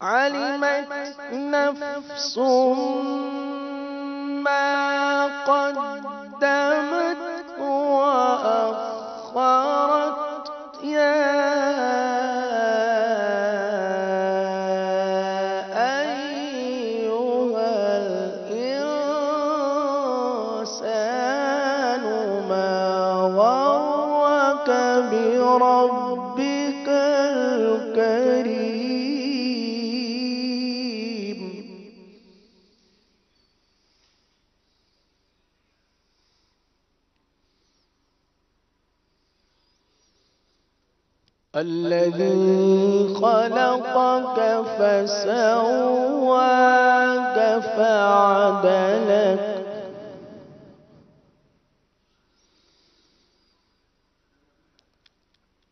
علمت نفس ما قدمت وأخرت يا أيها الإنسان ما غرك بربك الكريم الذي خلقك فسواك فعدلك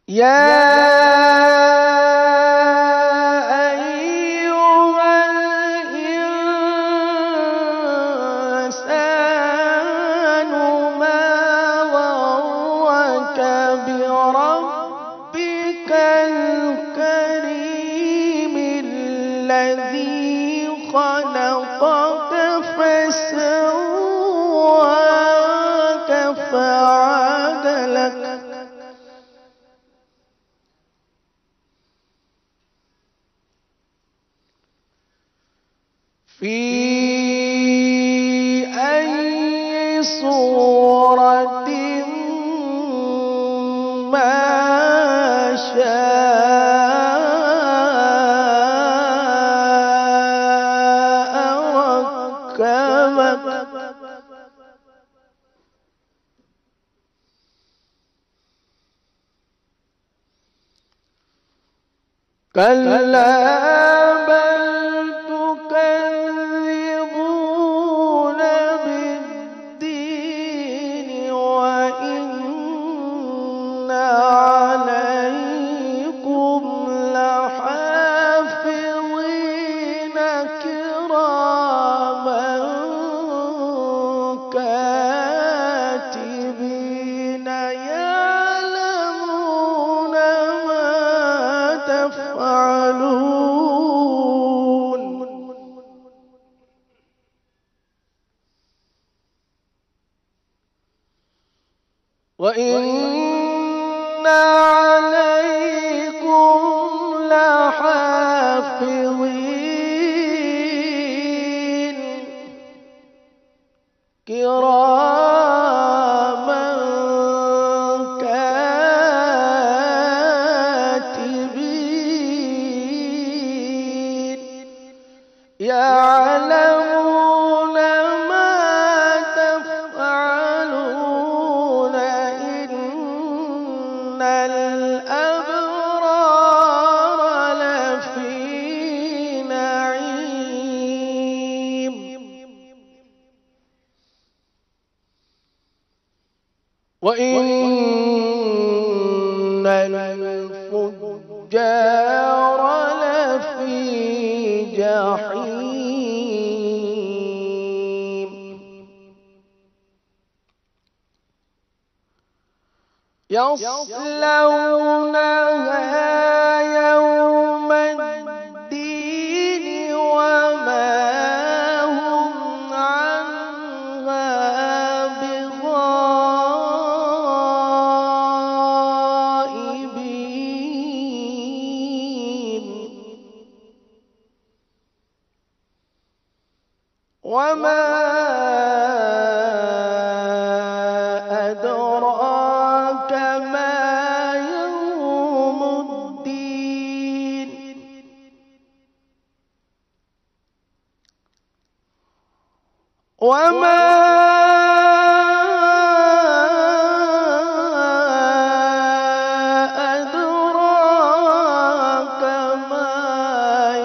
يا أيها الإنسان ما غرك بربك الكريم الذي خلقك فسواك فعدلك في أي صورة ما شاء ركبك كلا بل تكذبون بالدين وإن عليكم لحافظين كراما كاتبين يعلمون ما تفعلون. وإن عليكم لحافظين كراما كراما كاتبين يعلمون ما تفعلون إن الأبرار لفي نعيم وإن الفجار لفي جحيم يصلونها يوم الدين وما هم عنها بغائبين وما أدراك ما يوم الدين وما أدراك ما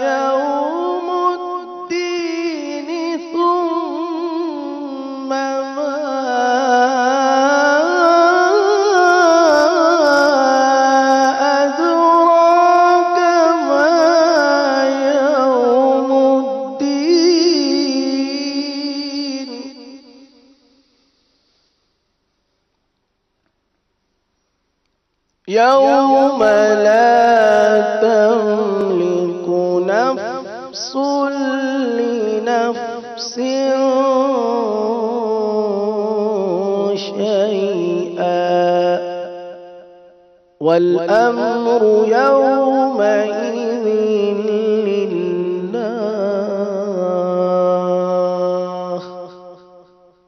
يوم الدين ثم ما أدراك ما يوم الدين يوم لا تملك نفس لنفس شيئا والأمر يومئذ لله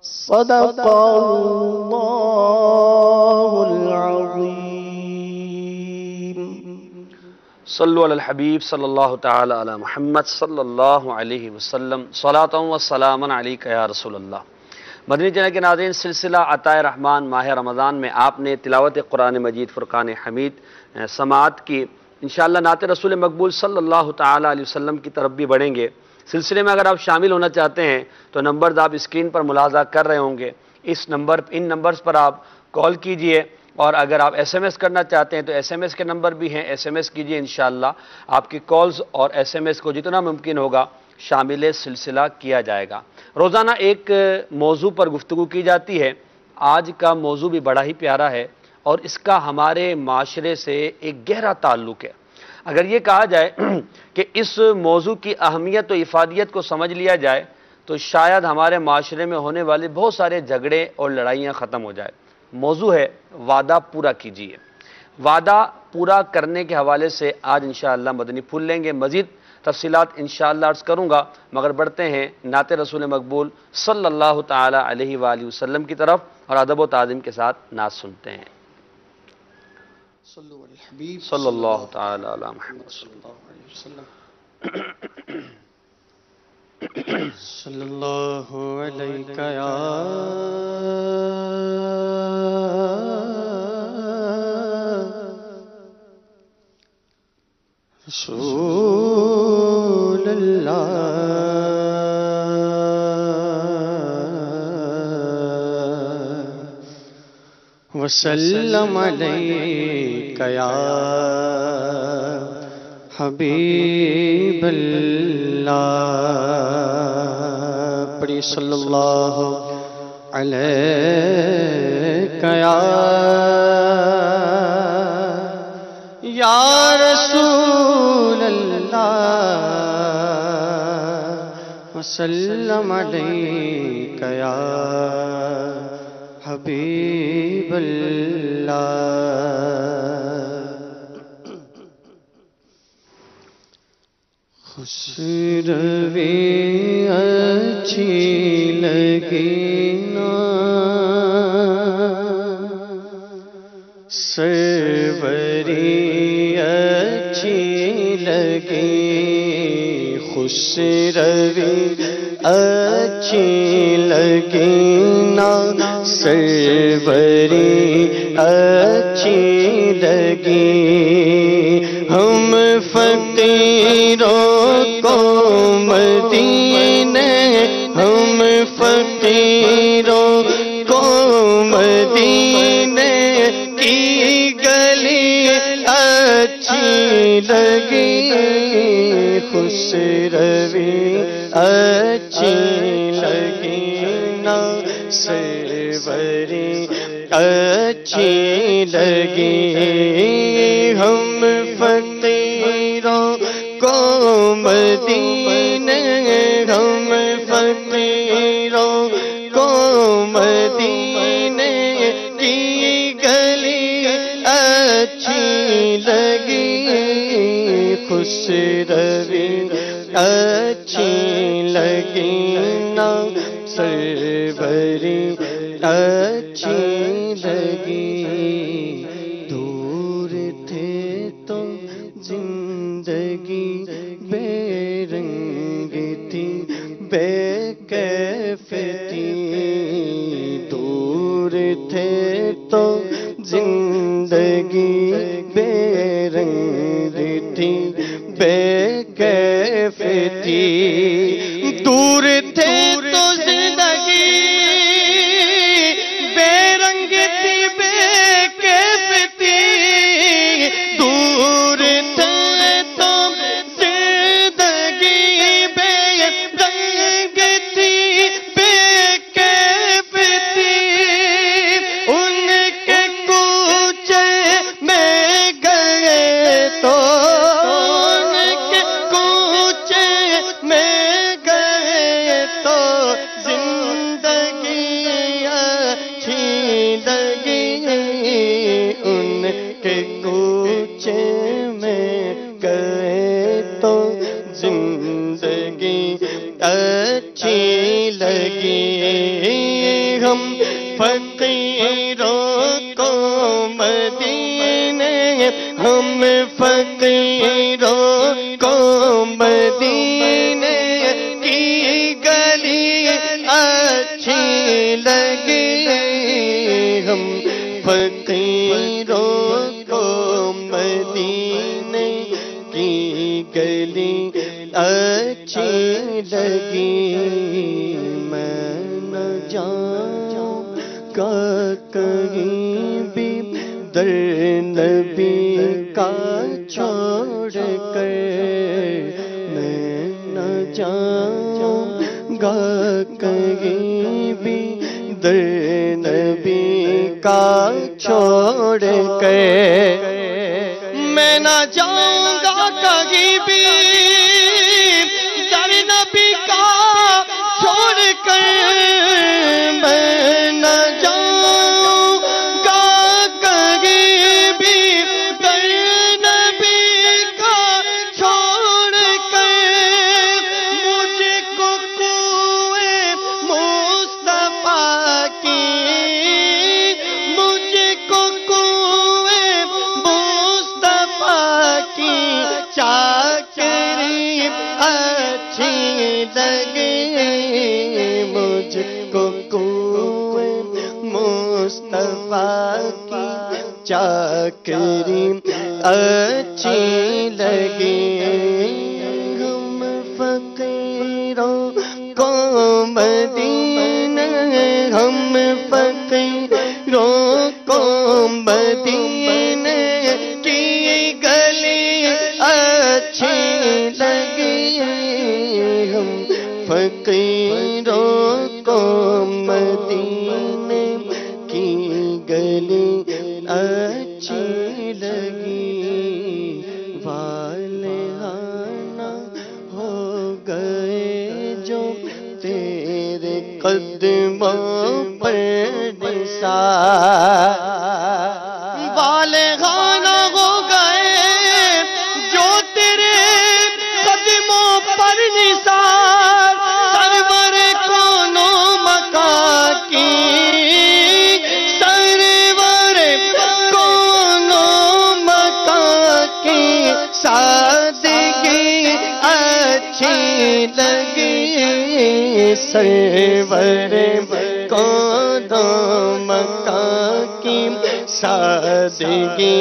صدق الله العظيم صلو علی الحبیب صلی اللہ تعالی علی محمد صلی اللہ علیہ وسلم صلاۃ و سلام علیک یا رسول اللہ۔ مدنی چینل کے ناظرین، سلسلہ عطائے رحمان ماہ رمضان میں آپ نے تلاوت قرآن مجید فرقان حمید سماعت کی۔ انشاءاللہ نعت رسول مقبول صلی اللہ تعالی علیہ وسلم کی طرف بھی بڑھیں گے۔ سلسلے میں اگر آپ شامل ہونا چاہتے ہیں تو نمبرز آپ اسکرین پر ملاحظہ کر رہے ہوں گے، ان نمبرز پر آپ کال کیجئے، اور اگر آپ ایس ایم ایس کرنا چاہتے ہیں تو ایس ایم ایس کے نمبر بھی ہیں، ایس ایم ایس کیجئے، انشاءاللہ آپ کی کالز اور ایس ایم ایس کو جتنا ممکن ہوگا شامل سلسلہ کیا جائے گا۔ روزانہ ایک موضوع پر گفتگو کی جاتی ہے۔ آج کا موضوع بھی بڑا ہی پیارا ہے اور اس کا ہمارے معاشرے سے ایک گہرا تعلق ہے۔ اگر یہ کہا جائے کہ اس موضوع کی اہمیت و افادیت کو سمجھ لیا جائے تو شاید ہمارے معاشرے میں ہونے والے بہت سارے جھگڑے اور لڑائیاں ختم ہو جائے۔ موضوع ہے وعدہ پورا کیجیے۔ وعدہ پورا کرنے کے حوالے سے آج انشاءاللہ مدنی پھول لیں گے، مزید تفصیلات انشاءاللہ عرض کروں گا، مگر بڑھتے ہیں نعت رسول مقبول صلی اللہ تعالی علیہ وآلہ وسلم کی طرف اور ادب و تعظیم کے ساتھ نعت سنتے ہیں۔ صلی اللہ تعالی علی محمد صلی اللہ علیہ وسلم۔ صلی اللہ علیہ یا رسول اللہ وسلم علیک یا حبیب اللہ، پڑھی صلی اللہ علیہ یا رسول اللہ وسلم علیک یا حبیب اللہ۔ خسروی اچھی لگی نا سروری اچھی لگی، خوش روی اچھی لگی نا، سروری اچھی لگی، ہم فقیروں کو مدینے، ہم فقیروں کو مدینے کی گلی اچھی لگی، خوش روی اچھی لگی نا، سروری اچھی لگی، ہم فقیروں کو مدینے، ہم فقیروں کو مدینے کی گلی اچھی لگی، خوش روی اچھی لگی نا، سروری اچھی لگی، دور تھے تو زندگی بے رنگ تھی، بے کیف تھی، دور تھے تو زندگی بے رنگ تھی، بے کیف تھی، دور تھے تو زندگی بے رنگ تھی، بے کیف تھی، دور تھے تو زندگی بے رنگ تھی، بے کیف تھی، ان کے کوچے میں گئے تو، ان کے کوچے میں گئے تو زندگی اچھی لگی، ان کے کوچے میں گئے تو زندگی اچھی لگی، ہم فقیروں کو مدینے، ہم فقیروں کو مدینے کی گلی اچھی لگی، ہم فقیروں کو مدینے کی گلی اچھی لگی، میں نہ جاؤں گا کہیں بھی در نبی کا چھوڑ کر، میں نہ جاؤں گا کہیں بھی در نبی کا چھوڑ کر، میں نہ جاؤں گا کہیں بھی در نبی کا چھوڑ کر، میں نہ جاؤں گا کہیں بھی در نبی کا چھوڑ کر، مجھ کو کوئے مصطفیٰ کی، مجھ کو کوئے مصطفیٰ کی چاکری اچھی لگی، مجھ کو کوئے مصطفیٰ کی چاکری اچھی لگی، ہم فقیروں کو مدینے، ہم فقیروں کو مدینے کی گلی اچھی لگی، ہم فقیروں کو مدینے کی گلی اچھی لگی، والہانہ ہو گئے جو تیرے قدموں پر نثار، والہانہ ہو گئے جو تیرے قدموں پر نثار، سرور کون و مکان کی، سرور کون سرور قدم کی سادگی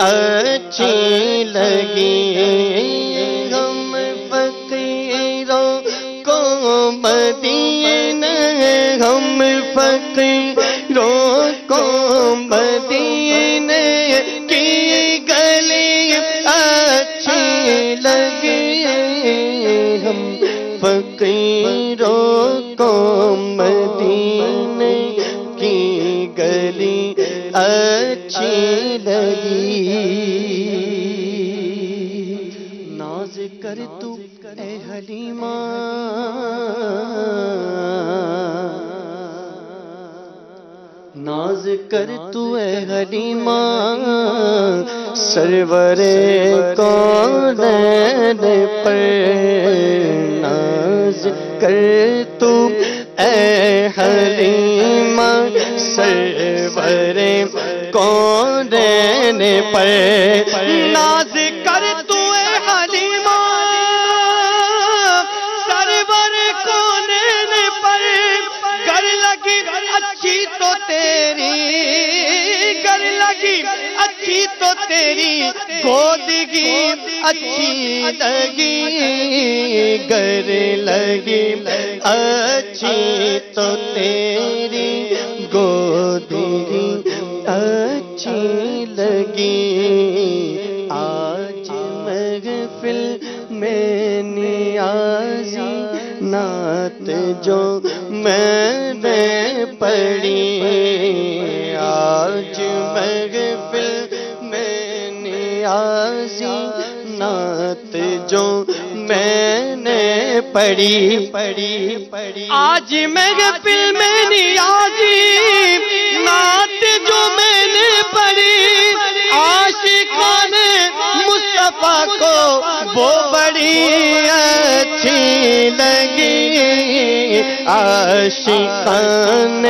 اچھی لگی، ہم فقیروں کو مدینہ، ہم فقیروں کو مدینہ کی گلی اچھی لگی، ہم فقیروں کو مدینے کی گلی اچھی لگی۔ ناز کر تو اے حلیمہ، ناز کر تو اے حلیمہ، سرور کونین پر ناز کر تو اے حلیمہ، سرور کونین پر ناز کر تو اے حلیمہ، سرور کونین پر، گر لگی اچھی تو تیری، گر لگی اچھی تو تیری گودگی اچھی لگی، گر لگی اچھی تو تیری گودگی اچھی لگی۔ آج محفل میں نیازی نعت جو میں نے پڑھی، آج محفل میں نیازی نعت جو میں نے پڑھی، آج محفل میں نیازی نعت جو میں نے پڑھی، عاشقان مصطفیٰ کو وہ بڑی اچھی لگی، عاشقان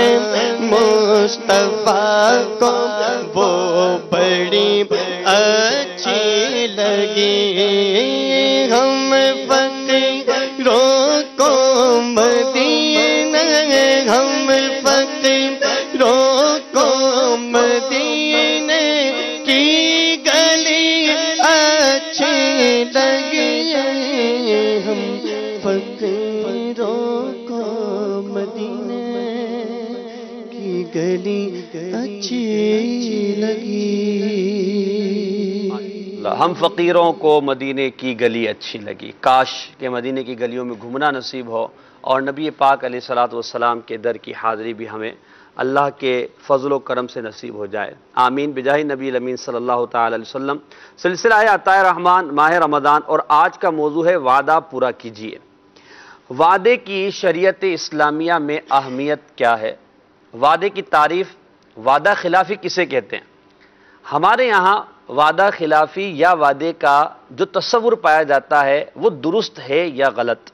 مصطفیٰ کو وہ بڑی اچھی لگی، ہم فقیروں کو مدینہ، ہم فقیروں کو مدینہ کی گلی اچھی لگی، ہم فقیروں کو مدینہ کی گلی اچھی لگی۔ ہم فقیروں کو مدینے کی گلی اچھی لگی، کاش کہ مدینے کی گلیوں میں گھومنا نصیب ہو اور نبی پاک علیہ الصلوۃ والسلام کے در کی حاضری بھی ہمیں اللہ کے فضل و کرم سے نصیب ہو جائے، آمین بجاہ نبی الامین صلی اللہ تعالی علیہ وسلم۔ سلسلہ عطائے رحمان ماہ رمضان، اور آج کا موضوع ہے وعدہ پورا کیجیے۔ وعدے کی شریعت اسلامیہ میں اہمیت کیا ہے؟ وعدے کی تعریف، وعدہ خلافی کسے کہتے ہیں؟ ہمارے یہاں وعدہ خلافی یا وعدے کا جو تصور پایا جاتا ہے وہ درست ہے یا غلط؟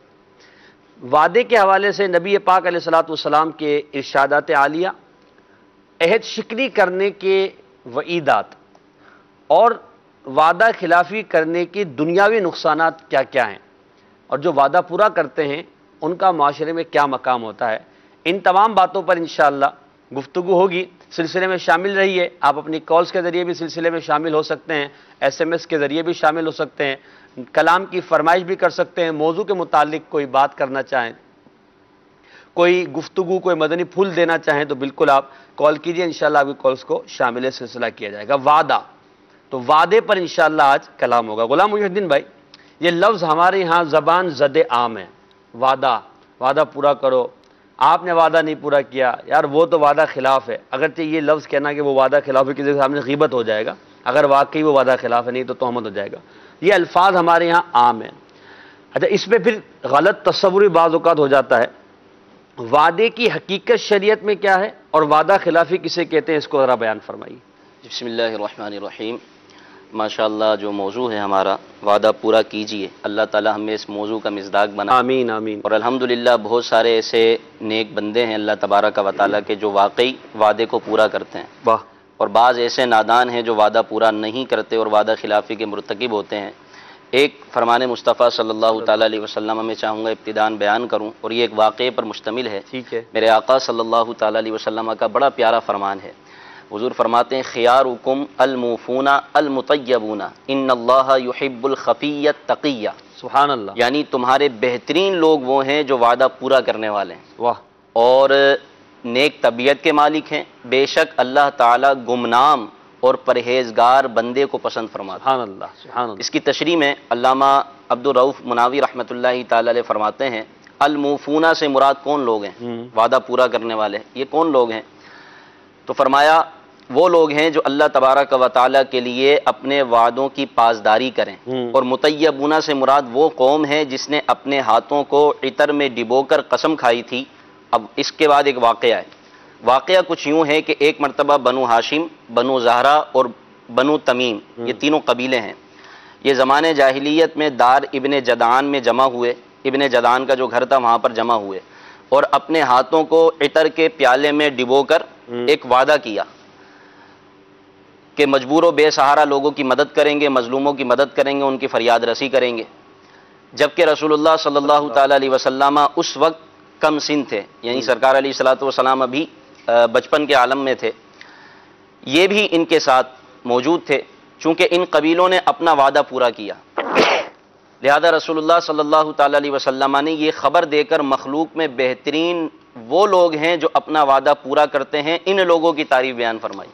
وعدے کے حوالے سے نبی پاک علیہ الصلوۃ والسلام کے ارشادات عالیہ، عہد شکنی کرنے کے وعیدات، اور وعدہ خلافی کرنے کے دنیاوی نقصانات کیا کیا ہیں، اور جو وعدہ پورا کرتے ہیں ان کا معاشرے میں کیا مقام ہوتا ہے، ان تمام باتوں پر انشاءاللہ گفتگو ہوگی۔ سلسلے میں شامل رہیے، آپ اپنی کالز کے ذریعے بھی سلسلے میں شامل ہو سکتے ہیں، SMS کے ذریعے بھی شامل ہو سکتے ہیں، کلام کی فرمائش بھی کر سکتے ہیں، موضوع کے متعلق کوئی بات کرنا چاہیں، کوئی گفتگو، کوئی مدنی پھول دینا چاہیں تو بالکل آپ کال کیجئے، انشاءاللہ آپ کی کالز کو شامل سلسلہ کیا جائے گا۔ وعدہ، تو وعدے پر انشاءاللہ آج کلام ہوگا۔ غلام محی الدین بھائی، یہ لفظ ہمارے ہاں زبان زد عام ہے، وعدہ، وعدہ پورا کرو، آپ نے وعدہ نہیں پورا کیا، یار وہ تو وعدہ خلاف ہے۔ اگرچہ یہ لفظ کہنا کہ وہ وعدہ خلاف ہے کسی کے سامنے غیبت ہو جائے گا، اگر واقعی وہ وعدہ خلاف ہے، نہیں تو تہمت ہو جائے گا۔ یہ الفاظ ہمارے یہاں عام ہیں۔ اچھا، اس میں پھر غلط تصوری بعض اوقات ہو جاتا ہے۔ وعدے کی حقیقت شریعت میں کیا ہے اور وعدہ خلافی کسے کہتے ہیں، اس کو ذرا بیان فرمائیے۔ بسم اللہ الرحمن الرحیم۔ ماشاءاللہ جو موضوع ہے ہمارا وعدہ پورا کیجئے، اللہ تعالی ہمیں اس موضوع کا مصداق بنا، آمین آمین۔ اور الحمدللہ بہت سارے ایسے نیک بندے ہیں اللہ تبارک و تعالی کے جو واقعی وعدے کو پورا کرتے ہیں، واہ۔ اور بعض ایسے نادان ہیں جو وعدہ پورا نہیں کرتے اور وعدہ خلافی کے مرتکب ہوتے ہیں۔ ایک فرمان مصطفیٰ صلی اللہ تعالیٰ علیہ وسلم میں چاہوں گا ابتداءً بیان کروں، اور یہ ایک واقعے پر مشتمل ہے۔ ٹھیک ہے۔ میرے آقا صلی اللہ تعالیٰ علیہ وسلم کا بڑا پیارا فرمان ہے۔ حضور فرماتے ہیں خیارکم الموفون المطیبون ان اللہ یحب الخفی التقی، سبحان اللہ، یعنی تمہارے بہترین لوگ وہ ہیں جو وعدہ پورا کرنے والے ہیں واہ، اور نیک طبیعت کے مالک ہیں۔ بے شک اللہ تعالیٰ گمنام اور پرہیزگار بندے کو پسند فرماتا ہے۔ سبحان اللہ، سبحان اللہ۔ اس کی تشریح میں علامہ عبدالرؤف مناوی رحمۃ اللہ تعالی علیہ فرماتے ہیں الموفونہ سے مراد کون لوگ ہیں؟ وعدہ پورا کرنے والے، یہ کون لوگ ہیں؟ تو فرمایا وہ لوگ ہیں جو اللہ تبارک و تعالیٰ کے لیے اپنے وعدوں کی پاسداری کریں، اور مطیبونہ سے مراد وہ قوم ہے جس نے اپنے ہاتھوں کو عطر میں ڈبو کر قسم کھائی تھی۔ اب اس کے بعد ایک واقعہ ہے۔ واقعہ کچھ یوں ہے کہ ایک مرتبہ بنو ہاشم، بنو زہرہ اور بنو تمیم، یہ تینوں قبیلے ہیں، یہ زمانے جاہلیت میں دار ابن جدعان میں جمع ہوئے، ابن جدعان کا جو گھر تھا وہاں پر جمع ہوئے، اور اپنے ہاتھوں کو عطر کے پیالے میں ڈبو کر ایک وعدہ کیا کہ مجبور و بے سہارا لوگوں کی مدد کریں گے، مظلوموں کی مدد کریں گے، ان کی فریاد رسی کریں گے۔ جبکہ رسول اللہ صلی اللہ تعالیٰ علیہ وسلم اس وقت کم سن تھے، یعنی سرکار علیہ الصلوۃ والسلام ابھی بچپن کے عالم میں تھے، یہ بھی ان کے ساتھ موجود تھے۔ چونکہ ان قبیلوں نے اپنا وعدہ پورا کیا، لہذا رسول اللہ صلی اللہ تعالیٰ علیہ وسلم نے یہ خبر دے کر مخلوق میں بہترین وہ لوگ ہیں جو اپنا وعدہ پورا کرتے ہیں، ان لوگوں کی تعریف بیان فرمائی۔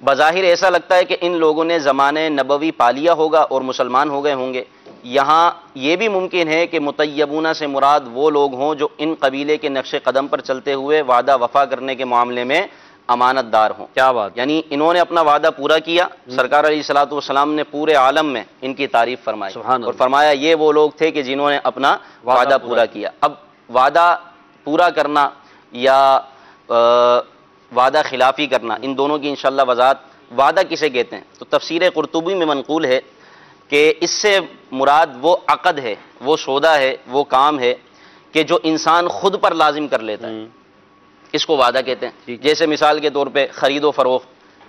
بظاہر ایسا لگتا ہے کہ ان لوگوں نے زمانے نبوی پا لیا ہوگا اور مسلمان ہو گئے ہوں گے۔ یہاں یہ بھی ممکن ہے کہ مطیبونہ سے مراد وہ لوگ ہوں جو ان قبیلے کے نقش قدم پر چلتے ہوئے وعدہ وفا کرنے کے معاملے میں امانت دار ہوں۔ کیا بات، یعنی انہوں نے اپنا وعدہ پورا کیا، سرکار علیہ الصلوۃ والسلام نے پورے عالم میں ان کی تعریف فرمائی سبحان اللہ، اور فرمایا یہ وہ لوگ تھے کہ جنہوں نے اپنا وعدہ پورا کیا۔ اب وعدہ پورا کرنا یا وعدہ خلافی کرنا، ان دونوں کی انشاءاللہ وضاحت۔ وعدہ کسے کہتے ہیں؟ تو تفسیر قرطبی میں منقول ہے کہ اس سے مراد وہ عقد ہے، وہ سودا ہے، وہ کام ہے کہ جو انسان خود پر لازم کر لیتا ہے، اس کو وعدہ کہتے ہیں۔ جیسے مثال کے طور پہ خرید و فروخت،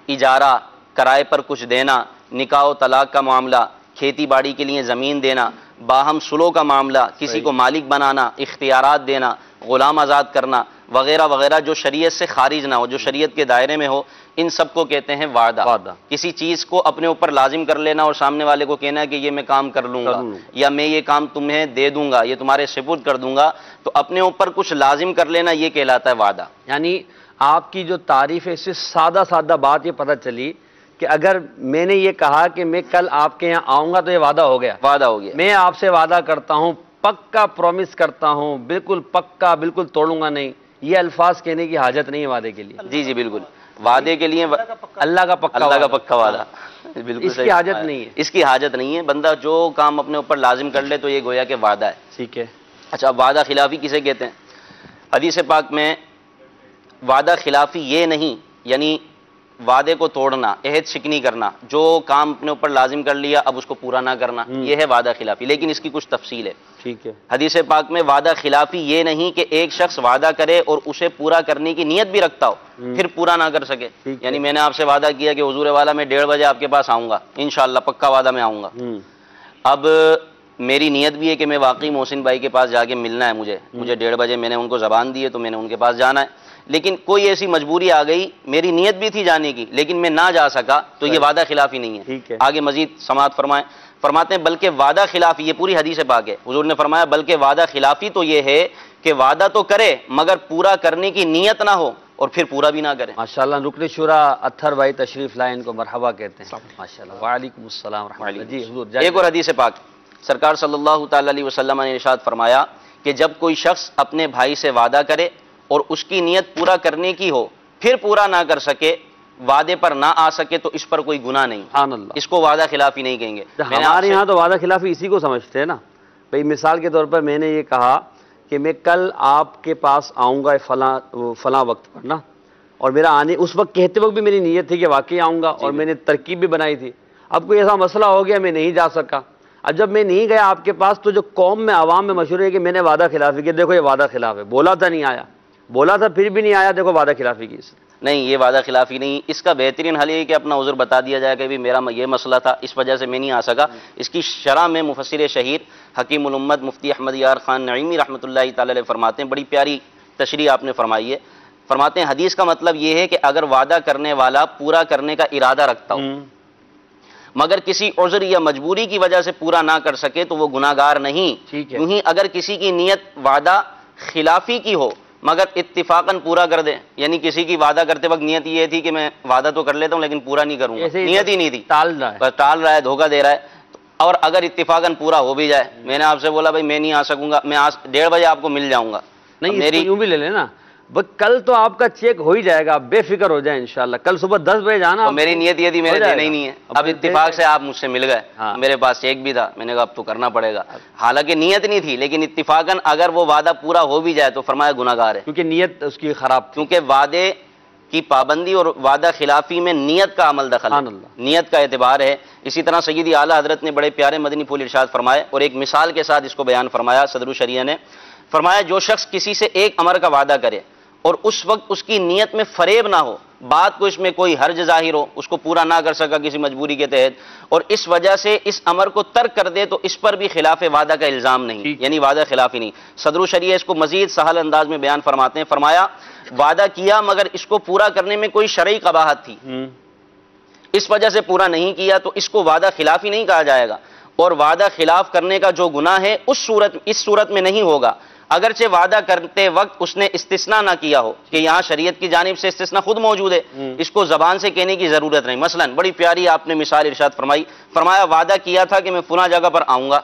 اجارہ، کرائے پر کچھ دینا، نکاح و طلاق کا معاملہ، کھیتی باڑی کے لیے زمین دینا، باہم سلو کا معاملہ، کسی کو مالک بنانا، اختیارات دینا، غلام آزاد کرنا وغیرہ وغیرہ، جو شریعت سے خارج نہ ہو، جو شریعت کے دائرے میں ہو، ان سب کو کہتے ہیں وعدہ۔ کسی چیز کو اپنے اوپر لازم کر لینا اور سامنے والے کو کہنا ہے کہ یہ میں کام کر لوں گا، یا میں یہ کام تمہیں دے دوں گا، یہ تمہارے سپرد کر دوں گا، تو اپنے اوپر کچھ لازم کر لینا، یہ کہلاتا ہے وعدہ۔ یعنی آپ کی جو تعریف ہے اس سے سادہ سادہ بات یہ پتہ چلی کہ اگر میں نے یہ کہا کہ میں کل آپ کے یہاں آؤں گا تو یہ وعدہ ہو گیا، وعدہ ہو گیا۔ میں آپ سے وعدہ کرتا ہوں، پکا پرومس کرتا ہوں، بالکل پکا، بالکل توڑوں گا نہیں، یہ الفاظ کہنے کی حاجت نہیں ہے وعدے کے لیے۔ جی جی بالکل، وعدے کے لیے اللہ کا پکا وعدہ، بالکل اس کی حاجت نہیں ہے، اس کی حاجت نہیں ہے۔ بندہ جو کام اپنے اوپر لازم کر لے تو یہ گویا کہ وعدہ ہے۔ ٹھیک ہے۔ اچھا، وعدہ خلافی کسے کہتے ہیں؟ حدیث پاک میں وعدہ خلافی یہ نہیں، یعنی وعدے کو توڑنا، عہد شکنی کرنا، جو کام اپنے اوپر لازم کر لیا اب اس کو پورا نہ کرنا، یہ ہے وعدہ خلافی، لیکن اس کی کچھ تفصیل ہے۔ ٹھیک ہے۔ حدیث پاک میں وعدہ خلافی یہ نہیں کہ ایک شخص وعدہ کرے اور اسے پورا کرنے کی نیت بھی رکھتا ہو پھر پورا نہ کر سکے۔ یعنی میں نے آپ سے وعدہ کیا کہ حضور والا میں 1:30 بجے آپ کے پاس آؤں گا، انشاءاللہ پکا وعدہ میں آؤں گا، اب میری نیت بھی ہے کہ میں واقعی محسن بھائی کے پاس جا کے ملنا ہے، مجھے 1:30 بجے میں نے ان کو زبان دی ہے تو میں نے ان کے پاس جانا ہے، لیکن کوئی ایسی مجبوری آ گئی، میری نیت بھی تھی جانے کی لیکن میں نہ جا سکا، تو یہ وعدہ خلافی نہیں ہے۔ آگے مزید سماعت فرمائیں، فرماتے ہیں بلکہ وعدہ خلافی، یہ پوری حدیث پاک ہے، حضور نے فرمایا بلکہ وعدہ خلافی تو یہ ہے کہ وعدہ تو کرے مگر پورا کرنے کی نیت نہ ہو اور پھر پورا بھی نہ کرے۔ ماشاءاللہ، رکن شورا اطہر بھائی تشریف لائے، ان کو مرحبا کہتے ہیں۔ ماشاءاللہ، وعلیکم السلام ورحمۃ اللہ۔ جی حضور، ایک اور حدیث پاک، سرکار صلی اللہ تعالی علیہ وسلم نے ارشاد فرمایا کہ جب کوئی شخص اپنے بھائی سے وعدہ کرے اور اس کی نیت پورا کرنے کی ہو پھر پورا نہ کر سکے، وعدے پر نہ آ سکے، تو اس پر کوئی گناہ نہیں، سبحان اللہ، اس کو وعدہ خلافی نہیں کہیں گے۔ ہمارے یہاں تو وعدہ خلافی اسی کو سمجھتے ہیں نا بھئی، مثال کے طور پر میں نے یہ کہا کہ میں کل آپ کے پاس آؤں گا فلاں وقت پر نا، اور میرا آنے اس وقت کہتے وقت بھی میری نیت تھی کہ واقعی آؤں گا اور میں نے ترکیب بھی بنائی تھی، اب کوئی ایسا مسئلہ ہو گیا میں نہیں جا سکا، اب جب میں نہیں گیا آپ کے پاس تو جو قوم میں عوام میں مشہور ہے کہ میں نے وعدہ خلافی کیا، دیکھو یہ وعدہ خلاف ہے، بولا تھا نہیں آیا، بولا تھا پھر بھی نہیں آیا، دیکھو وعدہ خلافی کی. نہیں، یہ وعدہ خلافی نہیں. اس کا بہترین حل یہ کہ اپنا عذر بتا دیا جائے کہ بھی میرا یہ مسئلہ تھا، اس وجہ سے میں نہیں آ سکا. اس کی شرح میں مفسر شہیر حکیم الامت مفتی احمد یار خان نعیمی رحمۃ اللہ تعالی علیہ فرماتے ہیں، بڑی پیاری تشریح آپ نے فرمائی ہے. فرماتے ہیں حدیث کا مطلب یہ ہے کہ اگر وعدہ کرنے والا پورا کرنے کا ارادہ رکھتا ہو مگر کسی عذر یا مجبوری کی وجہ سے پورا نہ کر سکے تو وہ گناہ گار نہیں. یوں ہی اگر کسی کی نیت وعدہ خلافی کی ہو مگر اتفاقاً پورا کر دے، یعنی کسی کی وعدہ کرتے وقت نیت یہ تھی کہ میں وعدہ تو کر لیتا ہوں لیکن پورا نہیں کروں گا، نیت ہی نہیں تھی، ٹال رہا ہے، دھوکہ دے رہا ہے. اور اگر اتفاقاً پورا ہو بھی جائے، میں نے آپ سے بولا بھائی میں نہیں آ سکوں گا، میں 1:30 بجے آپ کو مل جاؤں گا، نہیں میری یوں بھی لے لینا، کل تو آپ کا چیک ہو ہی جائے گا، آپ بے فکر ہو جائیں انشاءاللہ. کل صبح 10 بجے جانا. میری نیت یہ تھی میرے دینا ہی نہیں ہے، اب اتفاق سے آپ مجھ سے مل گئے، میرے پاس چیک بھی تھا، میں نے کہا اب تو کرنا پڑے گا. حالانکہ نیت نہیں تھی لیکن اتفاقاً اگر وہ وعدہ پورا ہو بھی جائے تو فرمایا گناہ گار ہے، کیونکہ نیت اس کی خراب. کیونکہ وعدے کی پابندی اور وعدہ خلافی میں نیت کا عمل دخل ہے، نیت کا اعتبار ہے. اسی طرح سیدی اعلیٰ حضرت نے بڑے پیارے مدنی پھول ارشاد فرمائے اور ایک مثال کے ساتھ اس کو بیان فرمایا. صدر الشریعہ نے فرمایا جو شخص کسی سے ایک امر کا وعدہ کرے اور اس وقت اس کی نیت میں فریب نہ ہو، بات کو اس میں کوئی حرج ظاہر ہو، اس کو پورا نہ کر سکا کسی مجبوری کے تحت اور اس وجہ سے اس امر کو ترک کر دے تو اس پر بھی خلاف وعدہ کا الزام نہیں، یعنی وعدہ خلافی نہیں. صدر الشریعہ اس کو مزید سہل انداز میں بیان فرماتے ہیں. فرمایا وعدہ کیا مگر اس کو پورا کرنے میں کوئی شرعی قباحت تھی، اس وجہ سے پورا نہیں کیا تو اس کو وعدہ خلافی نہیں کہا جائے گا. اور وعدہ خلاف کرنے کا جو گناہ ہے اس صورت میں نہیں ہوگا اگرچہ وعدہ کرتے وقت اس نے استثناء نہ کیا ہو، کہ یہاں شریعت کی جانب سے استثناء خود موجود ہے، اس کو زبان سے کہنے کی ضرورت نہیں. مثلا بڑی پیاری آپ نے مثال ارشاد فرمائی، فرمایا وعدہ کیا تھا کہ میں فلاں جگہ پر آؤں گا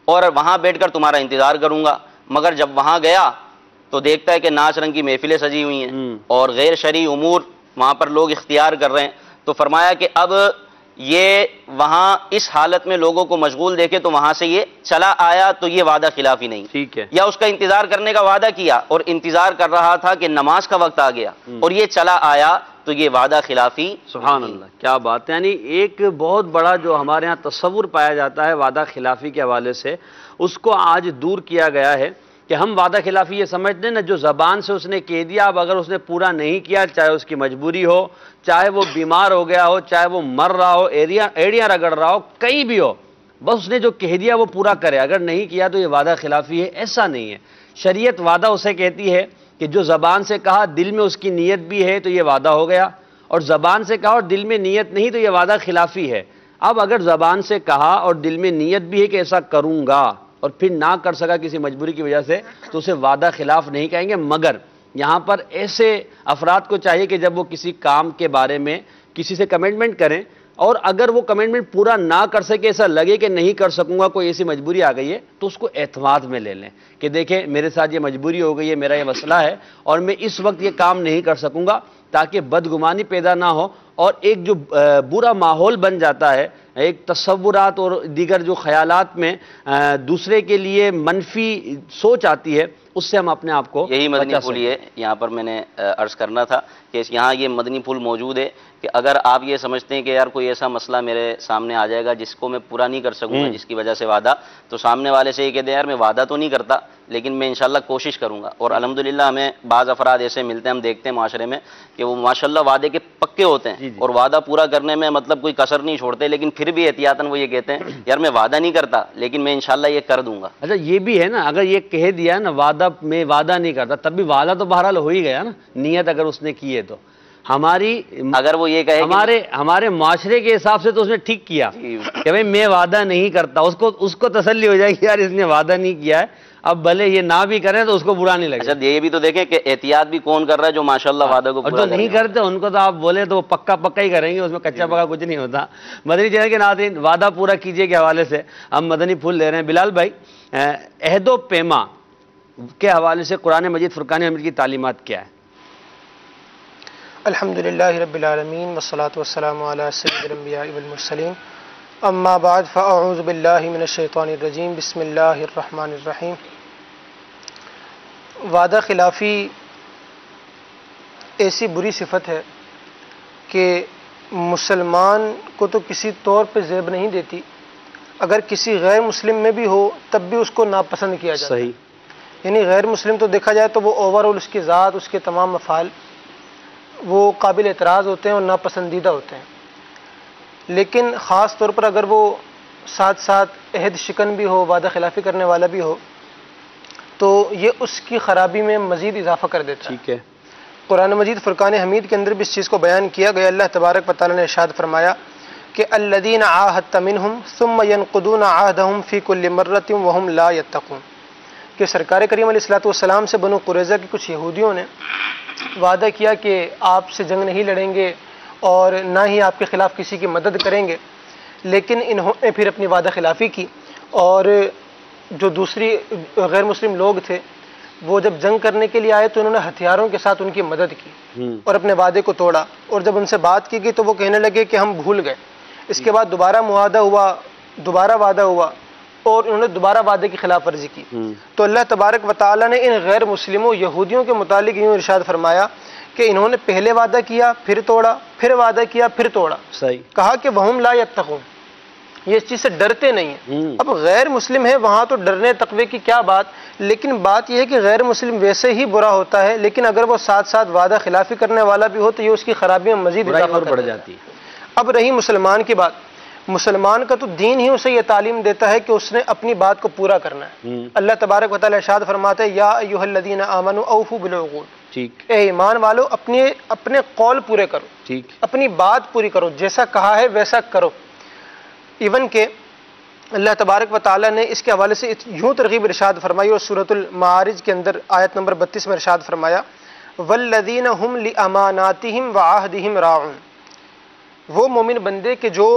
اور وہاں بیٹھ کر تمہارا انتظار کروں گا، مگر جب وہاں گیا تو دیکھتا ہے کہ ناچ رنگ کی محفلیں سجی ہوئی ہیں اور غیر شرعی امور وہاں پر لوگ اختیار کر رہے ہیں. تو فرمایا کہ اب یہ وہاں اس حالت میں لوگوں کو مشغول دیکھے تو وہاں سے یہ چلا آیا تو یہ وعدہ خلافی نہیں. ٹھیک ہے. یا اس کا انتظار کرنے کا وعدہ کیا اور انتظار کر رہا تھا کہ نماز کا وقت آ گیا اور یہ چلا آیا تو یہ وعدہ خلافی. سبحان اللہ، کیا بات ہے. یعنی ایک بہت بڑا جو ہمارے ہاں تصور پایا جاتا ہے وعدہ خلافی کے حوالے سے، اس کو آج دور کیا گیا ہے کہ ہم وعدہ خلافی یہ سمجھتے ہیں نا جو زبان سے اس نے کہہ دیا، اب اگر اس نے پورا نہیں کیا، چاہے اس کی مجبوری ہو، چاہے وہ بیمار ہو گیا ہو، چاہے وہ مر رہا ہو، ایڑیاں رگڑ رہا ہو، کہیں بھی ہو، بس اس نے جو کہہ دیا وہ پورا کرے، اگر نہیں کیا تو یہ وعدہ خلافی ہے. ایسا نہیں ہے. شریعت وعدہ اسے کہتی ہے کہ جو زبان سے کہا دل میں اس کی نیت بھی ہے تو یہ وعدہ ہو گیا، اور زبان سے کہا اور دل میں نیت نہیں تو یہ وعدہ خلافی ہے. اب اگر زبان سے کہا اور دل میں نیت بھی ہے کہ ایسا کروں گا اور پھر نہ کر سکا کسی مجبوری کی وجہ سے تو اسے وعدہ خلاف نہیں کہیں گے. مگر یہاں پر ایسے افراد کو چاہیے کہ جب وہ کسی کام کے بارے میں کسی سے کمٹمنٹ کریں اور اگر وہ کمٹمنٹ پورا نہ کر سکے، ایسا لگے کہ نہیں کر سکوں گا، کوئی ایسی مجبوری آ گئی ہے، تو اس کو اعتماد میں لے لیں کہ دیکھیں میرے ساتھ یہ مجبوری ہو گئی ہے، میرا یہ مسئلہ ہے اور میں اس وقت یہ کام نہیں کر سکوں گا، تاکہ بدگمانی پیدا نہ ہو. اور ایک جو برا ماحول بن جاتا ہے، ایک تصورات اور دیگر جو خیالات میں دوسرے کے لیے منفی سوچ آتی ہے، اس سے ہم اپنے آپ کو یہی مدنی پھول ہے. یہاں پر میں نے عرض کرنا تھا کہ یہاں یہ مدنی پھول موجود ہے کہ اگر آپ یہ سمجھتے ہیں کہ یار کوئی ایسا مسئلہ میرے سامنے آ جائے گا جس کو میں پورا نہیں کر سکوں گا جس کی وجہ سے وعدہ، تو سامنے والے سے یہ کہتے ہیں یار میں وعدہ تو نہیں کرتا لیکن میں انشاءاللہ کوشش کروں گا. اور الحمدللہ ہمیں بعض افراد ایسے ملتے ہیں، ہم دیکھتے ہیں معاشرے میں کہ وہ ماشاءاللہ وعدے کے پکے ہوتے ہیں اور وعدہ پورا کرنے میں مطلب کوئی کسر نہیں چھوڑتے، لیکن پھر بھی احتیاطاً وہ یہ کہتے ہیں یار میں وعدہ نہیں کرتا لیکن میں انشاءاللہ یہ کر دوں گا. اچھا یہ بھی ہے نا، اگر یہ کہہ دیا نا میں وعدہ نہیں کرتا، تب بھی وعدہ تو بہرحال ہو ہی گیا نا، نیت اگر اس نے کی ہے تو. ہماری اگر وہ یہ کہے ہمارے معاشرے کے حساب سے تو اس نے ٹھیک کیا کہ بھئی میں وعدہ نہیں کرتا، اس کو تسلی ہو جائے گی یار اس نے وعدہ نہیں کیا ہے، اب بھلے یہ نہ بھی کریں تو اس کو برا نہیں لگے. اچھا یہ بھی تو دیکھیں کہ احتیاط بھی کون کر رہا ہے جو ماشاءاللہ وعدہ کو پورا نہیں کرتے ان کو تو آپ بولے تو وہ پکا ہی کریں گے، اس میں کچا پکا کچھ نہیں ہوتا. مدنی چینل کے ناظرین، وعدہ پورا کیجئے کے حوالے سے ہم مدنی پھول لے رہے ہیں. بلال بھائی، عہد و پیما کے حوالے سے قرآن مجید فرقان حمید کی تعلیمات کیا ہے؟ الحمدللہ رب العالمین والصلاة والسلام علی سید الانبیاء والمرسلین، اما بعد فاعوذ باللہ من الشیطان الرجیم، بسم اللہ الرحمن الرحیم. وعدہ خلافی ایسی بری صفت ہے کہ مسلمان کو تو کسی طور پہ زیب نہیں دیتی، اگر کسی غیر مسلم میں بھی ہو تب بھی اس کو ناپسند کیا جاتا ہے. یعنی غیر مسلم تو دیکھا جائے تو وہ اوورآل اس کی ذات، اس کے تمام افعال وہ قابل اعتراض ہوتے ہیں اور ناپسندیدہ ہوتے ہیں، لیکن خاص طور پر اگر وہ ساتھ ساتھ عہد شکن بھی ہو، وعدہ خلافی کرنے والا بھی ہو، تو یہ اس کی خرابی میں مزید اضافہ کر دیتا ہے۔ ٹھیک ہے، قرآن مجید فرقان حمید کے اندر بھی اس چیز کو بیان کیا گیا۔ اللہ تبارک و تعالیٰ نے ارشاد فرمایا کہ الذین عاہدت منہم ثم ینقضون عہدہم فی کل مرۃ وہم لا یتقون، کہ سرکار کریم علیہ الصلوۃ والسلام سے بنو قریظہ کے کچھ یہودیوں نے وعدہ کیا کہ آپ سے جنگ نہیں لڑیں گے اور نہ ہی آپ کے خلاف کسی کی مدد کریں گے، لیکن انہوں نے پھر اپنی وعدہ خلافی کی، اور جو دوسری غیر مسلم لوگ تھے وہ جب جنگ کرنے کے لیے آئے تو انہوں نے ہتھیاروں کے ساتھ ان کی مدد کی اور اپنے وعدے کو توڑا، اور جب ان سے بات کی گئی تو وہ کہنے لگے کہ ہم بھول گئے۔ اس کے بعد دوبارہ معاہدہ ہوا، دوبارہ وعدہ ہوا، اور انہوں نے دوبارہ وعدے کی خلاف ورزی کی۔ تو اللہ تبارک و تعالیٰ نے ان غیر مسلموں یہودیوں کے متعلق یوں ارشاد فرمایا کہ انہوں نے پہلے وعدہ کیا، پھر توڑا، پھر وعدہ کیا، پھر توڑا۔ صحیح کہا کہ وہم لا یتقون، یہ اس چیز سے ڈرتے نہیں ہیں۔ اب غیر مسلم ہے وہاں تو ڈرنے تقوی کی کیا بات، لیکن بات یہ ہے کہ غیر مسلم ویسے ہی برا ہوتا ہے، لیکن اگر وہ ساتھ ساتھ وعدہ خلافی کرنے والا بھی ہو تو یہ اس کی خرابی میں مزید برائی اضافہ اور کر بڑھ دیتا ہے۔ جاتی ہے۔ اب رہی مسلمان کی بات، مسلمان کا تو دین ہی اسے یہ تعلیم دیتا ہے کہ اس نے اپنی بات کو پورا کرنا ہے۔ اللہ تبارک و تعالیٰ ارشاد فرماتے ہیں یا ایھا الذین آمنوا اوفوا بالعقود، ٹھیک اے ایمان والو اپنے قول پورے کرو، ٹھیک اپنی بات پوری کرو، جیسا کہا ہے ویسا کرو۔ ایون کہ اللہ تبارک و تعالیٰ نے اس کے حوالے سے یوں ترغیب ارشاد فرمائی، اور سورۃ المعارج کے اندر آیت نمبر 32 میں ارشاد فرمایا والذین هم لاماناتهم وعہدہم راعون، وہ مومن بندے کہ جو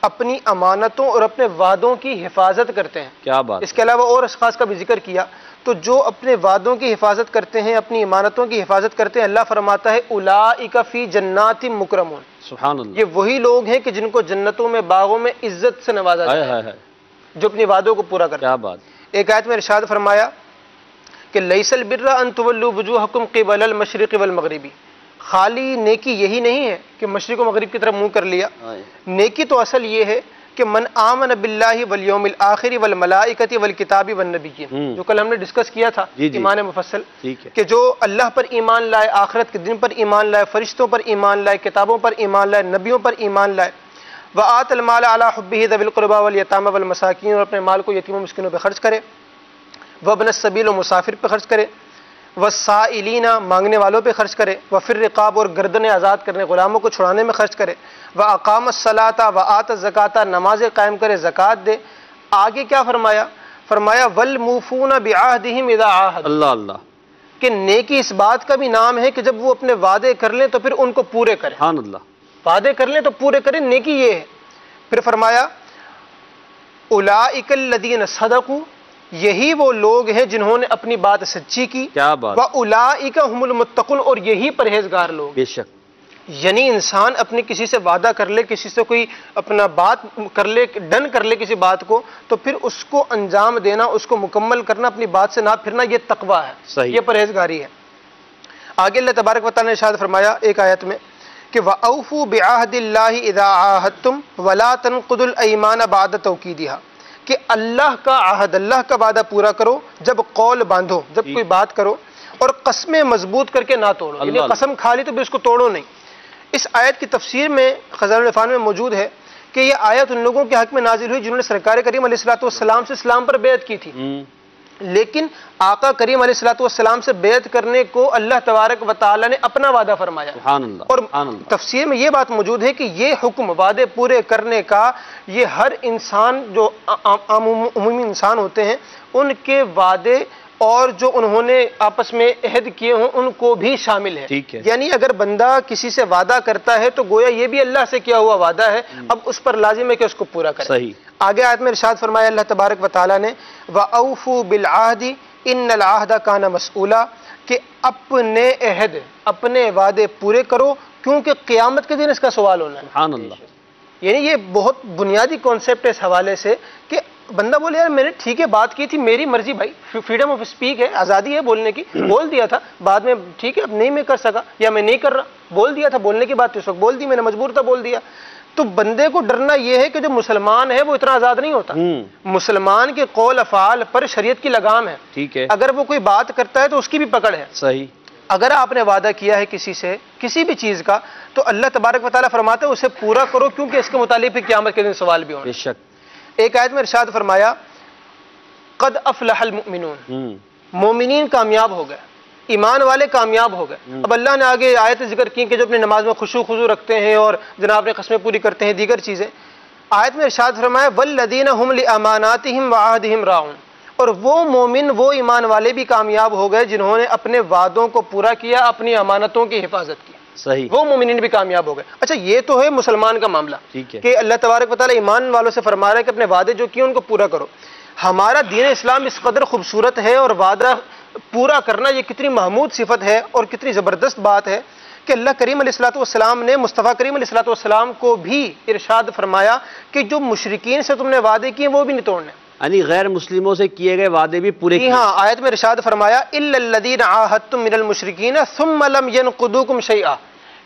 اپنی امانتوں اور اپنے وعدوں کی حفاظت کرتے ہیں۔ کیا بات اس کے علاوہ اور اشخاص کا بھی ذکر کیا، تو جو اپنے وعدوں کی حفاظت کرتے ہیں، اپنی امانتوں کی حفاظت کرتے ہیں، اللہ فرماتا ہے اولئک فی جنات مکرمون، سبحان اللہ، یہ وہی لوگ ہیں کہ جن کو جنتوں میں، باغوں میں عزت سے نوازا ہائے جائے ہائے ہائے، جو اپنی وعدوں کو پورا کرتے ہیں۔ کیا بات، ایک آیت میں ارشاد فرمایا کہ لیس البر ان تولوا وجوہکم قبل المشرق والمغربی، خالی نیکی یہی نہیں ہے کہ مشرق و مغرب کی طرف منہ کر لیا، نیکی تو اصل یہ ہے کہ من آمن باللہ والیوم الآخر والملائکۃ والکتاب والنبیین، جو کل ہم نے ڈسکس کیا تھا ایمان مفصل، کہ جو اللہ پر ایمان لائے، آخرت کے دن پر ایمان لائے، فرشتوں پر ایمان لائے، کتابوں پر ایمان لائے، نبیوں پر ایمان لائے، وآت المال علی حبہ ذوی القربى والیتامى والمساکین، اور اپنے مال کو یتیموں مسکینوں پہ خرچ کرے، وابن السبیل، و مسافر پہ خرچ کرے، والسائلین، مانگنے والوں پہ خرچ کرے، وفی الرقاب، اور گردنیں آزاد کرنے، غلاموں کو چھڑانے میں خرچ کرے، واقام الصلاۃ وآت الزکاۃ، نمازیں قائم کرے، زکوٰۃ دے۔ آگے کیا فرمایا؟ فرمایا والموفون بعہدہم اذا عاہدوا، اللہ اللہ، کہ نیکی اس بات کا بھی نام ہے کہ جب وہ اپنے وعدے کر لیں تو پھر ان کو پورے کریں، سبحان اللہ، وعدے کر لیں تو پورے کریں، نیکی یہ ہے۔ پھر فرمایا اولئک الذین صدقوا، یہی وہ لوگ ہیں جنہوں نے اپنی بات سچی کی، کیا بات، وَأُولَئِكَ هُمُ الْمُتَّقُونَ، اور یہی پرہیزگار لوگ۔ بے شک، یعنی انسان اپنے کسی سے وعدہ کر لے، کسی سے کوئی اپنا بات کر لے، ڈن کر لے کسی بات کو، تو پھر اس کو انجام دینا، اس کو مکمل کرنا، اپنی بات سے نہ پھرنا، یہ تقویٰ ہے، صحیح، یہ پرہیزگاری ہے۔ آگے اللہ تبارک و تعالیٰ نے ارشاد فرمایا ایک آیت میں کہ وَأَوْفُوا بِعَهْدِ اللَّهِ إِذَا عَاهَدتُّمْ وَلَا تَنقُضُوا الْأَيْمَانَ بَعْدَ تَوْكِيدِهَا، کہ اللہ کا عہد، اللہ کا وعدہ پورا کرو جب قول باندھو، جب کوئی بات کرو، اور قسمیں مضبوط کر کے نہ توڑو، یعنی قسم کھا لی تو بھی اس کو توڑو نہیں۔ اس آیت کی تفسیر میں خزائن العرفان میں موجود ہے کہ یہ آیت ان لوگوں کے حق میں نازل ہوئی جنہوں نے سرکار کریم علیہ الصلوۃ والسلام سے اسلام پر بیعت کی تھی، لیکن آقا کریم علیہ الصلوۃ والسلام سے بیعت کرنے کو اللہ تبارک و تعالیٰ نے اپنا وعدہ فرمایا، سبحان اللہ، اور سبحان اللہ، تفسیر میں یہ بات موجود ہے کہ یہ حکم وعدے پورے کرنے کا یہ ہر انسان، جو عمومی انسان ہوتے ہیں، ان کے وعدے اور جو انہوں نے آپس میں عہد کیے ہوں ان کو بھی شامل ہے۔ ٹھیک ہے، یعنی اگر بندہ کسی سے وعدہ کرتا ہے تو گویا یہ بھی اللہ سے کیا ہوا وعدہ ہے، اب اس پر لازم ہے کہ اس کو پورا کرے۔ صحیح، آگے آیت میں ارشاد فرمایا اللہ تبارک و تعالیٰ نے وَأَوْفُوا بِالْعَهْدِ إِنَّ الْعَهْدَ كَانَ مَسْئُولًا، کہ اپنے عہد، اپنے وعدے پورے کرو کیونکہ قیامت کے دن اس کا سوال ہونا ہے۔ سبحان اللہ، یعنی یہ بہت بنیادی کانسیپٹ ہے اس حوالے سے کہ بندہ بولے یار میں نے ٹھیک ہے بات کی تھی، میری مرضی بھائی، فریڈم آف اسپیک ہے، آزادی ہے بولنے کی، بول دیا تھا، بعد میں ٹھیک ہے اب نہیں میں کر سکا یا میں نہیں کر رہا، بول دیا تھا، بولنے کی بات اس وقت بول دی، میں نے مجبور تھا بول دیا، تو بندے کو ڈرنا یہ ہے کہ جو مسلمان ہے وہ اتنا آزاد نہیں ہوتا. مسلمان کے قول افعال پر شریعت کی لگام ہے. ٹھیک ہے. اگر وہ کوئی بات کرتا ہے تو اس کی بھی پکڑ ہے. صحیح. اگر آپ نے وعدہ کیا ہے کسی سے کسی بھی چیز کا تو اللہ تبارک و تعالیٰ فرماتا ہے اسے پورا کرو، کیونکہ اس کے متعلق پھر قیامت کے دن سوال بھی ہونا. بے شک. ایک آیت میں ارشاد فرمایا قد افلح المؤمنون، مومنین کامیاب ہو گئے، ایمان والے کامیاب ہو گئے. اب اللہ نے آگے آیت ذکر کی کہ جو اپنی نماز میں خشوع خضوع رکھتے ہیں اور جناب نے قسمیں پوری کرتے ہیں، دیگر چیزیں. آیت میں ارشاد فرمایا والذین هم لاماناتهم وعہدهم راعون، اور وہ مومن وہ ایمان والے بھی کامیاب ہو گئے جنہوں نے اپنے وعدوں کو پورا کیا، اپنی امانتوں کی حفاظت کی. صحیح. وہ مومنین بھی کامیاب ہو گئے. اچھا یہ تو ہے مسلمان کا معاملہ کہ اللہ تبارک و تعالیٰ ایمان والوں سے فرما رہا ہے کہ اپنے وعدے جو کیے ان کو پورا کرو. ہمارا دین اسلام اس قدر خوبصورت ہے اور وعدہ پورا کرنا یہ کتنی محمود صفت ہے اور کتنی زبردست بات ہے کہ اللہ کریم علیہ الصلوۃ والسلام نے مصطفیٰ کریم علیہ الصلوۃ والسلام کو بھی ارشاد فرمایا کہ جو مشرکین سے تم نے وعدے کیے وہ بھی نہیں توڑنے، یعنی غیر مسلموں سے کیے گئے وعدے بھی پورے کیے. ہاں آیت میں ارشاد فرمایا الا الذین عاہدتم من المشرکین ثم لم ینقضوکم شیئا،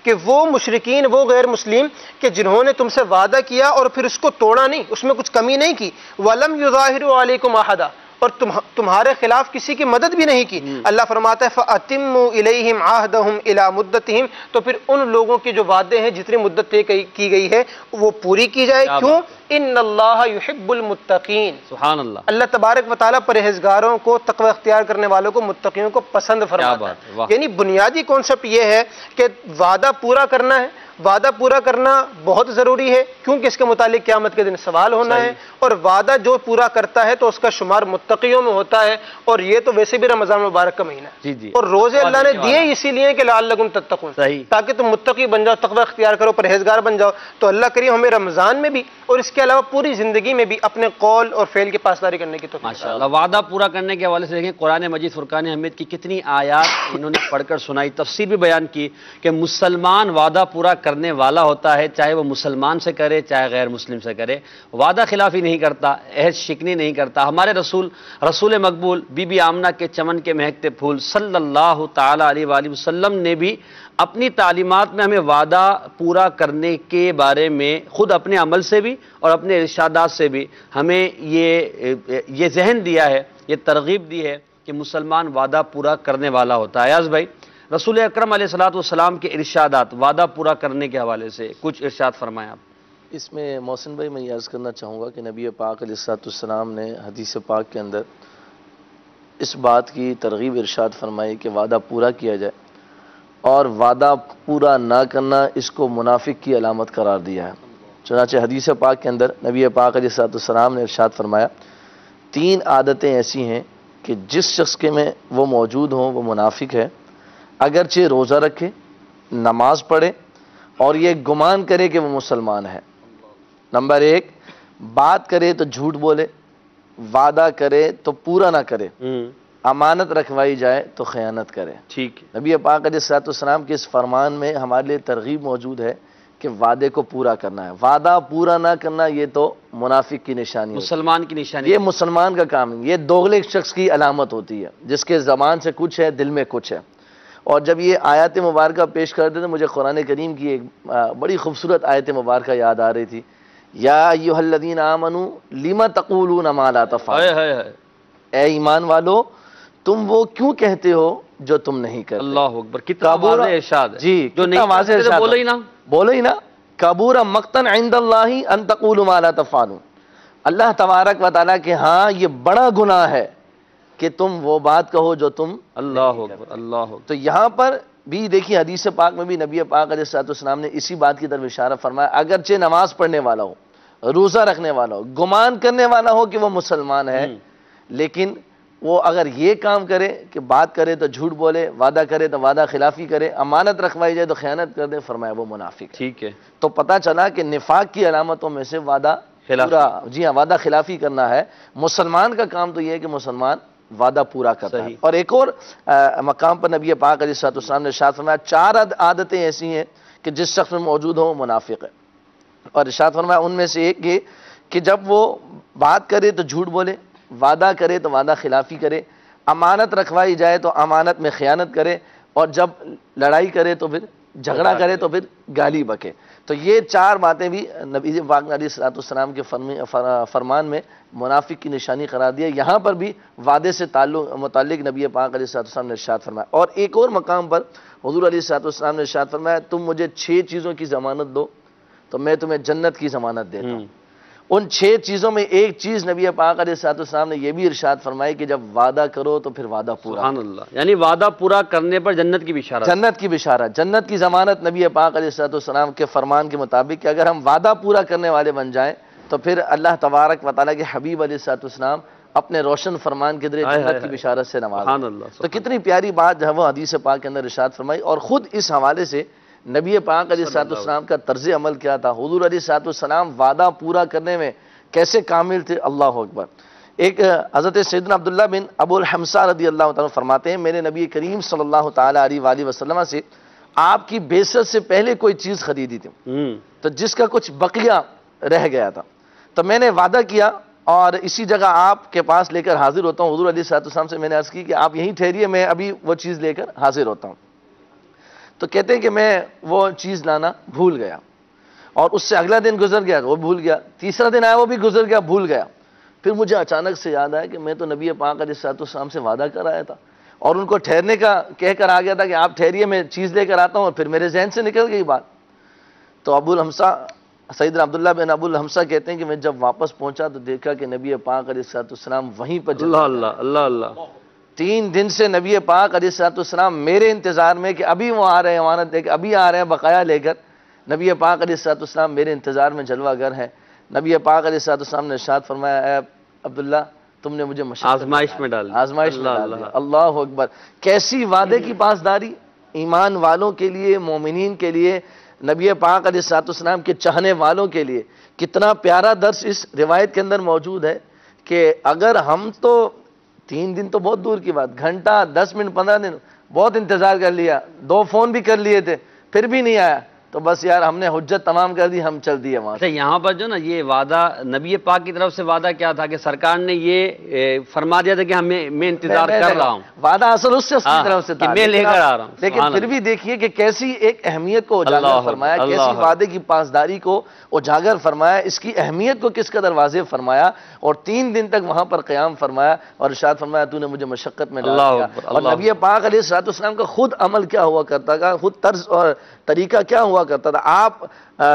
کہ وہ مشرکین وہ غیر مسلم کہ جنہوں نے تم سے وعدہ کیا اور پھر اس کو توڑا نہیں، اس میں کچھ کمی نہیں کی. وَلَمْ يُظَاهِرُوا عَلَيْكُمْ أَحَدًا، اور تمہارے خلاف کسی کی مدد بھی نہیں کی. اللہ فرماتا ہے فَأَتِمُّوا إِلَيْهِمْ عَهْدَهُمْ إِلَى مُدَّتِهِمْ، تو پھر ان لوگوں کے جو وعدے ہیں جتنی مدت طے کی گئی ہے وہ پوری کی جائے. کیوں؟ ان اللہ یحب المتقین، سبحان اللہ. اللہ تبارک و تعالیٰ پرہیزگاروں کو، تقوی اختیار کرنے والوں کو، متقیوں کو پسند فرماتا ہے. یعنی بنیادی کانسیپٹ یہ ہے کہ وعدہ پورا کرنا ہے. وعدہ پورا کرنا بہت ضروری ہے کیونکہ اس کے متعلق قیامت کے دن سوال ہونا ہے، اور وعدہ جو پورا کرتا ہے تو اس کا شمار متقیوں میں ہوتا ہے. اور یہ تو ویسے بھی رمضان مبارک کا مہینہ ہے، اور روزے اللہ نے دیے اسی لیے کہ لعلکم تتقون، تاکہ تم متقی بن جاؤ، تقوی اختیار کرو، پرہیزگار بن جاؤ. تو اللہ کریم ہمیں رمضان میں بھی اور اس کے علاوہ پوری زندگی میں بھی اپنے قول اور فعل کی پاسداری کرنے کی توفیق. ماشاءاللہ. وعدہ پورا کرنے کے حوالے سے دیکھیں قرآن مجید فرقان حمید کی کتنی آیات انہوں نے پڑھ کر سنائی، تفسیر بھی بیان کی کہ مسلمان وعدہ پورا کرنے والا ہوتا ہے، چاہے وہ مسلمان سے کرے چاہے غیر مسلم سے کرے. وعدہ خلافی نہیں کرتا، عہد شکنی نہیں کرتا. ہمارے رسول مقبول بی بی آمنہ کے چمن کے مہکتے پھول صلی اللہ تعالی علیہ وآلہ وسلم نے بھی اپنی تعلیمات میں ہمیں وعدہ پورا کرنے کے بارے میں خود اپنے عمل سے بھی اور اپنے ارشادات سے بھی ہمیں یہ ذہن دیا ہے، یہ ترغیب دی ہے کہ مسلمان وعدہ پورا کرنے والا ہوتا ہے. ایاز بھائی، رسول اکرم علیہ الصلوۃ والسلام کے ارشادات وعدہ پورا کرنے کے حوالے سے کچھ ارشاد فرمائیں آپ. اس میں محسن بھائی میں یہ عرض کرنا چاہوں گا کہ نبی پاک علیہ الصلوۃ والسلام نے حدیث پاک کے اندر اس بات کی ترغیب ارشاد فرمائی کہ وعدہ پورا کیا جائے، اور وعدہ پورا نہ کرنا اس کو منافق کی علامت قرار دیا ہے. چنانچہ حدیث پاک کے اندر نبی پاک علیہ الصلوۃ والسلام نے ارشاد فرمایا 3 عادتیں ایسی ہیں کہ جس شخص کے میں وہ موجود ہوں وہ منافق ہے، اگرچہ روزہ رکھے، نماز پڑھے اور یہ گمان کرے کہ وہ مسلمان ہے. نمبر 1، بات کرے تو جھوٹ بولے، وعدہ کرے تو پورا نہ کرے، امانت رکھوائی جائے تو خیانت کرے. ٹھیک. نبی پاک علیہ الصلوۃ والسلام کے اس فرمان میں ہمارے لیے ترغیب موجود ہے کہ وعدے کو پورا کرنا ہے. وعدہ پورا نہ کرنا یہ تو منافق کی نشانی، مسلمان کی نشانی، یہ مسلمان کا کام نہیں، یہ دوغلے شخص کی علامت ہوتی ہے جس کے زبان سے کچھ ہے دل میں کچھ ہے. اور جب یہ آیات مبارکہ پیش کرتے تو مجھے قرآن کریم کی ایک بڑی خوبصورت آیت مبارکہ یاد آ رہی تھی. یا ایھا الذین آمنوا لم تقولون ما لا تفعلون، اے ایمان والو تم وہ کیوں کہتے ہو جو تم نہیں کرتے. اللہ اکبر، کتنا واضح ارشاد ہے. جی جو نہیں واضح ارشاد، بولو ہی نا کبور مقتا عند اللہ ان تقولوا ما لا تفعلون. اللہ تبارک و تعالیٰ کہ ہاں یہ بڑا گناہ ہے کہ تم وہ بات کہو جو تم اللہ اکبر اللہ اکبر. تو یہاں پر بھی دیکھیے حدیث پاک میں بھی نبی پاک علیہ الصلوۃ والسلام نے اسی بات کی طرف اشارہ فرمایا. اگرچہ نماز پڑھنے والا ہو، روزہ رکھنے والا ہو، گمان کرنے والا ہو کہ وہ مسلمان ہے، لیکن وہ اگر یہ کام کرے کہ بات کرے تو جھوٹ بولے، وعدہ کرے تو وعدہ خلافی کرے، امانت رکھوائی جائے تو خیانت کر دے، فرمایا وہ منافق ہے. ٹھیک ہے. تو پتہ چلا کہ نفاق کی علامتوں میں سے وعدہ خلافی، جی ہاں وعدہ خلافی کرنا ہے. مسلمان کا کام تو یہ ہے کہ مسلمان وعدہ پورا کرتا ہے. اور ایک اور مقام پر نبی پاک علیہ الصلوۃ والسلام نے ارشاد فرمایا 4 عادتیں ایسی ہیں کہ جس شخص میں موجود ہو وہ منافق ہے. اور ارشاد فرمایا ان میں سے ایک یہ کہ جب وہ بات کرے تو جھوٹ بولے، وعدہ کرے تو وعدہ خلافی کرے، امانت رکھوائی جائے تو امانت میں خیانت کرے، اور جب لڑائی کرے تو پھر جھگڑا کرے تو پھر گالی بکے. تو یہ 4 باتیں بھی نبی پاک نے علیہ الصلوۃ والسلام کے فرمان میں منافق کی نشانی قرار دیا. یہاں پر بھی وعدے سے متعلق نبی پاک علیہ الصلوۃ والسلام نے ارشاد فرمایا. اور ایک اور مقام پر حضور علیہ الصلوۃ والسلام نے ارشاد فرمایا تم مجھے 6 چیزوں کی ضمانت دو تو میں تمہیں جنت کی ضمانت دیتا ہوں. ان 6 چیزوں میں ایک چیز نبی پاک علیہ الصلوۃ والسلام نے یہ بھی ارشاد فرمائی کہ جب وعدہ کرو تو پھر وعدہ پورا. سبحان اللہ. یعنی وعدہ پورا کرنے پر جنت کی بشارت. جنت کی بشارت, جنت کی ضمانت نبی پاک علیہ الصلوۃ والسلام کے فرمان کے مطابق کہ اگر ہم وعدہ پورا کرنے والے بن جائیں تو پھر اللہ تبارک و تعالیٰ کے حبیب علیہ الصلوۃ والسلام اپنے روشن فرمان کے ذریعے جنت کی بشارت سے نوازیں. سبحان اللہ. تو کتنی پیاری بات جو ہے وہ حدیث پاک کے اندر ارشاد فرمائی. اور خود اس حوالے سے نبی پاک علیہ الصلوۃ والسلام کا طرز عمل کیا تھا. حضور علیہ الصلوۃ والسلام وعدہ پورا کرنے میں کیسے کامل تھے. اللہ اکبر. ایک حضرت سیدنا عبداللہ بن ابو الحمصہ رضی اللہ تعالیٰ فرماتے ہیں میرے نبی کریم صلی اللہ تعالیٰ علیہ وآلہ وسلم سے آپ کی بعثت سے پہلے کوئی چیز خریدی تھی تو جس کا کچھ بقیہ رہ گیا تھا, تو میں نے وعدہ کیا اور اسی جگہ آپ کے پاس لے کر حاضر ہوتا ہوں. حضور علیہ الصلوۃ والسلام سے میں نے عرض کی کہ آپ یہیں ٹھہریے, میں ابھی وہ چیز لے کر حاضر ہوتا ہوں. تو کہتے ہیں کہ میں وہ چیز لانا بھول گیا اور اس سے اگلا دن گزر گیا, وہ بھول گیا. تیسرا دن آیا, وہ بھی گزر گیا, بھول گیا. پھر مجھے اچانک سے یاد آیا کہ میں تو نبی پاک علیہ الصلوۃ والسلام سے وعدہ کر آیا تھا اور ان کو ٹھہرنے کا کہہ کر آ گیا تھا کہ آپ ٹھہریے میں چیز لے کر آتا ہوں, اور پھر میرے ذہن سے نکل گئی بات. تو ابو الحمصہ سیدنا عبداللہ بن ابو الحمصہ کہتے ہیں کہ میں جب واپس پہنچا تو دیکھا کہ نبی پاک علیہ الصلوۃ والسلام وہیں پر. اللہ اللہ اللہ اللہ. 3 دن سے نبی پاک علیہ الصلوۃ والسلام میرے انتظار میں کہ ابھی وہ آ رہے ہیں امانت لے کے, ابھی آ رہے ہیں بقایا لے کر. نبی پاک علیہ الصلوۃ والسلام میرے انتظار میں جلوہ گر ہے. نبی پاک علیہ الصلوۃ والسلام نے ارشاد فرمایا اے عبداللہ تم نے مجھے آزمائش میں ڈال دیا. اللہ اکبر. کیسی وعدے کی پاسداری ایمان والوں کے لیے, مومنین کے لیے, نبی پاک علیہ الصلوۃ والسلام کے چاہنے والوں کے لیے. کتنا پیارا درس اس روایت کے اندر موجود ہے کہ اگر ہم تو 3 دن تو بہت دور کی بات, گھنٹہ 10 منٹ 15 دن بہت انتظار کر لیا, 2 فون بھی کر لیے تھے, پھر بھی نہیں آیا, تو بس یار ہم نے حجت تمام کر دی, ہم چل دیے وہاں. اچھا یہاں پر جو نا یہ وعدہ نبی پاک کی طرف سے وعدہ کیا تھا کہ سرکار نے یہ فرما دیا تھا کہ میں انتظار کر رہا ہوں. وعدہ اصل اس سے اس کی طرف سے تھا میں لے کر آ رہا ہوں. لیکن پھر بھی دیکھیے کہ کیسی ایک اہمیت کو اجاگر فرمایا, کیسی وعدے کی پاسداری کو اجاگر فرمایا, اس کی اہمیت کو کس قدر واضح فرمایا, اور 3 دن تک وہاں پر قیام فرمایا اور ارشاد فرمایا تو نے مجھے مشقت میں ڈال دیا. اور نبی پاک علیہ الصلوۃ والسلام کا خود عمل کیا ہوا کرتا تھا, خود طرز اور طریقہ کیا ہوا کرتا تھا. آپ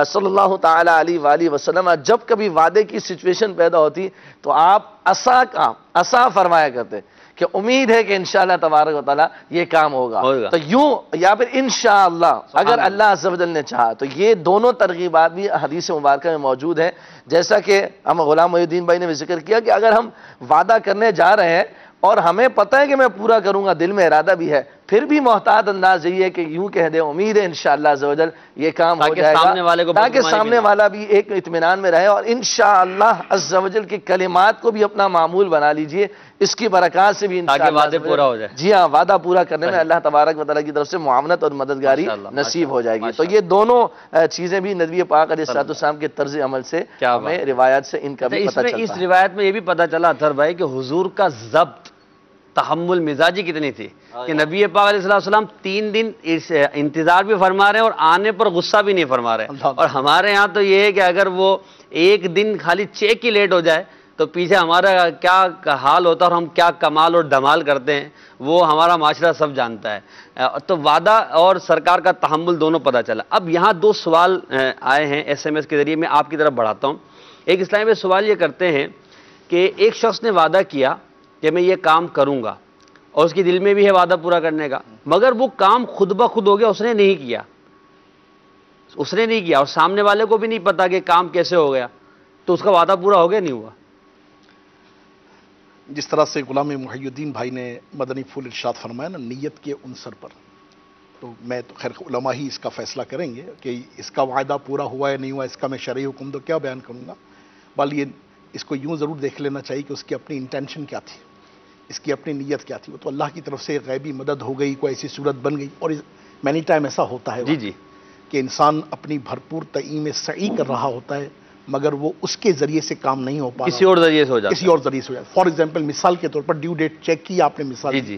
صلی اللہ تعالیٰ علیہ وآلہ وسلم جب کبھی وعدے کی سچویشن پیدا ہوتی تو آپ عصا فرمایا کرتے کہ امید ہے کہ انشاءاللہ تبارک و تعالیٰ یہ کام ہوگا. تو یوں یا پھر انشاءاللہ اگر اللہ عز و جل نے چاہا. تو یہ دونوں ترغیبات بھی حدیث مبارکہ میں موجود ہیں. جیسا کہ ہم غلام محی الدین بھائی نے بھی ذکر کیا کہ اگر ہم وعدہ کرنے جا رہے ہیں اور ہمیں پتہ ہے کہ میں پورا کروں گا, دل میں ارادہ بھی ہے, پھر بھی محتاط انداز یہی ہے کہ یوں کہہ دے امید ہے انشاءاللہ عز و جل یہ کام ہو جائے گا, تاکہ سامنے والا بھی ایک اطمینان میں رہے. اور انشاءاللہ عز و جل کے کلمات کو بھی اپنا معمول بنا لیجئے, اس کی برکات سے بھی انشاءاللہ وعدے پورا ہو جائے. جی ہاں, وعدہ پورا کرنے میں اللہ تبارک و تعالیٰ کی طرف سے معاونت اور مددگاری نصیب ہو جائے گی. تو یہ دونوں چیزیں بھی نبی پاک علیہ الصلوۃ والسلام کے طرز عمل سے ہمیں روایات سے ان کا بھی پتہ چلتا ہے. اس روایت میں یہ بھی پتہ چلا اطہر بھائی کہ حضور کا ضبط تحمل مزاجی کتنی تھی کہ نبی پاک علیہ السلام 3 دن انتظار بھی فرما رہے ہیں اور آنے پر غصہ بھی نہیں فرما رہے. اور ہمارے ہاں تو یہ ہے کہ اگر وہ 1 دن خالی چیک ہی لیٹ ہو جائے تو پیچھے ہمارا کیا حال ہوتا ہے اور ہم کیا کمال اور دھمال کرتے ہیں, وہ ہمارا معاشرہ سب جانتا ہے. تو وعدہ اور سرکار کا تحمل دونوں پتہ چلا. اب یہاں 2 سوال آئے ہیں SMS کے ذریعے, میں آپ کی طرف بڑھاتا ہوں. ایک اسلامی میں سوال یہ کرتے ہیں کہ ایک شخص نے وعدہ کیا کہ میں یہ کام کروں گا اور اس کی دل میں بھی ہے وعدہ پورا کرنے کا, مگر وہ کام خود بخود ہو گیا, اس نے نہیں کیا اور سامنے والے کو بھی نہیں پتا کہ کام کیسے ہو گیا, تو اس کا وعدہ پورا ہو گیا نہیں ہوا. جس طرح سے غلام محی الدین بھائی نے مدنی پھول ارشاد فرمایا نا نیت کے عنصر پر, تو میں تو خیر علماء ہی اس کا فیصلہ کریں گے کہ اس کا وعدہ پورا ہوا یا نہیں ہوا, اس کا میں شرعی حکم تو کیا بیان کروں گا. بل یہ اس کو یوں ضرور دیکھ لینا چاہیے کہ اس کی اپنی انٹینشن کیا تھی, اس کی اپنی نیت کیا تھی. وہ تو اللہ کی طرف سے غیبی مدد ہو گئی, کوئی ایسی صورت بن گئی. اور مینی ٹائم ایسا ہوتا ہے جی کہ انسان اپنی بھرپور تعیم سعی کر رہا ہوتا ہے مگر وہ اس کے ذریعے سے کام نہیں ہو پا رہا, کسی اور ذریعے سے ہو جاتا ہے. کسی اور ذریعے سے ہو جاتا ہے. فار ایگزامپل مثال کے طور پر ڈیو ڈیٹ چیک کی آپ نے مثال, جی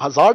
1000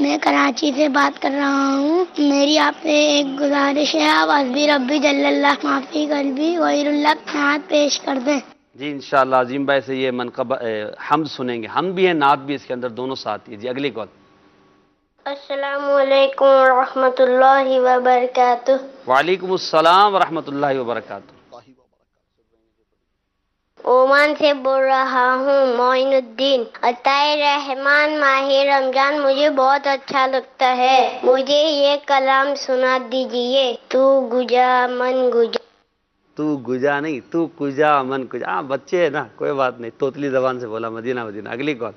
میں کراچی سے بات کر رہا ہوں. میری آپ سے ایک گزارش ہے، آپ حسبی ربی جل اللہ معافی قلبی غیر اللہ نعت پیش کر دیں. جی انشاءاللہ عظیم بھائی سے یہ منقبہ حمد سنیں گے، حمد بھی ہے نعت بھی اس کے اندر، دونوں ساتھ ہی. جی اگلی کال. السلام علیکم ورحمۃ اللہ وبرکاتہ. وعلیکم السلام ورحمۃ اللہ وبرکاتہ. اومان سے بول رہا ہوں، معین الدین. عطائے رحمان ماہ رمضان مجھے بہت اچھا لگتا ہے، مجھے یہ کلام سنا دیجئے. تو گجا من گجا. تو گجا نہیں، تو کجا من کجا. ہاں بچے ہیں نا، کوئی بات نہیں، توتلی زبان سے بولا. مدینہ مدینہ. اگلی کال.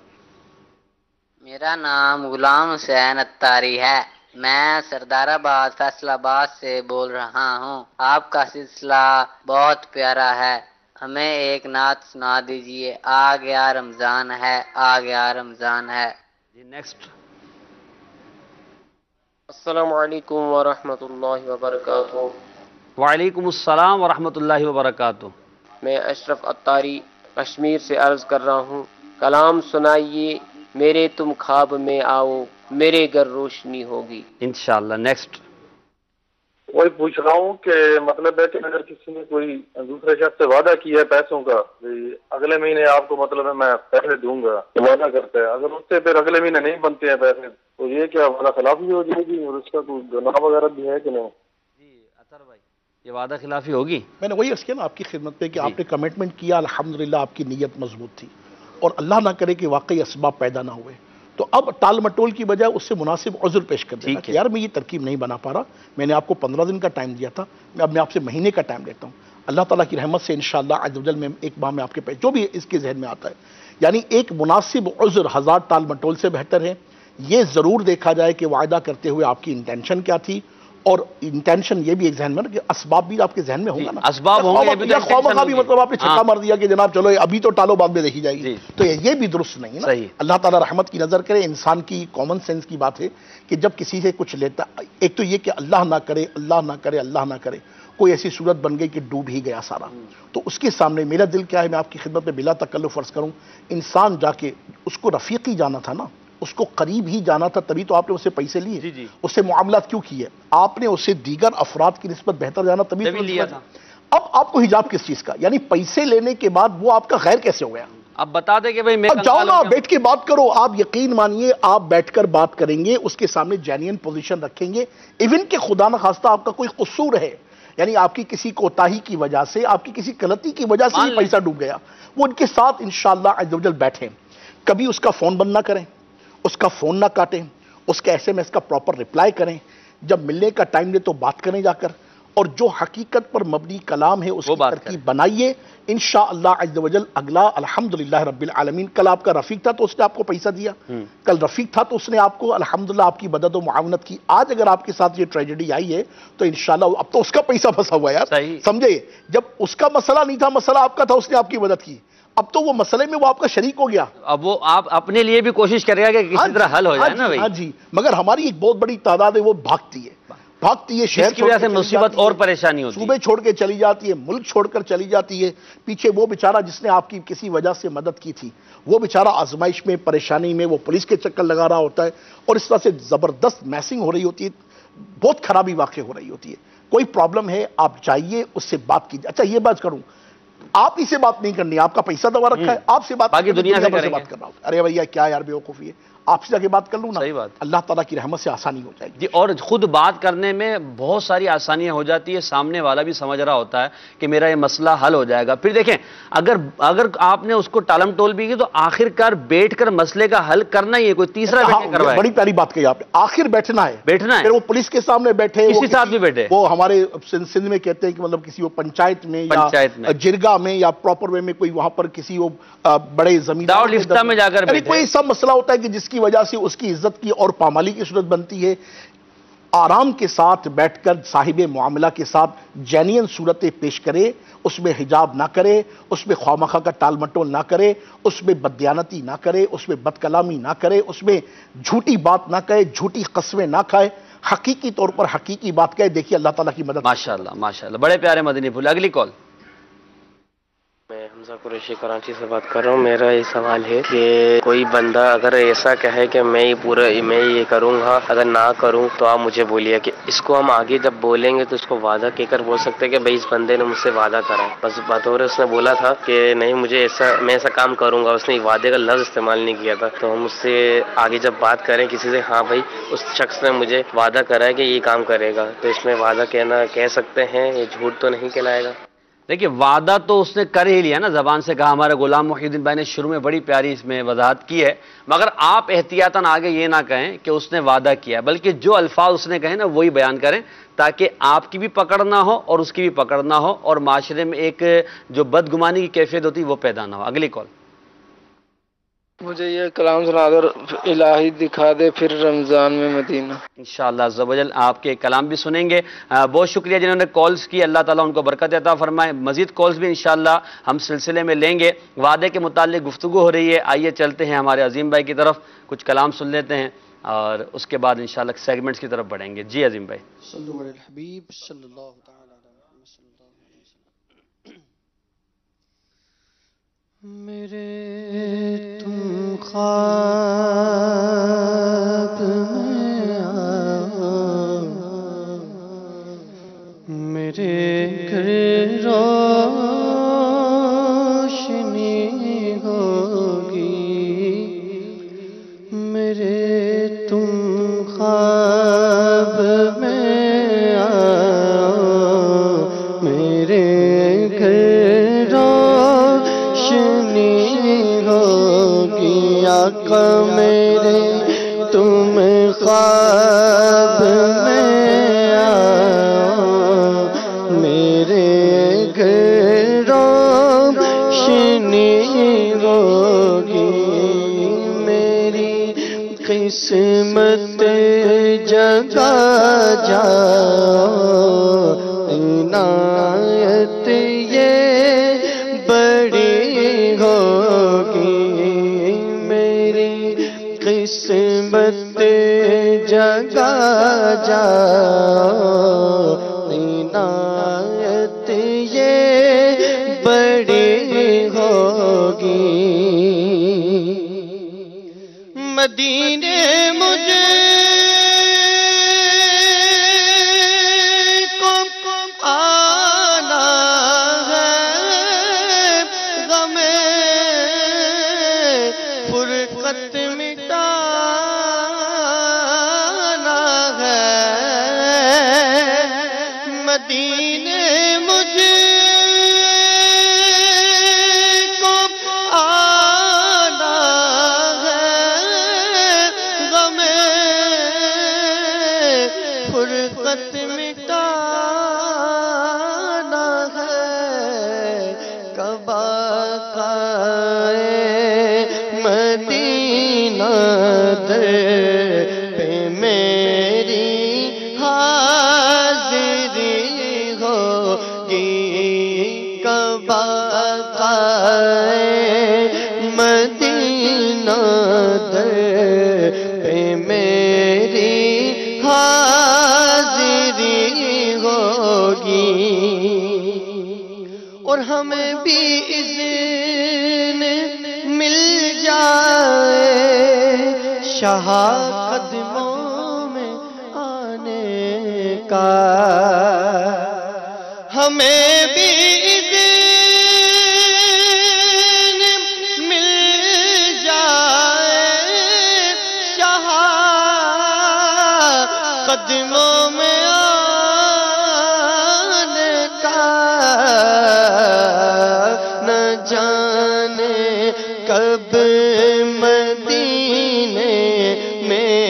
میرا نام غلام حسین اتاری ہے، میں سردار آباد فیصل آباد سے بول رہا ہوں. آپ کا سلسلہ بہت پیارا ہے، ہمیں ایک نعت سنا دیجئے. آ گیا رمضان ہے، آ گیا رمضان ہے. جی نیکسٹ. السلام علیکم ورحمۃ اللہ وبرکاتہ. وعلیکم السلام ورحمۃ اللہ وبرکاتہ. میں اشرف اتاری کشمیر سے عرض کر رہا ہوں، کلام سنائیے میرے تم خواب میں آؤ، میرے گھر روشنی ہوگی. انشاءاللہ. نیکسٹ. وہی پوچھ رہا ہوں کہ مطلب ہے کہ اگر کسی نے کوئی دوسرے شخص سے وعدہ کیا ہے پیسوں کا، اگلے مہینے آپ کو مطلب ہے میں پیسے دوں گا، وعدہ کرتا ہے، اگر اس سے پھر اگلے مہینے نہیں بنتے ہیں پیسے تو یہ کیا وعدہ خلافی ہو جائے گی اور اس کا کوئی گناہ وغیرہ بھی ہے کہ نہیں؟ جی اطہر بھائی، یہ وعدہ خلافی ہوگی؟ میں نے وہی عرض کیا نا آپ کی خدمت پہ کہ آپ نے کمٹمنٹ کیا، الحمدللہ آپ کی نیت مضبوط تھی، اور اللہ نہ کرے کہ واقعی اسباب پیدا نہ ہوئے تو اب ٹال مٹول کی بجائے اس سے مناسب عذر پیش کر دینا کہ یار میں یہ ترکیب نہیں بنا پا رہا، میں نے آپ کو 15 دن کا ٹائم دیا تھا، اب میں آپ سے مہینے کا ٹائم لیتا ہوں. اللہ تعالیٰ کی رحمت سے انشاءاللہ عز و جل میں ایک ماہ میں آپ کے پیسے جو بھی اس کے ذہن میں آتا ہے، یعنی ایک مناسب عذر 1000 ٹال مٹول سے بہتر ہے. یہ ضرور دیکھا جائے کہ وعدہ کرتے ہوئے آپ کی انٹینشن کیا تھی، اور انٹینشن یہ بھی ایک ذہن میں نا کہ اسباب بھی آپ کے ذہن میں ہوں گا نا، اسباب ہوں گے یا خواہ بھی مطلب آپ نے چھکا مار دیا کہ جناب چلو ابھی تو ٹالو بعد میں دیکھی جائے گی، تو یہ بھی درست نہیں ہے نا. اللہ تعالیٰ رحمت کی نظر کرے. انسان کی کامن سینس کی بات ہے کہ جب کسی سے کچھ لیتا، ایک تو یہ کہ اللہ نہ کرے اللہ نہ کرے اللہ نہ کرے کوئی ایسی صورت بن گئی کہ ڈوب ہی گیا سارا، تو اس کے سامنے میرا دل کیا ہے، میں آپ کی خدمت میں بلا تکلف عرض کروں، انسان جا کے اس کو رفیقی جانا تھا نا، اس کو قریب ہی جانا تھا، تبھی تو آپ نے اسے پیسے لیے، اس سے معاملات کیوں کیے؟ آپ نے اسے دیگر افراد کی نسبت بہتر جانا تبھی لیا تھا. اب آپ کو حجاب کس چیز کا؟ یعنی پیسے لینے کے بعد وہ آپ کا غیر کیسے ہو گیا؟ اب بتا دے کہ بھئی میں جاؤ نا بیٹھ کے بات کرو. آپ یقین مانیے آپ بیٹھ کر بات کریں گے، اس کے سامنے جینین پوزیشن رکھیں گے، ایون کہ خدا نخواستہ آپ کا کوئی قصور ہے، یعنی آپ کی کسی کوتاہی کی وجہ سے، آپ کی کسی غلطی کی وجہ سے پیسہ ڈوب گیا، وہ ان کے ساتھ انشاءاللہ عز و جل بیٹھیں، کبھی اس کا فون بند نہ کریں، اس کا فون نہ کاٹیں، اس کے SMS کا پراپر رپلائی کریں، جب ملنے کا ٹائم دے تو بات کریں جا کر، اور جو حقیقت پر مبنی کلام ہے اس کی ترکیب بنائیے. انشاءاللہ عز و جل اگلا الحمدللہ رب العالمین. کل آپ کا رفیق تھا تو اس نے آپ کو پیسہ دیا، کل رفیق تھا تو اس نے آپ کو الحمدللہ آپ کی مدد و معاونت کی. آج اگر آپ کے ساتھ یہ ٹریجڈی آئی ہے تو انشاءاللہ اب تو اس کا پیسہ پھنسا ہوا ہے یار، سمجھے؟ جب اس کا مسئلہ نہیں تھا، مسئلہ آپ کا تھا، اس نے آپ کی مدد کی، اب تو وہ مسئلے میں وہ آپ کا شریک ہو گیا. اب وہ آپ اپنے لیے بھی کوشش کرے گا کہ کسی طرح حل ہو جائے نا بھائی. ہاں جی، مگر ہماری ایک بہت بڑی تعداد ہے وہ بھاگتی ہے، شہر کی وجہ سے مصیبت اور پریشانی ہوتی ہے، صوبے چھوڑ کے چلی جاتی ہے، ملک چھوڑ کر چلی جاتی ہے. پیچھے وہ بیچارہ جس نے آپ کی کسی وجہ سے مدد کی تھی، وہ بیچارہ آزمائش میں، پریشانی میں، وہ پولیس کے چکر لگا رہا ہوتا ہے، اور اس طرح سے زبردست میسنگ ہو رہی ہوتی ہے، بہت خرابی واقع ہو رہی ہوتی ہے. کوئی پرابلم ہے آپ جائیے، اس سے بات کیجیے. اچھا یہ بات کروں، آپ ہی سے بات نہیں کرنی، آپ کا پیسہ دبا رکھا ہے، آپ سے بات باقی دنیا سے بات کر رہا ہوں. ارے بھیا کیا یار بے وقوفی ہے، آپ سے جا کے بات کر لوں نا، اللہ تعالیٰ کی رحمت سے آسانی ہو جائے گی. جی اور خود بات کرنے میں بہت ساری آسانیاں ہو جاتی ہے، سامنے والا بھی سمجھ رہا ہوتا ہے کہ میرا یہ مسئلہ حل ہو جائے گا. پھر دیکھیں اگر آپ نے اس کو ٹالم ٹول بھی کی تو آخر کار بیٹھ کر مسئلے کا حل کرنا ہی ہے، کوئی تیسرا بیٹھ کے کروائے. بڑی پیاری بات کہی آپ نے، آخر بیٹھنا ہے، پھر وہ پولیس کے سامنے بیٹھے، کسی ساتھ بھی بیٹھے، وہ ہمارے سندھ میں کہتے ہیں کہ مطلب کسی وہ پنچایت میں یا جرگا میں یا پراپر وے میں کوئی وہاں پر کسی وہ بڑے زمیندار میں جا کر بیٹھے، کوئی ایسا مسئلہ ہوتا ہے کہ جس کی وجہ سے اس کی عزت کی اور پامالی کی صورت بنتی ہے. آرام کے ساتھ بیٹھ کر صاحب معاملہ کے ساتھ جینین صورتیں پیش کرے، اس میں حجاب نہ کرے، اس میں خواہ کا ٹال مٹول نہ کرے، اس میں بددیانتی نہ کرے، اس میں بد کلامی نہ کرے، اس میں جھوٹی بات نہ کہے، جھوٹی قسمیں نہ کھائے، حقیقی طور پر حقیقی بات کہے. دیکھیے اللہ تعالیٰ کی مدد. ماشاءاللہ ماشاءاللہ، بڑے پیارے مدنی پھول. اگلی کال. میں حمزہ قریشی کراچی سے بات کر رہا ہوں. میرا یہ سوال ہے کہ کوئی بندہ اگر ایسا کہے کہ میں یہ کروں گا، اگر نہ کروں تو آپ مجھے بولیے، کہ اس کو ہم آگے جب بولیں گے تو اس کو وعدہ کہہ کر بول سکتے ہیں کہ بھائی اس بندے نے مجھ سے وعدہ کرا ہے. بس بطور اس نے بولا تھا کہ نہیں میں ایسا کام کروں گا، اس نے وعدے کا لفظ استعمال نہیں کیا تھا. تو ہم اس سے آگے جب بات کریں کسی سے، ہاں بھائی اس شخص نے مجھے وعدہ کرا ہے کہ یہ کام کرے گا، تو اس میں وعدہ کہہ سکتے ہیں، یہ جھوٹ تو نہیں کہلائے گا؟ دیکھیے وعدہ تو اس نے کر ہی لیا نا، زبان سے کہا. ہمارے غلام محی الدین بھائی نے شروع میں بڑی پیاری اس میں وضاحت کی ہے، مگر آپ احتیاطاً آگے یہ نہ کہیں کہ اس نے وعدہ کیا، بلکہ جو الفاظ اس نے کہے نا وہی بیان کریں، تاکہ آپ کی بھی پکڑ نہ ہو اور اس کی بھی پکڑ نہ ہو، اور معاشرے میں ایک جو بدگمانی کی کیفیت ہوتی وہ پیدا نہ ہو. اگلی کال. مجھے یہ کلام سنا دو، الہی دکھا دے پھر رمضان میں مدینہ. انشاءاللہ عز و جل آپ کے کلام بھی سنیں گے. بہت شکریہ جنہوں نے کالز کی، اللہ تعالیٰ ان کو برکت عطا فرمائے. مزید کالز بھی انشاءاللہ ہم سلسلے میں لیں گے. وعدے کے متعلق گفتگو ہو رہی ہے، آئیے چلتے ہیں ہمارے عظیم بھائی کی طرف، کچھ کلام سن لیتے ہیں اور اس کے بعد انشاءاللہ سیگمنٹس کی طرف بڑھیں گے. جی عظیم بھائی. صلو علی الحبیب صلی اللہ تعالی علیہ وسلم. میرے تم خواب میں آؤ، میرے گھر روشنی ہوگی، میرے تم خواب میں آؤ، میرے گھر آقا میرے تم خواب میں آؤ، میرے گھر روشنی ہوگی، میری قسمت جگا جاؤ، عنایت یہ بڑی ہوگی، قسمت جگا جاؤ، عنایت یہ بڑی ہوگی. مدینے مجھے کو آنا ہے، غم فرقت مدینے مجھے کو آنا ہے، غم فرقت مٹانا ہے، کب آقائے مدینہ در پہ میری مدینہ در پہ میری حاضری ہوگی، اور ہمیں بھی اذن مل جائے شاہ قدموں میں آنے کا، ہمیں بھی قدموں میں آنے کا، نہ جانے کب مدینے میں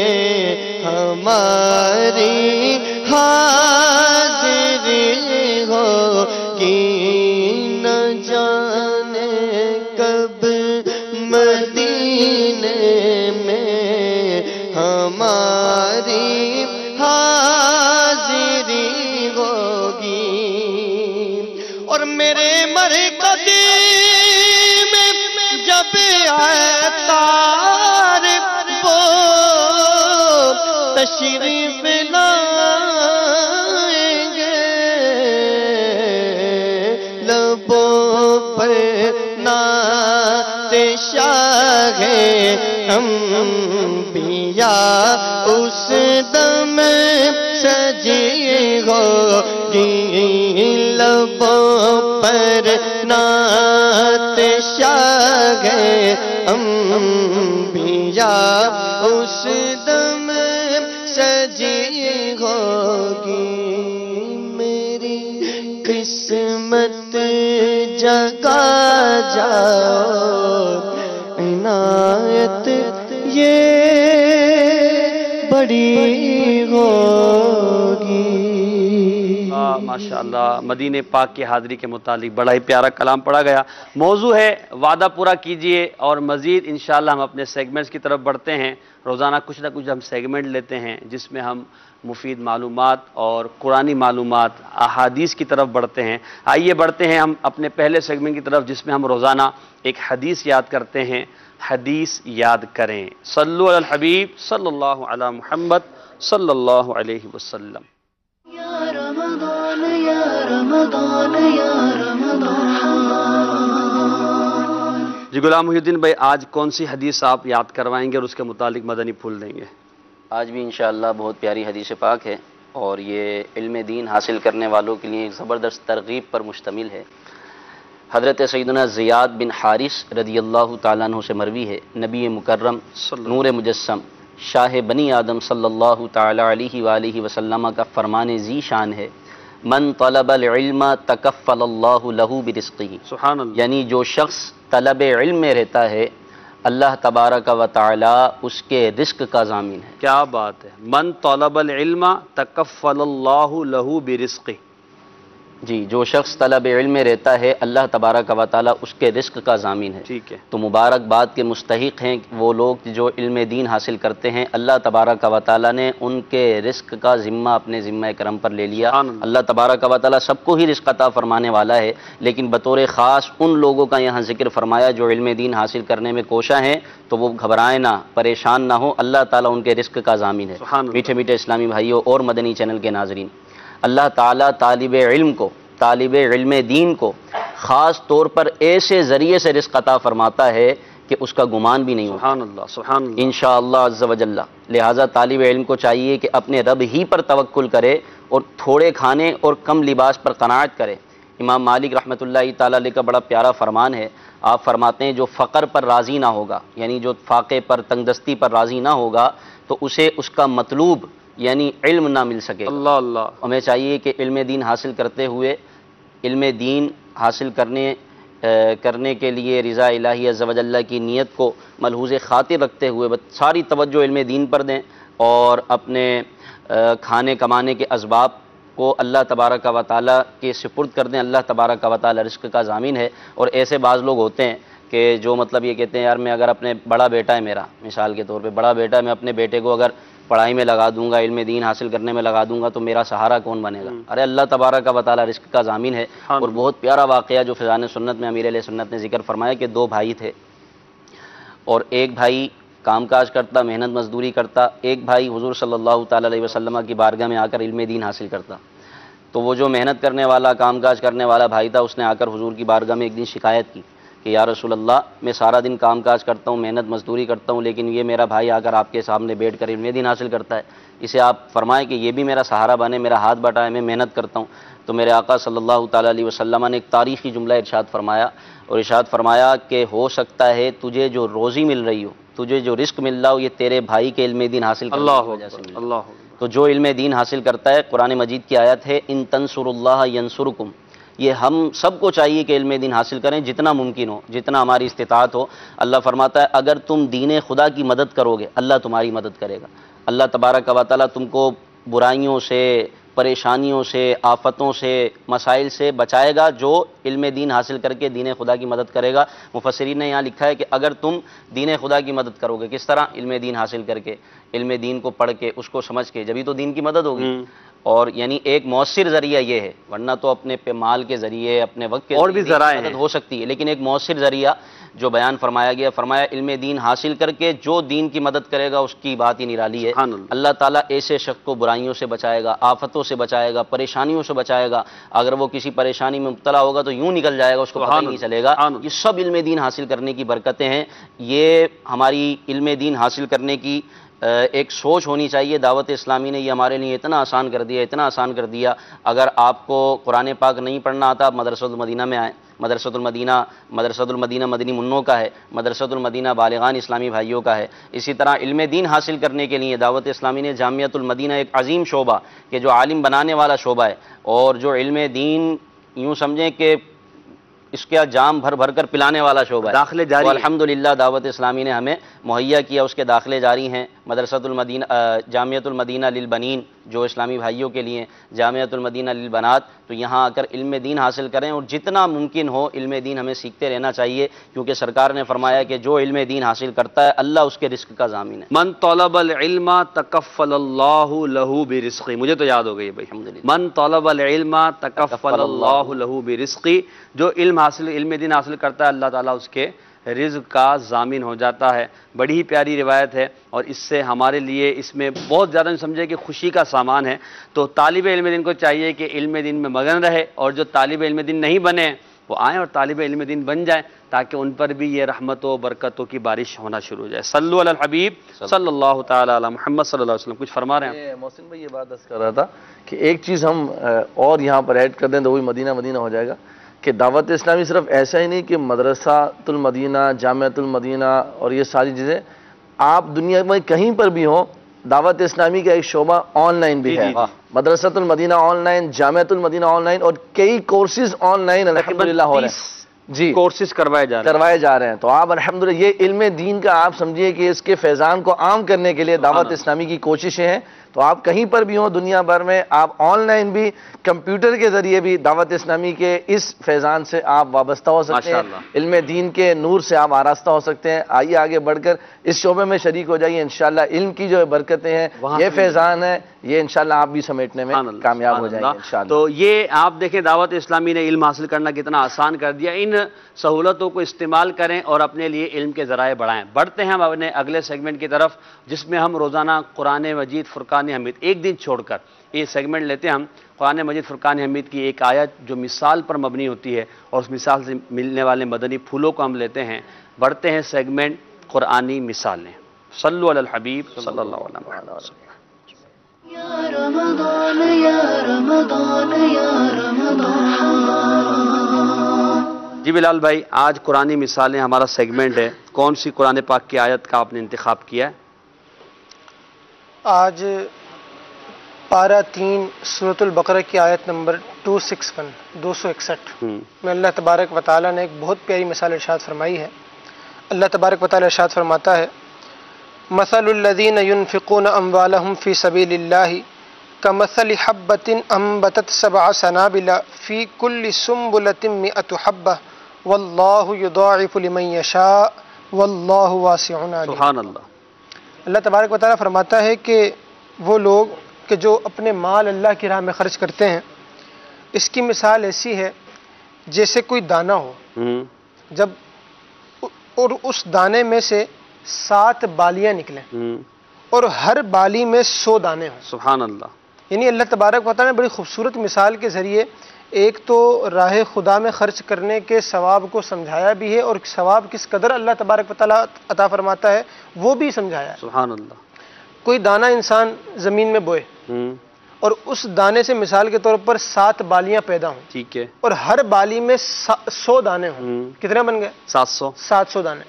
ہماری حاضری ہوگی، نہ جانے کب مدینے میں ہماری حاضری ہوگی، اور میرے مرکز میں جب آئے تار وہ تشریف لائیں گے، لبوں پہ انبیاء اس دم سجی ہوگی لبوں پر نعت شاہ انبیاء اس دم سجی ہوگی میری قسمت جگا جاؤ عنایت یہ بڑی ہوگی۔ ماشاءاللہ مدینہ پاک کی حاضری کے متعلق بڑا ہی پیارا کلام پڑھا گیا۔ موضوع ہے وعدہ پورا کیجئے، اور مزید انشاءاللہ ہم اپنے سیگمنٹس کی طرف بڑھتے ہیں۔ روزانہ کچھ نہ کچھ ہم سیگمنٹ لیتے ہیں جس میں ہم مفید معلومات اور قرآنی معلومات احادیث کی طرف بڑھتے ہیں۔ آئیے بڑھتے ہیں ہم اپنے پہلے سیگمنٹ کی طرف جس میں ہم روزانہ ایک حدیث یاد کرتے ہیں۔ حدیث یاد کریں۔ صلو علی الحبیب صلی اللہ علی محمد صلی اللہ علیہ وسلم۔ جی غلام محی الدین بھائی، آج کون سی حدیث آپ یاد کروائیں گے اور اس کے متعلق مدنی پھول دیں گے؟ آج بھی انشاءاللہ بہت پیاری حدیث پاک ہے، اور یہ علم دین حاصل کرنے والوں کے لیے ایک زبردست ترغیب پر مشتمل ہے۔ حضرت سیدنا زیاد بن حارث رضی اللہ تعالیٰ عنہ سے مروی ہے، نبی مکرم نور مجسم شاہ بنی آدم صلی اللہ تعالیٰ علیہ وآلہ وسلم کا فرمان ذی شان ہے، من طلب العلم تکفل اللہ لہ برزقہ، سبحان اللہ، یعنی جو شخص طلب علم میں رہتا ہے اللہ تبارک و تعالی اس کے رزق کا ضامن ہے۔ کیا بات ہے، من طلب العلم تکفل اللہ لہ برزقہ، جی جو شخص طلب علم میں رہتا ہے اللہ تبارک و تعالی اس کے رزق کا ضامن ہے۔ ٹھیک ہے، تو مبارکباد کے مستحق ہیں وہ لوگ جو علم دین حاصل کرتے ہیں، اللہ تبارک و تعالی نے ان کے رزق کا ذمہ اپنے ذمہ کرم پر لے لیا۔ اللہ تبارک و تعالی سب کو ہی رزق عطا فرمانے والا ہے، لیکن بطور خاص ان لوگوں کا یہاں ذکر فرمایا جو علم دین حاصل کرنے میں کوشاں ہیں، تو وہ گھبرائیں نہ، پریشان نہ ہو، اللہ تعالیٰ ان کے رزق کا ضامن ہے۔ میٹھے میٹھے اسلامی بھائیوں اور مدنی چینل کے ناظرین، اللہ تعالیٰ طالب علم دین کو خاص طور پر ایسے ذریعے سے رزق عطا فرماتا ہے کہ اس کا گمان بھی نہیں ہوتا۔ سبحان اللہ، سبحان اللہ، انشاءاللہ عز و جل۔ لہٰذا طالب علم کو چاہیے کہ اپنے رب ہی پر توکل کرے اور تھوڑے کھانے اور کم لباس پر قناعت کرے۔ امام مالک رحمۃ اللہ تعالیٰ علیہ کا بڑا پیارا فرمان ہے، آپ فرماتے ہیں جو فقر پر راضی نہ ہوگا، یعنی جو فاقے پر تنگ دستی پر راضی نہ ہوگا، تو اسے اس کا مطلوب یعنی علم نہ مل سکے۔ اللہ اللہ، ہمیں چاہیے کہ علم دین حاصل کرتے ہوئے، علم دین حاصل کرنے کے لیے رضا الہی عز و جل کی نیت کو ملحوظ خاطر رکھتے ہوئے ساری توجہ علم دین پر دیں، اور اپنے کھانے کمانے کے اسباب کو اللہ تبارک و تعالیٰ کے سپرد کر دیں۔ اللہ تبارک و تعالیٰ رزق کا ضامن ہے۔ اور ایسے بعض لوگ ہوتے ہیں کہ جو مطلب یہ کہتے ہیں یار میں اگر اپنے بڑا بیٹا ہے میرا، مثال کے طور پہ بڑا بیٹا ہے، میں اپنے بیٹے کو اگر پڑھائی میں لگا دوں گا، علم دین حاصل کرنے میں لگا دوں گا تو میرا سہارا کون بنے گا؟ ارے اللہ تبارک و تعالیٰ رزق کا ضامن ہے۔ اور بہت پیارا واقعہ جو فیضان سنت میں امیر علیہ سنت نے ذکر فرمایا کہ دو بھائی تھے، اور ایک بھائی کام کاج کرتا، محنت مزدوری کرتا، ایک بھائی حضور صلی اللہ تعالیٰ علیہ وسلم کی بارگاہ میں آ کر علم دین حاصل کرتا۔ تو وہ جو محنت کرنے والا، کام کاج کرنے والا بھائی تھا، اس نے آ کر حضور کی بارگاہ میں ایک دن شکایت کی کہ یا رسول اللہ، میں سارا دن کام کاج کرتا ہوں، محنت مزدوری کرتا ہوں، لیکن یہ میرا بھائی آ کر آپ کے سامنے بیٹھ کر علم دین حاصل کرتا ہے، اسے آپ فرمائیں کہ یہ بھی میرا سہارا بنے، میرا ہاتھ بٹائے، میں محنت کرتا ہوں۔ تو میرے آقا صلی اللہ تعالیٰ علیہ وسلم نے ایک تاریخی جملہ ارشاد فرمایا، اور ارشاد فرمایا کہ ہو سکتا ہے تجھے جو روزی مل رہی ہو، تجھے جو رزق مل رہا ہو، یہ تیرے بھائی کے علم دین حاصل کرنے کی وجہ سے مل رہا ہے۔ تو جو علم دین حاصل کرتا ہے، قرآن مجید کی آیت ہے ان تنصروا اللہ ینصرکم، یہ ہم سب کو چاہیے کہ علم دین حاصل کریں جتنا ممکن ہو، جتنا ہماری استطاعت ہو۔ اللہ فرماتا ہے اگر تم دین خدا کی مدد کرو گے اللہ تمہاری مدد کرے گا۔ اللہ تبارک و تعالیٰ تم کو برائیوں سے، پریشانیوں سے، آفتوں سے، مسائل سے بچائے گا جو علم دین حاصل کر کے دین خدا کی مدد کرے گا۔ مفسرین نے یہاں لکھا ہے کہ اگر تم دین خدا کی مدد کرو گے، کس طرح؟ علم دین حاصل کر کے، علم دین کو پڑھ کے، اس کو سمجھ کے، جبھی تو دین کی مدد ہوگی۔ اور یعنی ایک مؤثر ذریعہ یہ ہے، ورنہ تو اپنے پہ مال کے ذریعے، اپنے وقت کے اور بھی ذرائع مدد ہیں ہو سکتی ہے، لیکن ایک مؤثر ذریعہ جو بیان فرمایا گیا، فرمایا علم دین حاصل کر کے جو دین کی مدد کرے گا اس کی بات ہی نرالی ہے۔ اللہ تعالیٰ ایسے شخص کو برائیوں سے بچائے گا، آفتوں سے بچائے گا، پریشانیوں سے بچائے گا۔ اگر وہ کسی پریشانی میں مبتلا ہوگا تو یوں نکل جائے گا، اس کو پتہ ہی نہیں چلے گا۔ یہ سب علم دین حاصل کرنے کی برکتیں ہیں۔ یہ ہماری علم دین حاصل کرنے کی ایک سوچ ہونی چاہیے۔ دعوت اسلامی نے یہ ہمارے لیے اتنا آسان کر دیا، اتنا آسان کر دیا۔ اگر آپ کو قرآن پاک نہیں پڑھنا آتا، آپ مدرسۃ المدینہ میں آئیں۔ مدرسۃ المدینہ مدنی منوں کا ہے، مدرسۃ المدینہ بالغان اسلامی بھائیوں کا ہے۔ اسی طرح علم دین حاصل کرنے کے لیے دعوت اسلامی نے جامعۃ المدینہ ایک عظیم شعبہ کہ جو عالم بنانے والا شعبہ ہے، اور جو علم دین یوں سمجھیں کہ اس کا جام بھر بھر کر پلانے والا شعبہ ہے، داخلے جاری تو الحمدللہ دعوت اسلامی نے ہمیں مہیا کیا، اس کے داخلے جاری ہیں۔ مدرسۃ المدینہ جامعۃ المدینہ للبنین جو اسلامی بھائیوں کے لیے، جامعۃ المدینہ للبنات، تو یہاں آ کر علم دین حاصل کریں، اور جتنا ممکن ہو علم دین ہمیں سیکھتے رہنا چاہیے، کیونکہ سرکار نے فرمایا کہ جو علم دین حاصل کرتا ہے اللہ اس کے رزق کا ضامن ہے۔ من طلب العلم تکفل اللہ لہ برزقی، مجھے تو یاد ہو گئی بھائی، من طلب العلم تکفل اللہ لہ برزقی، جو علم دین حاصل کرتا ہے اللہ تعالیٰ اس کے رزق کا ضامن ہو جاتا ہے۔ بڑی ہی پیاری روایت ہے، اور اس سے ہمارے لیے اس میں بہت زیادہ سمجھے کہ خوشی کا سامان ہے۔ تو طالب علم دین کو چاہیے کہ علم دین میں مگن رہے، اور جو طالب علم دین نہیں بنے وہ آئیں اور طالب علم دین بن جائیں، تاکہ ان پر بھی یہ رحمتوں و برکتوں کی بارش ہونا شروع ہو جائے۔ صلو علی الحبیب صلی اللہ تعالی علی محمد صلی اللہ علیہ وسلم۔ کچھ فرما رہے ہیں محسن بھائی؟ یہ بات عرض کر رہا تھا کہ ایک چیز ہم اور یہاں پر ایڈ کر دیں تو وہی مدینہ مدینہ ہو جائے گا، کہ دعوت اسلامی صرف ایسا ہی نہیں کہ مدرسۃ المدینہ، جامعۃ المدینہ اور یہ ساری چیزیں، آپ دنیا میں کہیں پر بھی ہوں، دعوت اسلامی کا ایک شعبہ آن لائن بھی ہے۔ مدرسۃ المدینہ آن لائن، جامعۃ المدینہ آن لائن، اور کئی کورسز آن لائن الحمدللہ ہو رہے ہیں، جی کورسز کروائے جا رہے ہیں۔ تو آپ الحمدللہ یہ علم دین کا آپ سمجھیے کہ اس کے فیضان کو عام کرنے کے لیے دعوت اسلامی کی کوششیں ہیں۔ تو آپ کہیں پر بھی ہوں دنیا بھر میں، آپ آن لائن بھی، کمپیوٹر کے ذریعے بھی دعوت اسلامی کے اس فیضان سے آپ وابستہ ہو سکتے ہیں، علم دین کے نور سے آپ آراستہ ہو سکتے ہیں۔ آئیے آگے بڑھ کر اس شعبے میں شریک ہو جائیے، انشاءاللہ علم کی جو برکتیں ہیں، یہ فیضان ہے، یہ انشاءاللہ آپ بھی سمیٹنے میں کامیاب ہو جائیں گے انشاءاللہ۔ تو یہ آپ دیکھیں دعوت اسلامی نے علم حاصل کرنا کتنا آسان کر دیا۔ ان سہولتوں کو استعمال کریں اور اپنے لیے علم کے ذرائع بڑھائیں۔ بڑھتے ہیں ہم اپنے اگلے سیگمنٹ کی طرف، جس میں ہم روزانہ قرآن مجید فرقان حمید ایک دن چھوڑ کر یہ سیگمنٹ لیتے ہیں ہم قرآن مجید فرقان حمید کی ایک آیت جو مثال پر مبنی ہوتی ہے، اور اس مثال سے ملنے والے مدنی پھولوں کو ہم لیتے ہیں۔ بڑھتے ہیں سیگمنٹ قرآنی مثالیں۔ صلو علی الحبیب صلی اللہ علیہ وسلم۔ یا رمضان یا رمضان یا رمضان۔ جی بلال بھائی، آج قرآنی مثالیں ہمارا سیگمنٹ ہے، کون سی قرآن پاک کی آیت کا آپ نے انتخاب کیا ہے؟ آج پارہ 3 سورۃ البقرہ کی آیت نمبر 261 میں اللہ تبارک و تعالیٰ نے ایک بہت پیاری مثال ارشاد فرمائی ہے۔ اللہ تبارک و تعالیٰ ارشاد فرماتا ہے، مثل الذین ينفقون اموالهم فی سبیل اللہ کمثل حبۃ انبتت 7 سنابل فی کل سنبلۃ 100 حبۃ واللہ یضاعف لمن یشاء واللہ واسع علیم۔ سبحان اللہ۔ اللہ تبارک و تعالیٰ فرماتا ہے کہ وہ لوگ کہ جو اپنے مال اللہ کی راہ میں خرچ کرتے ہیں، اس کی مثال ایسی ہے جیسے کوئی دانہ ہو، جب اور اس دانے میں سے 7 بالیاں نکلیں اور ہر بالی میں 100 دانے ہوں۔ سبحان اللہ۔ یعنی اللہ تبارک و تعالیٰ نے بڑی خوبصورت مثال کے ذریعے ایک تو راہ خدا میں خرچ کرنے کے ثواب کو سمجھایا بھی ہے، اور ثواب کس قدر اللہ تبارک و تعالیٰ عطا فرماتا ہے وہ بھی سمجھایا ہے۔ سبحان اللہ۔ کوئی دانہ انسان زمین میں بوئے اور اس دانے سے مثال کے طور پر 7 بالیاں پیدا ہوں، ٹھیک ہے، اور ہر بالی میں 100 دانے ہوں، کتنے بن گئے؟ 700 دانے۔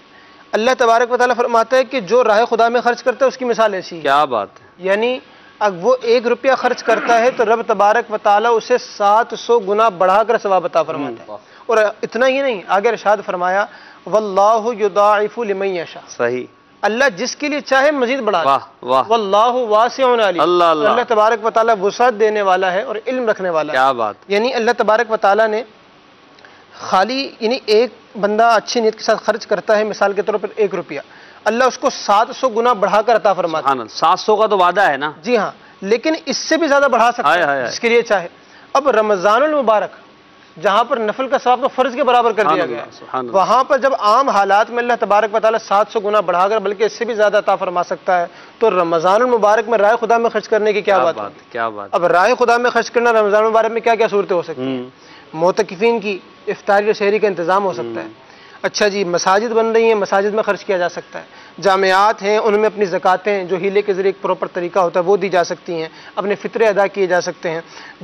اللہ تبارک و تعالیٰ فرماتا ہے کہ جو راہ خدا میں خرچ کرتا ہے اس کی مثال ایسی ہے۔ کیا بات ہے! یعنی اب وہ 1 روپیہ خرچ کرتا ہے تو رب تبارک و تعالیٰ اسے 700 گنا بڑھا کر ثواب عطا فرماتا ہے۔ اور اتنا ہی نہیں، آگے ارشاد فرمایا واللہ یضاعف لمن یشاء، صحیح، اللہ جس کے لیے چاہے مزید بڑھا دے۔ واہ، واللہ واسع علیم، اللہ تبارک و تعالیٰ وسعت دینے والا ہے اور علم رکھنے والا ہے۔ کیا بات! یعنی اللہ تبارک و تعالیٰ نے خالی یعنی ایک بندہ اچھی نیت کے ساتھ خرچ کرتا ہے، مثال کے طور پر 1 روپیہ، اللہ اس کو 700 گنا بڑھا کر عطا فرماتا ہے۔ 700 کا تو وعدہ ہے نا؟ جی ہاں، لیکن اس سے بھی زیادہ بڑھا سکتا ہے جس کے لیے چاہے. اب رمضان المبارک جہاں پر نفل کا ثواب تو فرض کے برابر کر دیا گیا ہے، وہاں پر جب عام حالات میں اللہ تبارک و تعالیٰ 700 گنا بڑھا کر بلکہ اس سے بھی زیادہ عطا فرما سکتا ہے، تو رمضان المبارک میں رائے خدا میں خرچ کرنے کی کیا بات ہے؟ اب رائے خدا میں خرچ کرنا رمضان المبارک میں کیا کیا صورتیں ہو سکتی ہیں؟ معتکفین کی افطاری اور سحری کا انتظام ہو سکتا ہے. اچھا جی، مساجد بن رہی ہیں، مساجد میں خرچ کیا جا سکتا ہے. جامعات ہیں، ان میں اپنی زکاتیں جو ہیلے کے ذریعے ایک پراپر طریقہ ہوتا ہے وہ دی جا سکتی ہیں، اپنے فطرے ادا کیے جا سکتے ہیں،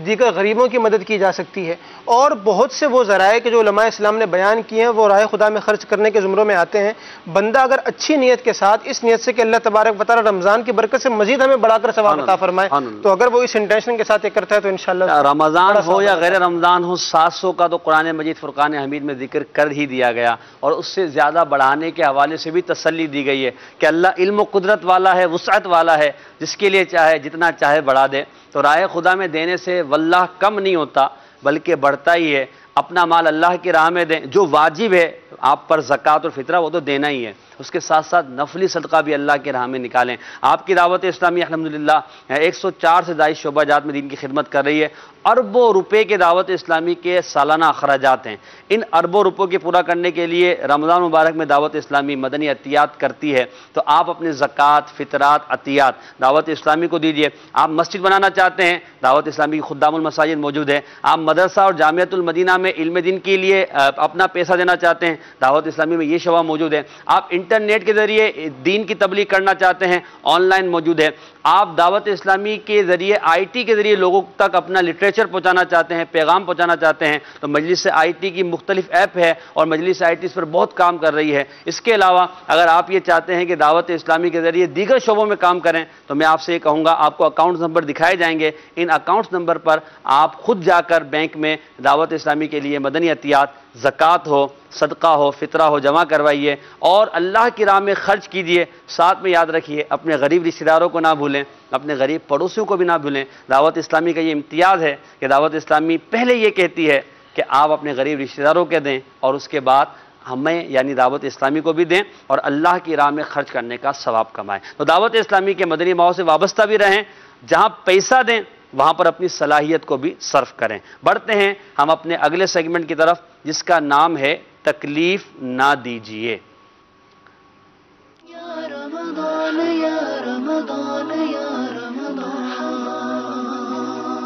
دیگر غریبوں کی مدد کی جا سکتی ہے، اور بہت سے وہ ذرائع کہ جو علماء اسلام نے بیان کیے ہیں وہ رائے خدا میں خرچ کرنے کے زمروں میں آتے ہیں. بندہ اگر اچھی نیت کے ساتھ، اس نیت سے کہ اللہ تبارک و تعالیٰ رمضان کی برکت سے مزید ہمیں بڑھا کر ثواب عطا فرمائے، تو اگر وہ اس انٹینشن کے ساتھ یہ کرتا ہے تو انشاءاللہ رمضان ہو یا غیر رمضان ہو، 700 کا تو قرآن مجید فرقان حمید میں ذکر کر ہی دیا گیا، اور اس سے زیادہ بڑھانے کے حوالے سے بھی تسلی دی گئی ہے کہ اللہ علم و قدرت والا ہے، وسعت والا ہے، جس کے لیے چاہے جتنا چاہے بڑھا دے. تو رائے خدا میں دینے سے واللہ کم نہیں ہوتا بلکہ بڑھتا ہی ہے. اپنا مال اللہ کی راہ میں دیں، جو واجب ہے آپ پر زکوٰۃ اور فطرہ وہ تو دینا ہی ہے، اس کے ساتھ ساتھ نفلی صدقہ بھی اللہ کی راہ میں نکالیں. آپ کی دعوت اسلامی الحمدللہ 104 سے زائد شعبہ جات میں دین کی خدمت کر رہی ہے. اربوں روپے کے دعوت اسلامی کے سالانہ اخراجات ہیں. ان اربوں روپوں کے پورا کرنے کے لیے رمضان مبارک میں دعوت اسلامی مدنی عطیات کرتی ہے. تو آپ اپنے زکوٰۃ، فطرات، عطیات دعوت اسلامی کو دیجیے. آپ مسجد بنانا چاہتے ہیں، دعوت اسلامی کی خدام المساجد موجود ہے. آپ مدرسہ اور جامعۃ المدینہ میں علم دین کے لیے اپنا پیسہ دینا چاہتے ہیں، دعوت اسلامی میں یہ شعبہ موجود ہے. آپ انٹرنیٹ کے ذریعے دین کی تبلیغ کرنا چاہتے ہیں، آن لائن موجود ہے. آپ دعوت اسلامی کے ذریعے IT کے ذریعے لوگوں تک اپنا لٹریچر پہنچانا چاہتے ہیں، پیغام پہنچانا چاہتے ہیں، تو مجلس IT کی مختلف ایپ ہے اور مجلس IT اس پر بہت کام کر رہی ہے. اس کے علاوہ اگر آپ یہ چاہتے ہیں کہ دعوت اسلامی کے ذریعے دیگر شعبوں میں کام کریں تو میں آپ سے یہ کہوں گا، آپ کو اکاؤنٹ نمبر دکھائے جائیں گے. ان اکاؤنٹ نمبر پر آپ خود جا کر بینک میں دعوت اسلامی کے لیے مدنی عطیات، زکوٰۃ ہو، صدقہ ہو، فطرہ ہو جمع کروائیے اور اللہ کی راہ میں خرچ کیجئے. ساتھ میں یاد رکھیے اپنے غریب رشتہ داروں کو نہ بھولیں، اپنے غریب پڑوسیوں کو بھی نہ بھولیں. دعوت اسلامی کا یہ امتیاز ہے کہ دعوت اسلامی پہلے یہ کہتی ہے کہ آپ اپنے غریب رشتہ داروں کے دیں اور اس کے بعد ہمیں یعنی دعوت اسلامی کو بھی دیں اور اللہ کی راہ میں خرچ کرنے کا ثواب کمائیں. تو دعوت اسلامی کے مدنی ماحول سے وابستہ بھی رہیں، جہاں پیسہ دیں وہاں پر اپنی صلاحیت کو بھی صرف کریں. بڑھتے ہیں ہم اپنے اگلے سیگمنٹ کی طرف جس کا نام ہے تکلیف نہ دیجیے.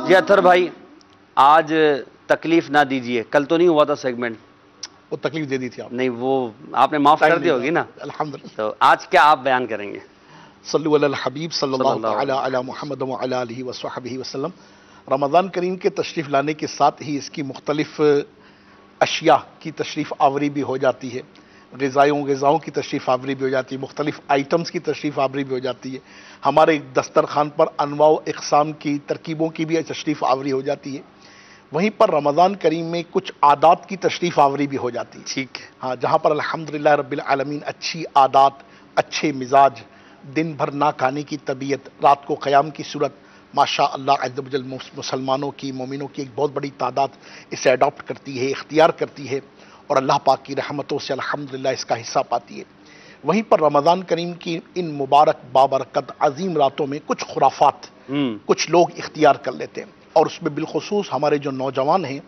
جی اطہر بھائی، آج تکلیف نہ دیجیے، کل تو نہیں ہوا تھا سیگمنٹ؟ وہ تکلیف دے دی تھی آپ نہیں، وہ آپ نے معاف کر دی ہوگی نا الحمدللہ. تو آج کیا آپ بیان کریں گے؟ صلو علی الحبیب صلی اللہ تعالی علی محمد وعلی آلہ وصحبہ وسلم. رمضان کریم کے تشریف لانے کے ساتھ ہی اس کی مختلف اشیاء کی تشریف آوری بھی ہو جاتی ہے، غذاؤں کی تشریف آوری بھی ہو جاتی ہے، مختلف آئٹمز کی تشریف آوری بھی ہو جاتی ہے. ہمارے دسترخوان پر انواع و اقسام کی ترکیبوں کی بھی تشریف آوری ہو جاتی ہے. وہیں پر رمضان کریم میں کچھ عادات کی تشریف آوری بھی ہو جاتی ہے. ٹھیک ہے. ہاں، جہاں پر الحمدللہ رب العالمین اچھی عادات، اچھے مزاج، دن بھر نہ کھانے کی طبیعت، رات کو قیام کی صورت، ماشاء اللہ عز و جل مسلمانوں کی، مومنوں کی ایک بہت بڑی تعداد اسے اڈاپٹ کرتی ہے، اختیار کرتی ہے اور اللہ پاک کی رحمتوں سے الحمدللہ اس کا حصہ پاتی ہے. وہیں پر رمضان کریم کی ان مبارک بابرکت عظیم راتوں میں کچھ خرافات کچھ لوگ اختیار کر لیتے ہیں، اور اس میں بالخصوص ہمارے جو نوجوان ہیں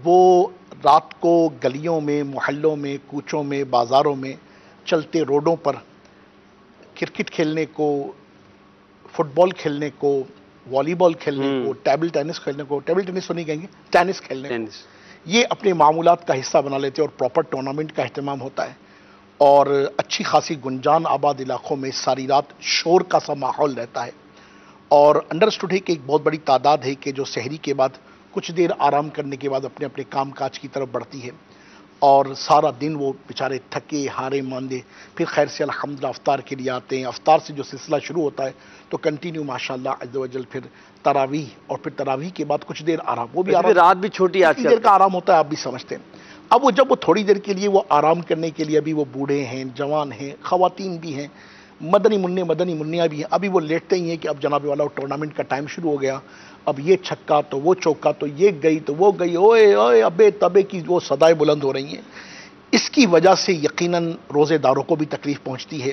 وہ رات کو گلیوں میں، محلوں میں، کوچوں میں، بازاروں میں، چلتے روڈوں پر کرکٹ کھیلنے کو، فٹ بال کھیلنے کو، والی بال کھیلنے کو، ٹیبل ٹینس کھیلنے کو، ٹیبل ٹینس تو نہیں کہیں گے، ٹینس کھیلنے کو، یہ اپنے معمولات کا حصہ بنا لیتے ہیں اور پراپر ٹورنامنٹ کا اہتمام ہوتا ہے. اور اچھی خاصی گنجان آباد علاقوں میں ساری رات شور کا سا ماحول رہتا ہے. اور انڈرسٹوڈ ہے کہ ایک بہت بڑی تعداد ہے کہ جو سحری کے بعد کچھ دیر آرام کرنے کے بعد اپنے اپنے کام کاج کی طرف بڑھتی ہے اور سارا دن وہ بیچارے تھکے ہارے ماندے پھر خیر سے الحمدللہ افطار کے لیے آتے ہیں. افطار سے جو سلسلہ شروع ہوتا ہے تو کنٹینیو ماشاءاللہ عز و جل پھر تراویح، اور پھر تراویح کے بعد کچھ دیر آرام، وہ بھی آرام، رات بھی چھوٹی آتی ہے، دیر کا آرام ہوتا ہے، آپ بھی سمجھتے ہیں. اب وہ جب وہ تھوڑی دیر کے لیے وہ آرام کرنے کے لیے، ابھی وہ بوڑھے ہیں، جوان ہیں، خواتین بھی ہیں، مدنی منیاں بھی ہیں، ابھی وہ لیٹتے ہی ہیں کہ اب جناب والا ٹورنامنٹ کا ٹائم شروع ہو گیا، اب یہ چھکا تو وہ چوکا تو یہ گئی تو وہ گئی، اوئے اوئے ابے تبے کی وہ صدائیں بلند ہو رہی ہیں. اس کی وجہ سے یقیناً روزے داروں کو بھی تکلیف پہنچتی ہے.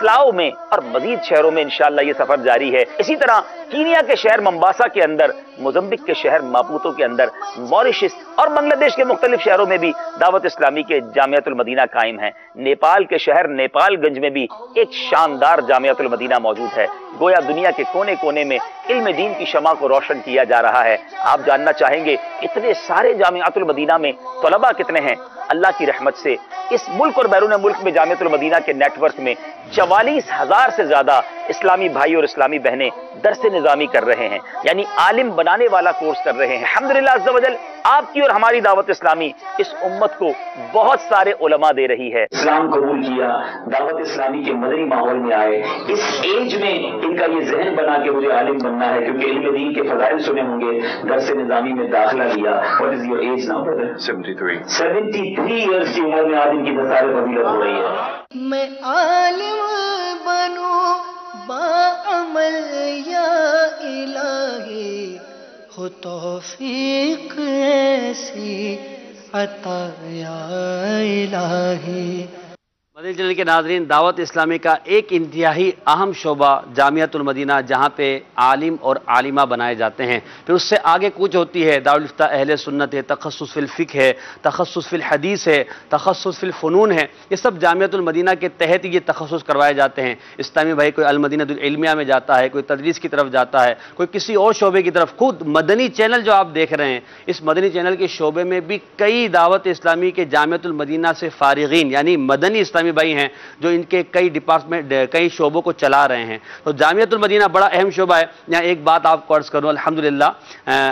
فلاؤ میں اور مزید شہروں میں انشاءاللہ یہ سفر جاری ہے. اسی طرح کینیا کے شہر ممباسا کے اندر، موزمبک کے شہر ماپوتو کے اندر، موریشس اور بنگلہ دیش کے مختلف شہروں میں بھی دعوت اسلامی کے جامعۃ المدینہ قائم ہیں. نیپال کے شہر نیپال گنج میں بھی ایک شاندار جامعۃ المدینہ موجود ہے. گویا دنیا کے کونے کونے میں علم دین کی شمع کو روشن کیا جا رہا ہے. آپ جاننا چاہیں گے اتنے سارے جامعۃ المدینہ میں طلباء کتنے ہیں؟ اللہ کی رحمت سے اس ملک اور بیرون ملک میں جامعۃ المدینہ کے نیٹ ورک میں 44,000 سے زیادہ اسلامی بھائی اور اسلامی بہنیں درس نظامی کر رہے ہیں، یعنی عالم بنانے والا کورس کر رہے ہیں. الحمدللہ عز و جل آپ کی اور ہماری دعوت اسلامی اس امت کو بہت سارے علماء دے رہی ہے. اسلام قبول کیا، دعوت اسلامی کے مدنی ماحول میں آئے، اس ایج میں ان کا یہ ذہن بنا کہ مجھے عالم بننا ہے، کیونکہ علم دین کے فضائل سنے ہوں گے، درس نظامی میں داخلہ لیا. What is your age now, brother? 73 years کی عمر میں آج ان کی بسار فضیلت ہو رہی ہے. میں عالم بنوں باعمل یا الہی، ہو توفیق ایسی عطا یا الہی. مدنی چینل کے ناظرین، دعوت اسلامی کا ایک انتہائی اہم شعبہ جامعۃ المدینہ، جہاں پہ عالم اور عالمہ بنائے جاتے ہیں. پھر اس سے آگے کچھ ہوتی ہے، دارالفتہ اہل سنت ہے، تخصص فی الفقہ ہے، تخصص فی الحدیث ہے، تخصص فی الفنون ہے. یہ سب جامعۃ المدینہ کے تحت یہ تخصص کروائے جاتے ہیں. اسلامی بھائی کوئی المدینہ العلمیہ میں جاتا ہے، کوئی تدریس کی طرف جاتا ہے، کوئی کسی اور شعبے کی طرف. خود مدنی چینل جو آپ دیکھ رہے ہیں، اس مدنی چینل کے شعبے میں بھی کئی دعوت اسلامی کے جامعۃ المدینہ سے فارغین یعنی مدنی اسلامی بھائی ہیں جو ان کے کئی ڈپارٹمنٹ کئی شعبوں کو چلا رہے ہیں. تو جامعۃ المدینہ بڑا اہم شعبہ ہے. یہاں ایک بات آپ کو عرض کروں، الحمدللہ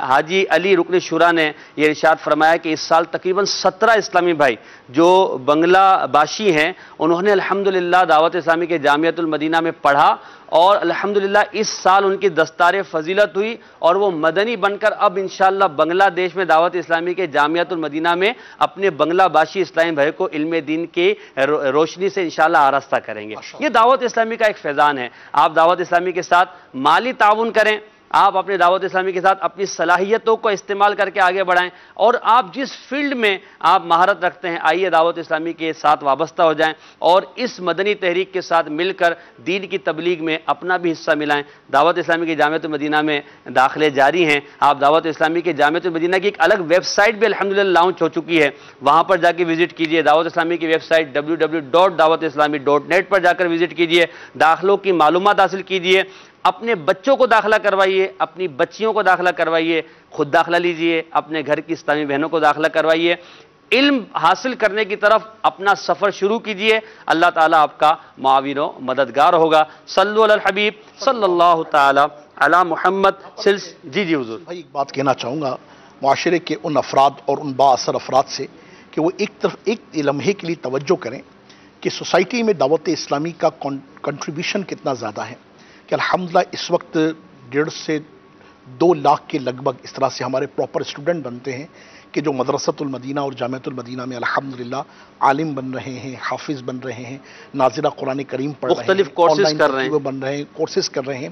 حاجی علی رکن شورا نے یہ ارشاد فرمایا کہ اس سال تقریباً 17 اسلامی بھائی جو بنگلہ باشی ہیں، انہوں نے الحمدللہ دعوت اسلامی کے جامعۃ المدینہ میں پڑھا اور الحمدللہ اس سال ان کی دستار فضیلت ہوئی اور وہ مدنی بن کر اب انشاءاللہ بنگلہ دیش میں دعوت اسلامی کے جامعۃ المدینہ میں اپنے بنگلہ باشی اسلامی بھائی کو علم دین کی روشنی سے انشاءاللہ آراستہ کریں گے. یہ دعوت اسلامی کا ایک فیضان ہے. آپ دعوت اسلامی کے ساتھ مالی تعاون کریں، آپ اپنے دعوت اسلامی کے ساتھ اپنی صلاحیتوں کو استعمال کر کے آگے بڑھائیں، اور آپ جس فیلڈ میں آپ مہارت رکھتے ہیں آئیے دعوت اسلامی کے ساتھ وابستہ ہو جائیں اور اس مدنی تحریک کے ساتھ مل کر دین کی تبلیغ میں اپنا بھی حصہ ملائیں. دعوت اسلامی کی جامعۃ المدینہ میں داخلے جاری ہیں. آپ دعوت اسلامی کے جامعۃ المدینہ کی ایک الگ ویب سائٹ بھی الحمدللہ لانچ ہو چکی ہے، وہاں پر جا کے وزٹ کیجئے. دعوت اسلامی کی ویب سائٹ www.dawatislami.net پر جا کر وزٹ کیجئے، داخلوں کی معلومات حاصل کیجئے، اپنے بچوں کو داخلہ کروائیے، اپنی بچیوں کو داخلہ کروائیے، خود داخلہ لیجئے، اپنے گھر کی اسلامی بہنوں کو داخلہ کروائیے. علم حاصل کرنے کی طرف اپنا سفر شروع کیجئے. اللہ تعالیٰ آپ کا معاون و مددگار ہوگا. صلو علی الحبیب صلی اللہ تعالی علی محمد. جی حضور. بھائی ایک بات کہنا چاہوں گا معاشرے کے ان افراد اور ان با اثر افراد سے کہ وہ ایک طرف ایک لمحے کے لیے توجہ کریں کہ سوسائٹی میں دعوت اسلامی کا کنٹریبیوشن کتنا زیادہ ہے. کہ الحمدللہ اس وقت 1.5 سے 2 لاکھ کے لگ بھگ اس طرح سے ہمارے پراپر اسٹوڈنٹ بنتے ہیں کہ جو مدرسۃ المدینہ اور جامعۃ المدینہ میں الحمدللہ عالم بن رہے ہیں، حافظ بن رہے ہیں، ناظرہ قرآن کریم پڑھ رہے ہیں، مختلف کورسز کر رہے ہیں، بن رہے ہیں، کورسز کر رہے ہیں.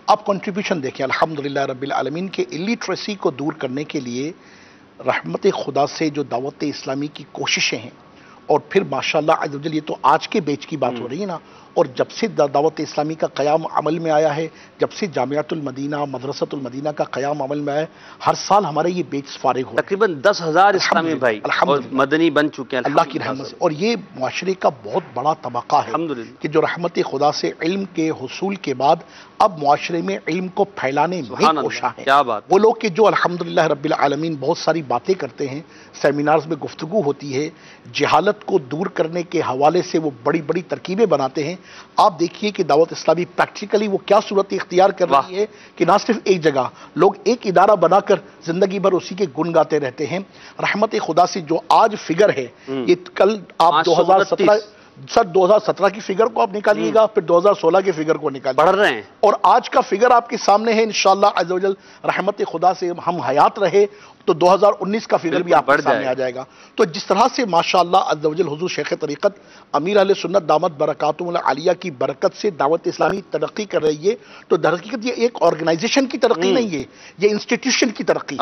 آپ کنٹریبیوشن دیکھیں الحمدللہ رب العالمین کے الٹریسی کو دور کرنے کے لیے رحمت خدا سے جو دعوت اسلامی کی کوششیں ہیں. اور پھر ماشاءاللہ عز و جل یہ تو آج کے بیچ کی بات ہو رہی ہے نا، اور جب سے دعوت اسلامی کا قیام عمل میں آیا ہے، جب سے جامعۃ المدینہ مدرسۃ المدینہ کا قیام عمل میں آیا ہے، ہر سال ہمارے یہ بیچ فارغ ہو تقریباً 10,000 اسلامی بھائی اور مدنی بن چکے ہیں اللہ کی رحمت سے. اور یہ معاشرے کا بہت بڑا طبقہ ہے کہ جو رحمت خدا سے علم کے حصول کے بعد اب معاشرے میں علم کو پھیلانے میں کوشاں ہیں. وہ لوگ کہ جو الحمدللہ رب العالمین بہت ساری باتیں کرتے ہیں، سیمینارز میں گفتگو ہوتی ہے، جہالت کو دور کرنے کے حوالے سے وہ بڑی بڑی ترکیبیں بناتے ہیں. آپ دیکھیے کہ دعوت اسلامی پریکٹیکلی وہ کیا صورت اختیار کر رہی ہے کہ نہ صرف ایک جگہ لوگ ایک ادارہ بنا کر زندگی بھر اسی کے گن گاتے رہتے ہیں. رحمت خدا سے جو آج فگر ہے، یہ کل آپ 2017 کی فگر کو آپ نکالیے گا، پھر 2016 کے فگر کو نکالیے، بڑھ رہے ہیں. اور آج کا فگر آپ کے سامنے ہے. انشاءاللہ عز و جل رحمت خدا سے ہم حیات رہے تو 2019 کا فگر بھی آپ کے سامنے آ جائے گا. تو جس طرح سے ماشاءاللہ عز و جل حضور شیخ طریقت امیر اہل سنت دامت برکاتہم العالیہ کی برکت سے دعوت اسلامی ترقی کر رہی ہے. تو در حقیقت یہ ایک آرگنائزیشن کی ترقی نہیں ہے، یہ انسٹیٹیوشن کی ترقی،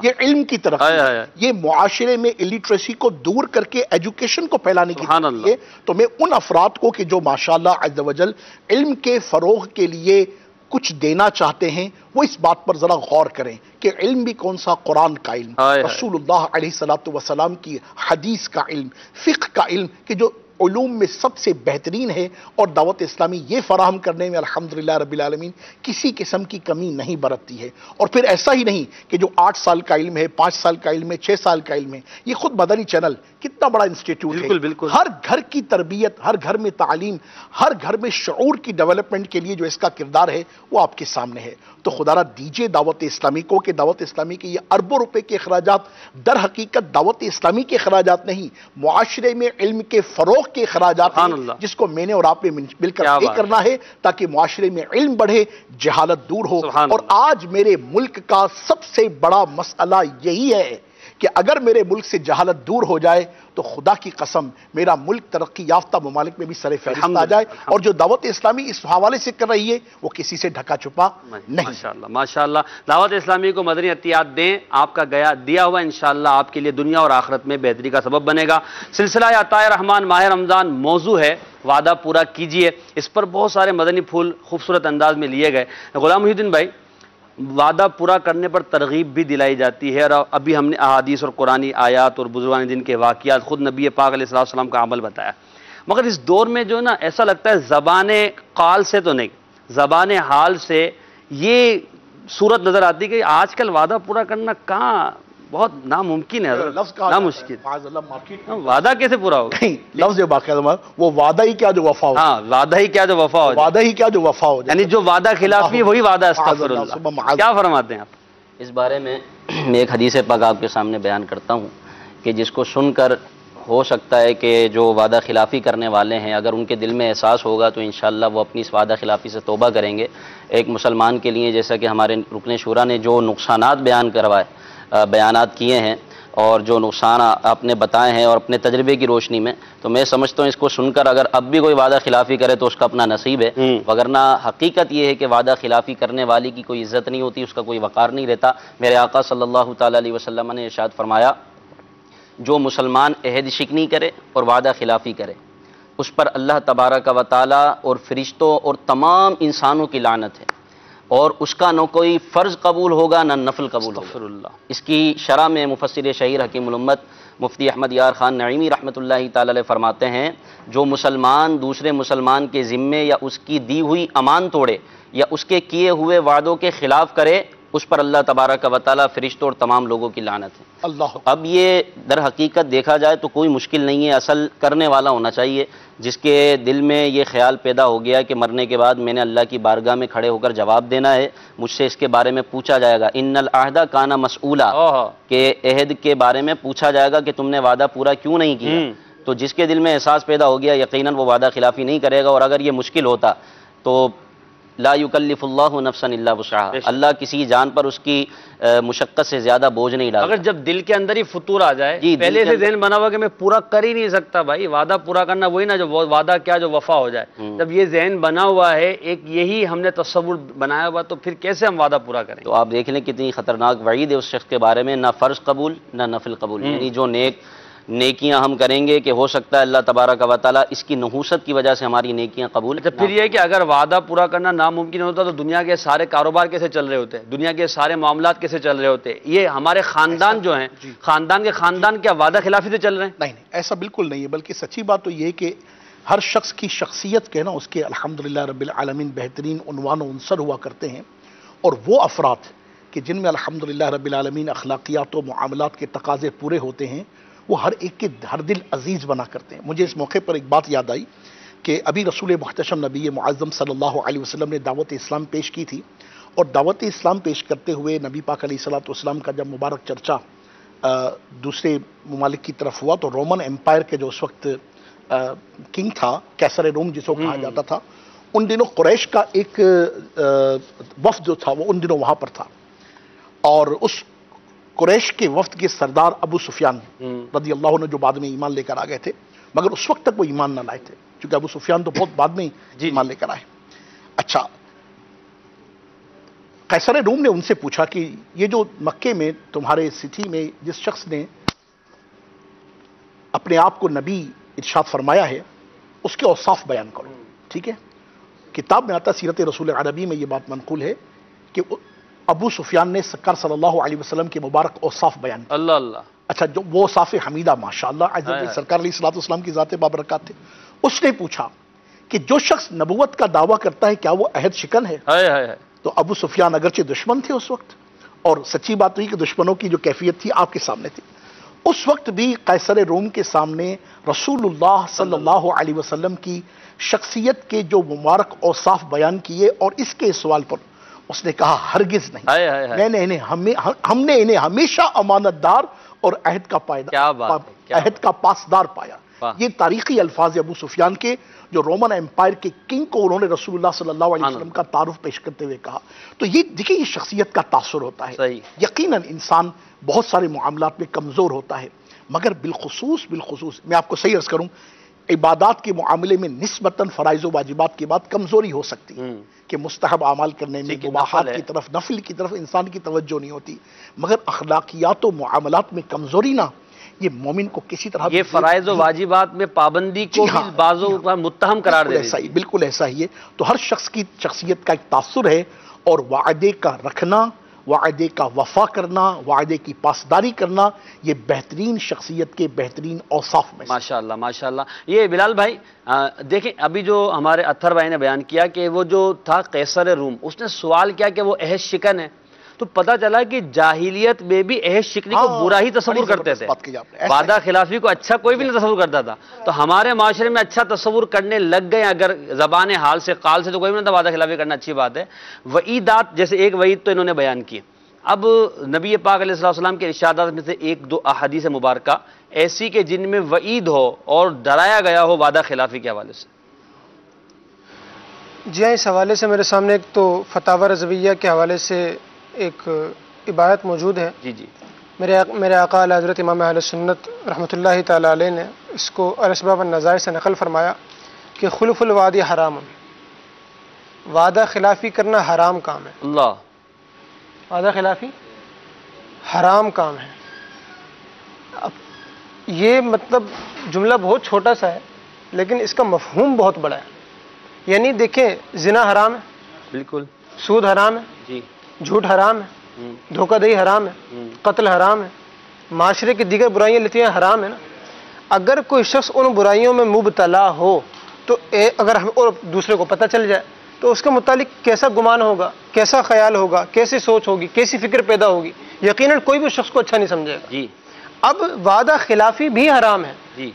یہ علم کی ترقی، یہ معاشرے میں الٹریسی کو دور کر کے ایجوکیشن کو پھیلانے کی ترقی ہے. تو میں ان افراد کو کہ جو ماشاءاللہ عز و جل علم کے فروغ کے لیے کچھ دینا چاہتے ہیں وہ اس بات پر ذرا غور کریں کہ علم بھی کون سا، قرآن کا علم، رسول اللہ علیہ السلام کی حدیث کا علم، فقہ کا علم، کہ جو علوم میں سب سے بہترین ہے، اور دعوت اسلامی یہ فراہم کرنے میں الحمدللہ رب العالمین کسی قسم کی کمی نہیں برتتی ہے۔ اور پھر ایسا ہی نہیں کہ جو 8 سال کا علم ہے، 5 سال کا علم ہے، 6 سال کا علم ہے، یہ خود مدنی چینل کتنا بڑا انسٹیٹیوٹ ہے، بالکل ہر گھر کی تربیت، ہر گھر میں تعلیم، ہر گھر میں شعور کی ڈیولپمنٹ کے لیے جو اس کا کردار ہے وہ آپ کے سامنے ہے۔ تو خدا را دیجئے دعوت اسلامی کو کہ دعوت اسلامی کے یہ اربوں روپے کے اخراجات در حقیقت دعوت اسلامی کے اخراجات نہیں، معاشرے میں علم کے فروغ کے اخراجات ہیں، جس کو میں نے اور آپ نے مل کر طے کرنا ہے تاکہ معاشرے میں علم بڑھے، جہالت دور ہو۔ اور آج میرے ملک کا سب سے بڑا مسئلہ یہی ہے کہ اگر میرے ملک سے جہالت دور ہو جائے تو خدا کی قسم میرا ملک ترقی یافتہ ممالک میں بھی سر فہرست آ جائے، اور جو دعوت اسلامی اس حوالے سے کر رہی ہے وہ کسی سے ڈھکا چھپا نہیں۔ ماشاءاللہ ماشاءاللہ، دعوت اسلامی کو مدنی عطیات دیں، آپ کا دیا ہوا انشاءاللہ آپ کے لیے دنیا اور آخرت میں بہتری کا سبب بنے گا۔ سلسلہ عطائے رحمان ماہ رمضان موضوع ہے، وعدہ پورا کیجئے۔ اس پر بہت سارے مدنی پھول خوبصورت انداز میں لیے گئے۔ غلام محی الدین بھائی، وعدہ پورا کرنے پر ترغیب بھی دلائی جاتی ہے، اور ابھی ہم نے احادیث اور قرآنی آیات اور بزرگان دین کے واقعات، خود نبی پاک علیہ السلام کا عمل بتایا، مگر اس دور میں جو نا ایسا لگتا ہے زبان قال سے تو نہیں، زبان حال سے یہ صورت نظر آتی کہ آج کل وعدہ پورا کرنا کہاں بہت ناممکن ہے، نامشکل۔ وعدہ کیسے پورا ہوگا؟ لفظ باقاعدہ وہ وعدہ ہی کیا جو وفا ہو، ہاں وعدہ ہی کیا جو وفا ہو، وعدہ ہی کیا جو وفا ہو، یعنی جو وعدہ خلافی وہی وعدہ استغفر اللہ۔ کیا فرماتے ہیں آپ اس بارے میں؟ میں ایک حدیث پاک آپ کے سامنے بیان کرتا ہوں کہ جس کو سن کر ہو سکتا ہے کہ جو وعدہ خلافی کرنے والے ہیں اگر ان کے دل میں احساس ہوگا تو انشاءاللہ وہ اپنی اس وعدہ خلافی سے توبہ کریں گے۔ ایک مسلمان کے لیے جیسا کہ ہمارے رکن شورا نے جو نقصانات بیانات کیے ہیں اور جو نقصان آپ نے بتائے ہیں اور اپنے تجربے کی روشنی میں، تو میں سمجھتا ہوں اس کو سن کر اگر اب بھی کوئی وعدہ خلافی کرے تو اس کا اپنا نصیب ہے، وگرنہ حقیقت یہ ہے کہ وعدہ خلافی کرنے والی کی کوئی عزت نہیں ہوتی، اس کا کوئی وقار نہیں رہتا۔ میرے آقا صلی اللہ تعالیٰ علیہ وسلم نے ارشاد فرمایا، جو مسلمان عہد شکنی کرے اور وعدہ خلافی کرے اس پر اللہ تبارک و تعالیٰ اور فرشتوں اور تمام انسانوں کی لعنت ہے، اور اس کا نہ کوئی فرض قبول ہوگا نہ نفل قبول ہوگا۔ اس کی شرح میں مفسر شہیر حکیم الامت مفتی احمد یار خان نعیمی رحمۃ اللہ تعالی علیہ فرماتے ہیں، جو مسلمان دوسرے مسلمان کے ذمے یا اس کی دی ہوئی امان توڑے یا اس کے کیے ہوئے وعدوں کے خلاف کرے اس پر اللہ تبارک و تعالیٰ فرشتوں اور تمام لوگوں کی لعنت ہے۔ اللہ اب یہ در حقیقت دیکھا جائے تو کوئی مشکل نہیں ہے، اصل کرنے والا ہونا چاہیے جس کے دل میں یہ خیال پیدا ہو گیا کہ مرنے کے بعد میں نے اللہ کی بارگاہ میں کھڑے ہو کر جواب دینا ہے، مجھ سے اس کے بارے میں پوچھا جائے گا، ان العہد کان مسئولا، کہ عہد کے بارے میں پوچھا جائے گا کہ تم نے وعدہ پورا کیوں نہیں کیا۔ تو جس کے دل میں احساس پیدا ہو گیا یقیناً وہ وعدہ خلافی نہیں کرے گا، اور اگر یہ مشکل ہوتا تو لا یکلف اللہ نفسا الا وسعها، اللہ کسی جان پر اس کی مشقت سے زیادہ بوجھ نہیں ڈالتا۔ اگر جب دل کے اندر ہی فطور آ جائے، پہلے سے ذہن بنا ہوا کہ میں پورا کر ہی نہیں سکتا، بھائی وعدہ پورا کرنا وہی نا جو وعدہ کیا جو وفا ہو جائے، جب یہ ذہن بنا ہوا ہے، ایک یہی ہم نے تصور بنایا ہوا، تو پھر کیسے ہم وعدہ پورا کریں؟ تو آپ دیکھ لیں کتنی خطرناک وعید ہے اس شخص کے بارے میں، نہ فرض قبول نہ نفل قبول، یعنی جو نیکیاں ہم کریں گے کہ ہو سکتا ہے اللہ تبارک و تعالیٰ اس کی نحوست کی وجہ سے ہماری نیکیاں قبول۔ پھر یہ کہ اگر وعدہ پورا کرنا ناممکن ہوتا تو دنیا کے سارے کاروبار کیسے چل رہے ہوتے، دنیا کے سارے معاملات کیسے چل رہے ہوتے؟ یہ ہمارے خاندان جو ہیں، خاندان کیا وعدہ خلافی سے چل رہے ہیں؟ نہیں، ایسا بالکل نہیں ہے، بلکہ سچی بات تو یہ کہ ہر شخص کی شخصیت کے نا اس کے الحمدللہ رب العالمین بہترین عنوان و عنصر ہوا کرتے ہیں، اور وہ افراد کہ جن میں الحمدللہ رب العالمین اخلاقیات و معاملات کے تقاضے پورے ہوتے ہیں وہ ہر ایک کے ہر دل عزیز بنا کرتے ہیں۔ مجھے اس موقع پر ایک بات یاد آئی کہ ابھی رسول محتشم نبی معظم صلی اللہ علیہ وسلم نے دعوت اسلام پیش کی تھی، اور دعوت اسلام پیش کرتے ہوئے نبی پاک علیہ السلام کا جب مبارک چرچا دوسرے ممالک کی طرف ہوا تو رومن امپائر کے جو اس وقت کنگ تھا، کیسر روم جس کو کہا جاتا تھا، ان دنوں قریش کا ایک وفد جو تھا وہ ان دنوں وہاں پر تھا، اور اس قریش کے وفد کے سردار ابو سفیان رضی اللہ عنہ جو بعد میں ایمان لے کر آ گئے تھے، مگر اس وقت تک وہ ایمان نہ لائے تھے، کیونکہ ابو سفیان تو بہت بعد میں ایمان لے کر آئے۔ اچھا، قیصر روم نے ان سے پوچھا کہ یہ جو مکے میں تمہارے سٹی میں جس شخص نے اپنے آپ کو نبی ارشاد فرمایا ہے، اس کے اوصاف بیان کرو. ٹھیک ہے, کتاب میں آتا سیرت رسول عربی میں یہ بات منقول ہے کہ ابو سفیان نے سرکار صلی اللہ علیہ وسلم کے مبارک اوصاف بیان کیے. اللہ اللہ. اچھا, جو وہ اوصاف حمیدہ ماشاءاللہ سرکار علیہ الصلوۃ والسلام کی ذات بابرکات تھے. اس نے پوچھا کہ جو شخص نبوت کا دعویٰ کرتا ہے کیا وہ عہد شکن ہے؟ تو ابو سفیان اگرچہ دشمن تھے اس وقت, اور سچی بات ہوئی کہ دشمنوں کی جو کیفیت تھی آپ کے سامنے تھی. اس وقت بھی قیصر روم کے سامنے رسول اللہ صلی اللہ علیہ وسلم کی شخصیت کے جو مبارک اوصاف بیان کیے, اور اس کے سوال پر اس نے کہا ہرگز نہیں, ہم نے انہیں ہمیشہ امانت دار اور عہد کا پاسدار پایا. یہ تاریخی الفاظ ابو سفیان کے, جو رومن امپائر کے کنگ کو انہوں نے رسول اللہ صلی اللہ علیہ وسلم کا تعارف پیش کرتے ہوئے کہا. تو یہ دیکھیں, یہ شخصیت کا تاثر ہوتا ہے. یقیناً انسان بہت سارے معاملات میں کمزور ہوتا ہے, مگر بالخصوص میں آپ کو صحیح عرض کروں, عبادات کے معاملے میں نسبتاً فرائض و واجبات کے بعد کمزوری ہو سکتی ہے کہ مستحب اعمال کرنے میں, مباحات کی طرف, نفل کی طرف انسان کی توجہ نہیں ہوتی. مگر اخلاقیات و معاملات میں کمزوری نہ, یہ مومن کو کسی طرح یہ فرائض و واجبات میں پابندی کو بھی بعضوں پر متہم قرار دے دیتی ہے. بالکل ایسا ہی ہے. تو ہر شخص کی شخصیت کا ایک تاثر ہے, اور وعدے کا رکھنا, وعدے کا وفا کرنا, وعدے کی پاسداری کرنا, یہ بہترین شخصیت کے بہترین اوصاف میں. ماشاءاللہ ماشاءاللہ. یہ بلال بھائی دیکھیں, ابھی جو ہمارے اطہر بھائی نے بیان کیا کہ وہ جو تھا قیصر روم, اس نے سوال کیا کہ وہ عہد شکن ہے, تو پتہ چلا کہ جاہلیت میں بھی عہد شکنی کو برا ہی تصور کرتے تھے, وعدہ خلافی کو اچھا کوئی بھی نہیں تصور کرتا تھا. تو ہمارے معاشرے میں اچھا تصور کرنے لگ گئے, اگر زبان حال سے قال سے تو کوئی بھی نہیں تھا, وعدہ خلافی کرنا اچھی بات ہے. وعیدات, جیسے ایک وعید تو انہوں نے بیان کی. اب نبی پاک علیہ السلام کے ارشادات میں سے ایک دو احادیث مبارکہ ایسی کہ جن میں وعید ہو اور ڈرایا گیا ہو وعدہ خلافی کے حوالے سے. جی ہاں, اس حوالے سے میرے سامنے ایک تو فتاوی رضویہ کے حوالے سے ایک عبارت موجود ہے. جی جی. میرے آقا اعلی حضرت امام اہل سنت رحمۃ اللہ تعالی علیہ نے اس کو الاسباب النظائر سے نقل فرمایا کہ خلف الوعد حرام, وعدہ خلافی کرنا حرام کام ہے. اللہ. وعدہ خلافی حرام کام ہے. اب یہ مطلب جملہ بہت چھوٹا سا ہے, لیکن اس کا مفہوم بہت بڑا ہے. یعنی دیکھیں, زنا حرام ہے, بالکل, سود حرام ہے, جی, جھوٹ حرام ہے, دھوکہ دہی حرام ہے, قتل حرام ہے, معاشرے کی دیگر برائیاں لتیاں حرام ہے نا. اگر کوئی شخص ان برائیوں میں مبتلا ہو تو اگر ہم اور دوسرے کو پتہ چل جائے تو اس کے متعلق کیسا گمان ہوگا, کیسا خیال ہوگا, کیسی سوچ ہوگی, کیسی فکر پیدا ہوگی. یقیناً کوئی بھی شخص کو اچھا نہیں سمجھے گا. جی. اب وعدہ خلافی بھی حرام ہے.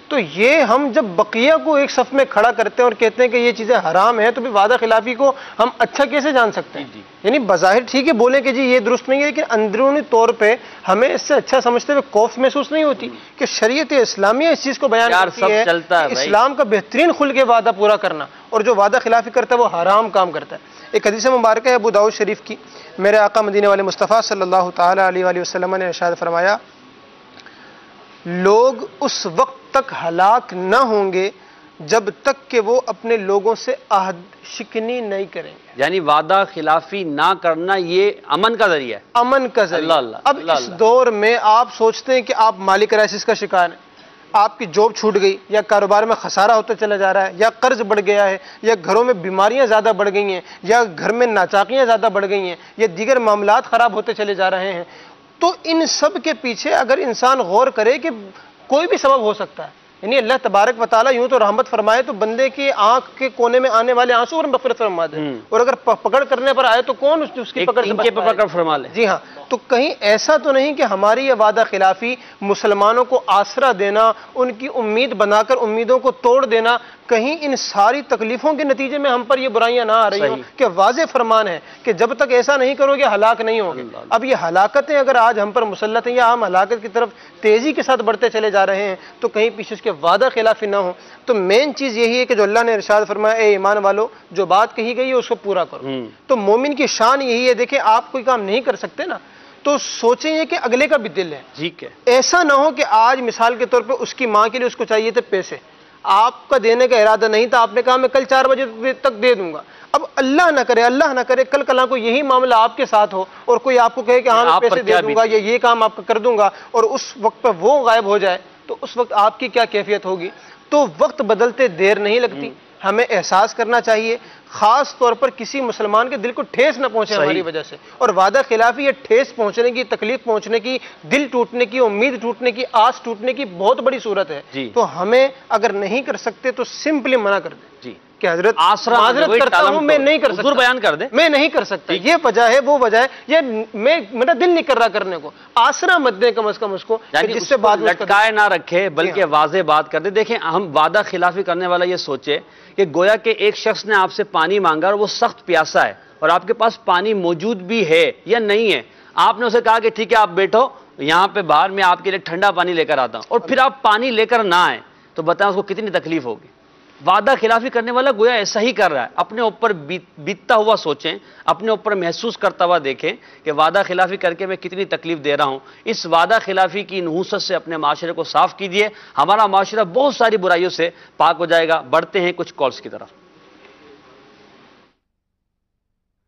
تو یہ ہم جب بقیہ کو ایک صف میں کھڑا کرتے ہیں اور کہتے ہیں کہ یہ چیزیں حرام ہیں, تو بھی وعدہ خلافی کو ہم اچھا کیسے جان سکتے ہیں؟ یعنی بظاہر ٹھیک ہے بولیں کہ جی یہ درست نہیں ہے, لیکن اندرونی طور پہ ہمیں اس سے اچھا سمجھتے ہوئے خوف محسوس نہیں ہوتی کہ شریعت اسلامیہ اس چیز کو بیان کرتی ہے کہ اسلام کا بہترین خلق ہے وعدہ پورا کرنا, اور جو وعدہ خلافی کرتا ہے وہ حرام کام کرتا ہے. ایک حدیث مبارکہ ہے ابو داؤد شریف کی, میرے آقا مدینے والے مصطفیٰ صلی اللہ تعالی علیہ وآلہ وسلم نے ارشاد فرمایا, لوگ اس وقت تک ہلاک نہ ہوں گے جب تک کہ وہ اپنے لوگوں سے عہد شکنی نہیں کریں گے. یعنی وعدہ خلافی نہ کرنا یہ امن کا ذریعہ ہے, امن کا ذریعہ. اب اس دور میں آپ سوچتے ہیں کہ آپ مالی کرائسس کا شکار ہیں, آپ کی جاب چھوٹ گئی, یا کاروبار میں خسارہ ہوتا چلا جا رہا ہے, یا قرض بڑھ گیا ہے, یا گھروں میں بیماریاں زیادہ بڑھ گئی ہیں, یا گھر میں ناچاکیاں زیادہ بڑھ گئی ہیں, یا دیگر معاملات خراب ہوتے چلے جا رہے ہیں. تو ان سب کے پیچھے اگر انسان غور کرے کہ کوئی بھی سبب ہو سکتا ہے, یعنی اللہ تبارک و تعالیٰ یوں تو رحمت فرمائے تو بندے کی آنکھ کے کونے میں آنے والے آنسو اور مغفرت فرما دے, اور اگر پکڑ کرنے پر آئے تو کون اس کی پکڑ سے پکڑ فرما لے. جی ہاں. تو کہیں ایسا تو نہیں کہ ہماری یہ وعدہ خلافی مسلمانوں کو آسرا دینا, ان کی امید بنا کر امیدوں کو توڑ دینا, کہیں ان ساری تکلیفوں کے نتیجے میں ہم پر یہ برائیاں نہ آ رہی ہوں کہ واضح فرمان ہے کہ جب تک ایسا نہیں کرو گے ہلاک نہیں ہوگے. اب یہ ہلاکتیں اگر آج ہم پر مسلط ہیں یا ہم ہلاکت کی طرف تیزی کے ساتھ بڑھتے چلے جا رہے ہیں, تو کہیں پیچھے اس کے وعدہ خلافی نہ ہو. تو مین چیز یہی ہے کہ جو اللہ نے ارشاد فرمایا, اے ایمان والو جو بات کہی گئی ہے اس کو پورا کرو. تو مومن کی شان یہی ہے. دیکھیں آپ کوئی کام نہیں کر سکتے نا, تو سوچیں یہ کہ اگلے کا بھی دل ہے. ٹھیک ہے, ایسا نہ ہو کہ آج مثال کے طور پہ اس کی ماں کے لیے اس کو چاہیے تھے پیسے, آپ کا دینے کا ارادہ نہیں تھا, آپ نے کہا میں کل 4 بجے تک دے دوں گا. اب اللہ نہ کرے کل کل کو یہی معاملہ آپ کے ساتھ ہو اور کوئی آپ کو کہے کہ ہاں میں پیسے دے دوں گا یا یہ کام آپ کا کر دوں گا, اور اس وقت پہ وہ غائب ہو جائے, تو اس وقت آپ کی کیا کیفیت ہوگی. تو وقت بدلتے دیر نہیں لگتی. ہمیں احساس کرنا چاہیے خاص طور پر کسی مسلمان کے دل کو ٹھیس نہ پہنچے ہماری وجہ سے. اور وعدہ خلافی یہ ٹھیس پہنچنے کی، تکلیف پہنچنے کی، دل ٹوٹنے کی، امید ٹوٹنے کی، آس ٹوٹنے کی بہت بڑی صورت ہے. تو ہمیں اگر نہیں کر سکتے تو سمپلی منع کر دیں کہ حضرت معذرت کرتا ہوں میں نہیں کر سکتا، بیان کر دیں میں نہیں کر سکتا، یہ وجہ ہے وہ وجہ ہے، یہ میرا دل نہیں کر رہا کرنے کو. آسرا مت دیں کم از کم اس کو، جس سے بات لٹکائے نہ رکھے بلکہ واضح بات کر دیں. دیکھیں ہم وعدہ خلافی کرنے والا یہ سوچے کہ گویا کہ ایک شخص نے آپ سے پانی مانگا اور وہ سخت پیاسا ہے اور آپ کے پاس پانی موجود بھی ہے یا نہیں ہے. آپ نے اسے کہا کہ ٹھیک ہے آپ بیٹھو یہاں پہ باہر، میں آپ کے لیے ٹھنڈا پانی لے کر آتا ہوں، اور پھر آپ پانی لے کر نہ آئیں تو بتائیں اس کو کتنی تکلیف ہوگی. وعدہ خلافی کرنے والا گویا ایسا ہی کر رہا ہے. اپنے اوپر بیتتا ہوا سوچیں، اپنے اوپر محسوس کرتا ہوا دیکھیں کہ وعدہ خلافی کر کے میں کتنی تکلیف دے رہا ہوں. اس وعدہ خلافی کی نحوست سے اپنے معاشرے کو صاف کیجئے. ہمارا معاشرہ بہت ساری برائیوں سے پاک ہو جائے گا. بڑھتے ہیں کچھ کالز کی طرف.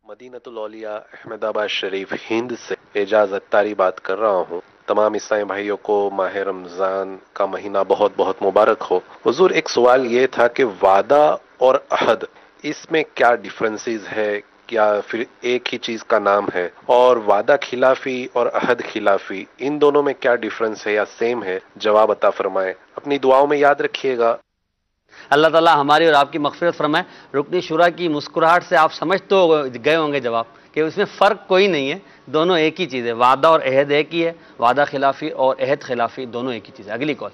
مدینۃ الاولیاء احمد آباد شریف ہند سے اعجاز اتاری بات کر رہا ہوں. تمام عیسائی بھائیوں کو ماہ رمضان کا مہینہ بہت بہت مبارک ہو. حضور ایک سوال یہ تھا کہ وعدہ اور عہد اس میں کیا ڈیفرنسز ہے، کیا پھر ایک ہی چیز کا نام ہے؟ اور وعدہ خلافی اور عہد خلافی ان دونوں میں کیا ڈیفرنس ہے یا سیم ہے؟ جواب عطا فرمائیں. اپنی دعاؤں میں یاد رکھیے گا. اللہ تعالیٰ ہماری اور آپ کی مغفرت فرمائے. رکنی شورا کی مسکراہٹ سے آپ سمجھ تو گئے ہوں گے جواب کہ اس میں فرق کوئی نہیں ہے، دونوں ایک ہی چیز ہے. وعدہ اور عہد ایک ہی ہے، وعدہ خلافی اور عہد خلافی دونوں ایک ہی چیز ہے. اگلی کال.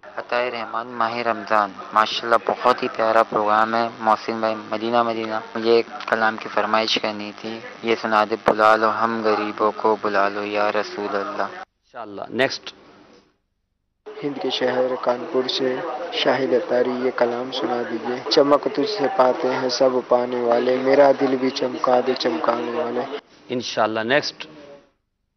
عطائے رحمان ماہ رمضان ماشاءاللہ بہت ہی پیارا پروگرام ہے. محسن بھائی مدینہ مجھے ایک کلام کی فرمائش کرنی تھی، یہ سنا دے. بلا لو ہم غریبوں کو، بلا لو یا رسول اللہ. انشاءاللہ. نیکسٹ. ہند کے شہر کانپور سے شاہد اتاری یہ کلام سنا دیجیے. چمک تجھ سے پاتے ہیں سب پانے والے، میرا دل بھی چمکا دے چمکانے والے. انشاءاللہ. نیکسٹ.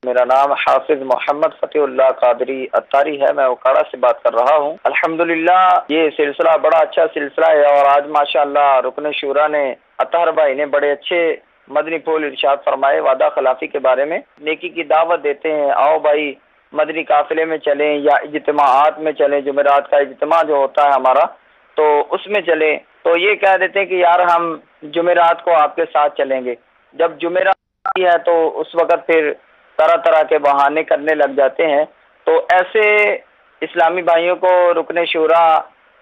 میرا نام حافظ محمد فتح اللہ قادری اتاری ہے، میں اوکاڑا سے بات کر رہا ہوں. الحمدللہ یہ سلسلہ بڑا اچھا سلسلہ ہے، اور آج ماشاءاللہ رکن شورا نے اطہر بھائی نے بڑے اچھے مدنی پھول ارشاد فرمائے وعدہ خلافی کے بارے میں. نیکی کی دعوت دیتے ہیں، آؤ بھائی مدنی قافلے میں چلیں یا اجتماعات میں چلیں. جمعرات کا اجتماع جو ہوتا ہے ہمارا تو اس میں چلیں، تو یہ کہہ دیتے ہیں کہ یار ہم جمعرات کو آپ کے ساتھ چلیں گے. جب جمعرات ہے تو اس وقت پھر طرح طرح کے بہانے کرنے لگ جاتے ہیں. تو ایسے اسلامی بھائیوں کو رکن شورا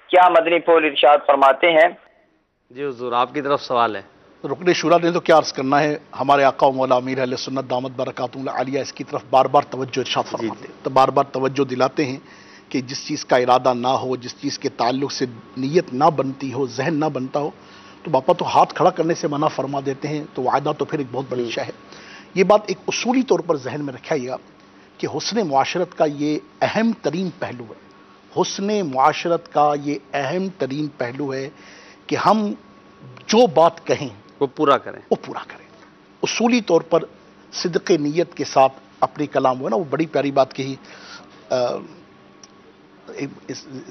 کیا مدنی پھول ارشاد فرماتے ہیں؟ جی حضور آپ کی طرف سوال ہے. رکن شورا نے تو کیا عرض کرنا ہے، ہمارے آقا و مولا امیر اہل سنت دامت برکاتہم العالیہ اس کی طرف بار بار توجہ ارشاد فرماتے ہیں، تو بار بار توجہ دلاتے ہیں کہ جس چیز کا ارادہ نہ ہو، جس چیز کے تعلق سے نیت نہ بنتی ہو، ذہن نہ بنتا ہو، تو باپا تو ہاتھ کھڑا کرنے سے منع فرما دیتے ہیں. تو وعدہ تو پھر ایک بہت بڑی شے ہے. یہ بات ایک اصولی طور پر ذہن میں رکھیے گا کہ حسن معاشرت کا یہ اہم ترین پہلو ہے. حسن معاشرت کا یہ اہم ترین پہلو ہے کہ ہم جو بات کہیں وہ پورا کریں. اصولی طور پر صدق نیت کے ساتھ اپنی کلام ہو نا. وہ بڑی پیاری بات کہی،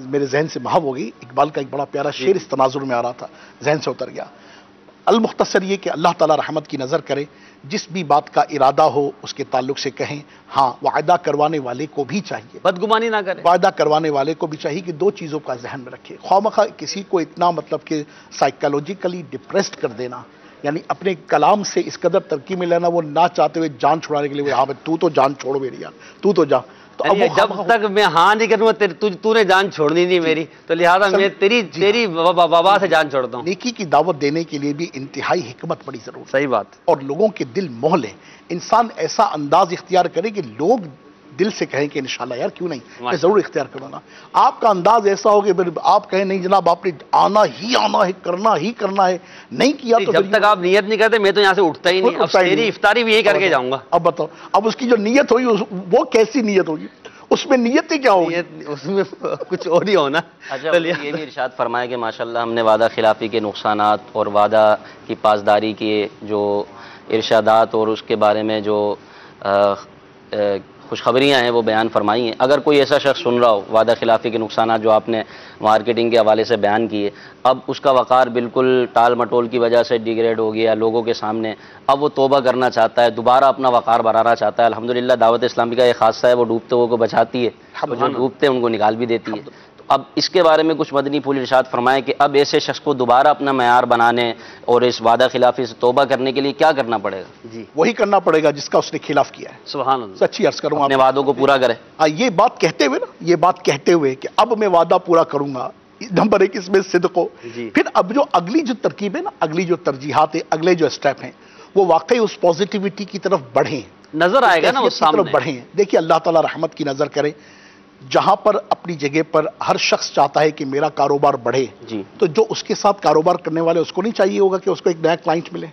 میرے ذہن سے محو ہو گئی. اقبال کا ایک بڑا پیارا شعر اس تناظر میں آ رہا تھا، ذہن سے اتر گیا. المختصر یہ کہ اللہ تعالیٰ رحمت کی نظر کرے، جس بھی بات کا ارادہ ہو اس کے تعلق سے کہیں. ہاں وعدہ کروانے والے کو بھی چاہیے بدگمانی نہ کرے. وعدہ کروانے والے کو بھی چاہیے کہ دو چیزوں کا ذہن میں رکھے. خواہ کسی کو اتنا مطلب کہ سائیکالوجیکلی ڈپریسڈ کر دینا، یعنی اپنے کلام سے اس قدر ترقی میں لینا وہ نہ چاہتے ہوئے جان چھڑانے کے لیے ہاں تو جان چھوڑ میری یار، تو جا. تو اب جب تک میں ہاں نہیں کروں تو نے جان چھوڑنی نہیں میری، تو لہذا میں تیری وبا سے جان چھوڑتا ہوں. نیکی کی دعوت دینے کے لیے بھی انتہائی حکمت بڑی ضرورت ہے. صحیح بات. اور لوگوں کے دل موہ لیں. انسان ایسا انداز اختیار کرے کہ لوگ دل سے کہیں کہ انشاءاللہ یار کیوں نہیں، میں ضرور اختیار کروں گا. آپ کا انداز ایسا ہو کہ آپ کہیں نہیں جناب آپ نے آنا ہے، کرنا ہی کرنا ہے. نہیں کیا تو جب تک آپ نیت نہیں کرتے میں تو یہاں سے اٹھتا ہی نہیں. اب تیری افطاری بھی یہی کر کے جاؤں گا. اب بتاؤ اب اس کی جو نیت ہوگی وہ کیسی نیت ہوگی، اس میں نیتیں کیا ہوگی؟ اس میں کچھ اور ہی ہونا. اچھا یہ بھی ارشاد فرمایا کہ ماشاءاللہ ہم نے وعدہ خلافی کے نقصانات اور وعدہ کی پاسداری کے جو ارشادات اور اس کے بارے میں جو خوشخبریاں ہیں وہ بیان فرمائی ہیں. اگر کوئی ایسا شخص سن رہا ہو وعدہ خلافی کے نقصانات جو آپ نے مارکیٹنگ کے حوالے سے بیان کیے، اب اس کا وقار بالکل ٹال مٹول کی وجہ سے ڈیگریڈ ہو گیا لوگوں کے سامنے، اب وہ توبہ کرنا چاہتا ہے، دوبارہ اپنا وقار بڑھانا چاہتا ہے. الحمدللہ دعوت اسلامی کا یہ خاصہ ہے، وہ ڈوبتے ہوئے کو بچاتی ہے، جو ڈوبتے ہیں ان کو نکال بھی دیتی ہے. اب اس کے بارے میں کچھ مدنی پھول ارشاد فرمائیں کہ اب ایسے شخص کو دوبارہ اپنا معیار بنانے اور اس وعدہ خلافی سے توبہ کرنے کے لیے کیا کرنا پڑے گا؟ جی وہی کرنا پڑے گا جس کا اس نے خلاف کیا ہے. سبحان اللہ. سچی عرض کروں اپنے وعدوں کو پورا کرے. یہ بات کہتے ہوئے نا، یہ بات کہتے ہوئے کہ اب میں وعدہ پورا کروں گا، نمبر 1 اس میں صدق ہو. پھر اب جو اگلی جو ترکیب ہے نا، اگلی جو ترجیحات ہے، اگلے جو اسٹیپ ہیں، وہ واقعی اس پازیٹیوٹی کی طرف بڑھیں، نظر آئے گا نا وہ سامنے طرف بڑھیں. دیکھیے اللہ تعالیٰ رحمت کی نظر کرے. جہاں پر اپنی جگہ پر ہر شخص چاہتا ہے کہ میرا کاروبار بڑھے، تو جو اس کے ساتھ کاروبار کرنے والے اس کو نہیں چاہیے ہوگا کہ اس کو ایک نیا کلائنٹ ملے،